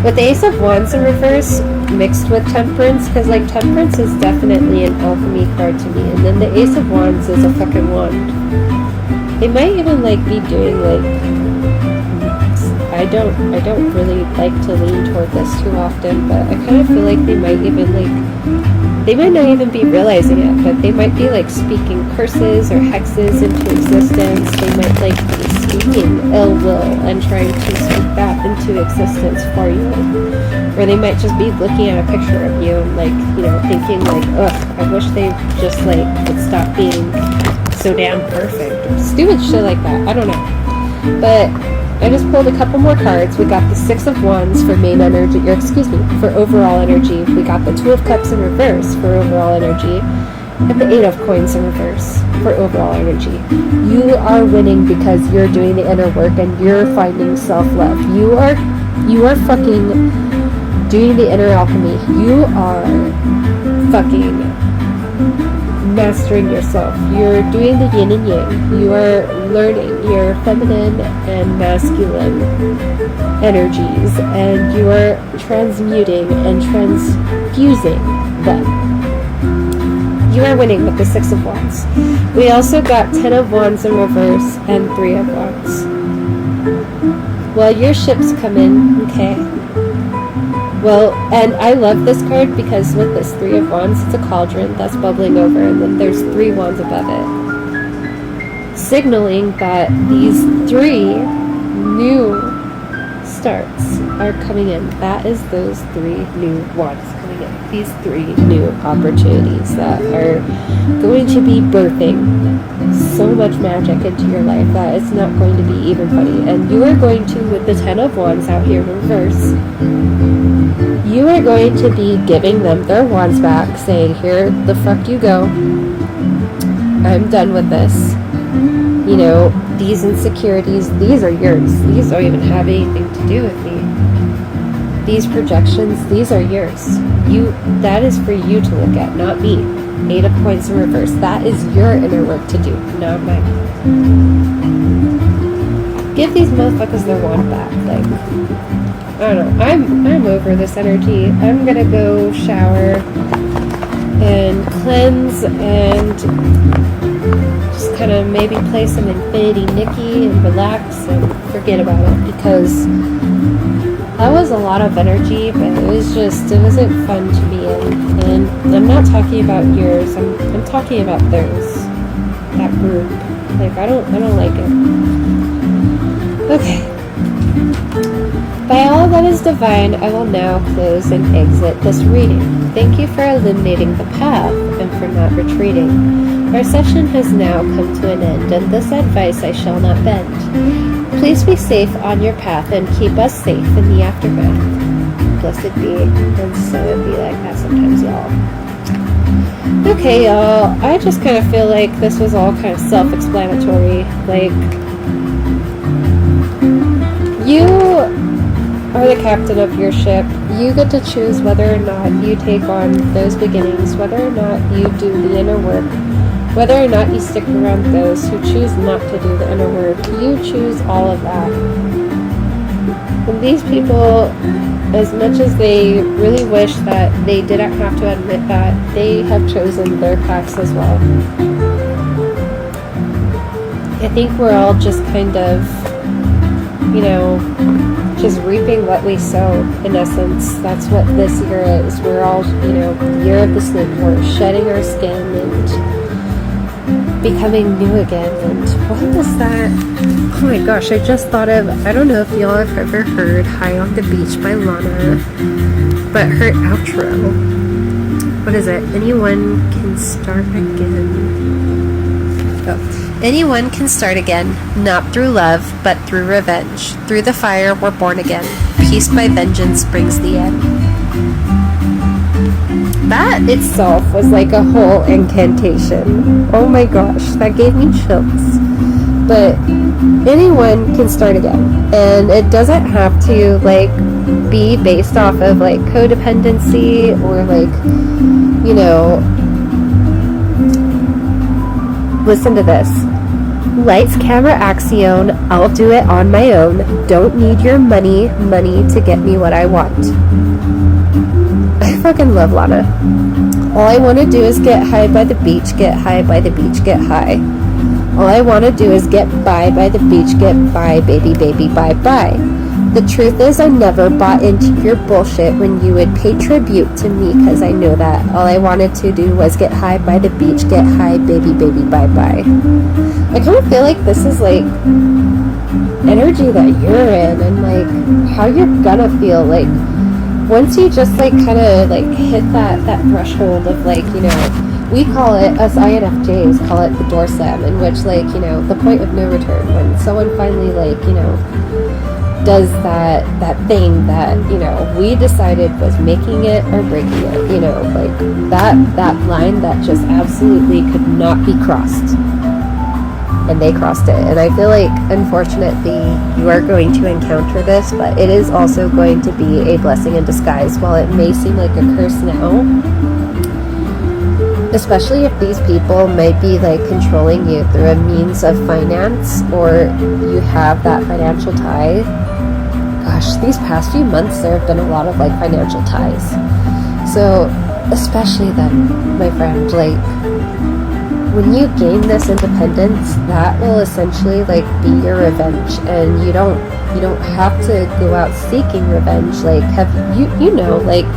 A: With the Ace of Wands in reverse, mixed with temperance, because like temperance is definitely an alchemy card to me, and then the Ace of Wands is a fucking wand. They might even like be doing like, I don't really like to lean toward this too often, but I kind of feel like they might even like, they might not even be realizing it, but they might be like speaking curses or hexes into existence. They might like be speaking ill will and trying to speak that into existence for you. Or they might just be looking at a picture of you and like, you know, thinking like, ugh, I wish they just like would stop being so damn perfect. Or stupid shit like that. I don't know. But I just pulled a couple more cards. We got the Six of Wands for main energy, or excuse me, for overall energy. We got the Two of Cups in reverse for overall energy, and the Eight of Coins in reverse for overall energy. You are winning because you're doing the inner work and you're finding self-love. You are fucking doing the inner alchemy. You are fucking mastering yourself. You're doing the yin and yang. You are learning your feminine and masculine energies, and you are transmuting and transfusing them. You are winning with the Six of Wands. We also got 10 of Wands in reverse and 3 of Wands. Well, your ships come in, okay. Well, and I love this card because with this 3 of Wands, it's a cauldron that's bubbling over, and then there's 3 wands above it, signaling that these 3 new starts are coming in. That is those 3 new wands coming in. These 3 new opportunities that are going to be birthing so much magic into your life that it's not going to be even funny. And you are going to, with the 10 of Wands out here in reverse, you are going to be giving them their wands back, saying, here the fuck you go. I'm done with this. You know, these insecurities, these are yours. These don't even have anything to do with me. These projections, these are yours. That is for you to look at, not me. 8 of Coins in reverse. That is your inner work to do, not mine. Give these motherfuckers their wand back. Like, I don't know. I'm over this energy. I'm gonna go shower and cleanse and just kind of maybe play some Infinity Nikki and relax and forget about it, because that was a lot of energy, but it wasn't fun to be in. And I'm not talking about yours. I'm talking about theirs. That group. Like, I don't like it. Okay. By all that is divine, I will now close and exit this reading. Thank you for illuminating the path and for not retreating. Our session has now come to an end, and this advice I shall not bend. Please be safe on your path and keep us safe in the aftermath. Blessed be, and so it be like that sometimes, y'all. Okay, y'all, I just kind of feel like this was all kind of self-explanatory. Like, you are the captain of your ship. You get to choose whether or not you take on those beginnings, whether or not you do the inner work, whether or not you stick around those who choose not to do the inner work. You choose all of that. And these people, as much as they really wish that they didn't have to admit that, they have chosen their paths as well. I think we're all just kind of, you know, just reaping what we sow, in essence. That's what this year is. We're all, you know, the year of the snake. We're shedding our skin and becoming new again. And what was that? Oh my gosh, I just thought of, I don't know if y'all have ever heard High on the Beach by Lana, but her outro. What is it? Anyone can start again. Oh. Anyone can start again, not through love, but through revenge. Through the fire, we're born again. Peace by vengeance brings the end. That itself was like a whole incantation. Oh my gosh, that gave me chills. But anyone can start again. And it doesn't have to, like, be based off of, like, codependency or, like, you know, listen to this. Lights, camera, action, I'll do it on my own. Don't need your money to get me what I want. I fucking love Lana. All I want to do is get high by the beach, get high by the beach, get high. All I want to do is get by the beach, get by, baby, baby, bye, bye. The truth is I never bought into your bullshit when you would pay tribute to me, because I know that all I wanted to do was get high by the beach, get high, baby, baby, bye, bye. I kind of feel like this is like energy that you're in, and like how you're gonna feel like once you just like kind of like hit that threshold of, like, you know, we call it, us INFJs call it the door slam, in which, like, you know, the point of no return, when someone finally, like, you know, does that thing that, you know, we decided was making it or breaking it, you know, like that line that just absolutely could not be crossed, and they crossed it. And I feel like, unfortunately, you are going to encounter this, but it is also going to be a blessing in disguise. While it may seem like a curse now, especially if these people might be like controlling you through a means of finance, or you have that financial tie. Gosh, these past few months there have been a lot of like financial ties. So especially then, my friend, like when you gain this independence, that will essentially like be your revenge, and you don't have to go out seeking revenge. Like, have you know, like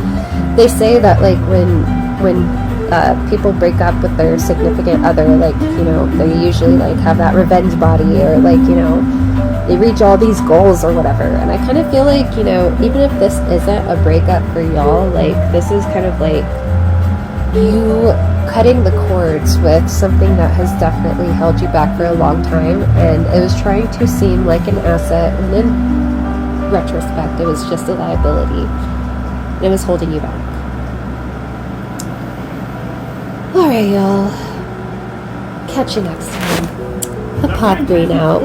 A: they say that like when people break up with their significant other, like, you know, they usually like have that revenge body, or like, you know, they reach all these goals or whatever. And I kind of feel like, you know, even if this isn't a breakup for y'all, like this is kind of like you cutting the cords with something that has definitely held you back for a long time, and it was trying to seem like an asset, and in retrospect it was just a liability. It was holding you back. Alright, y'all. Catch you next time. A pod green out.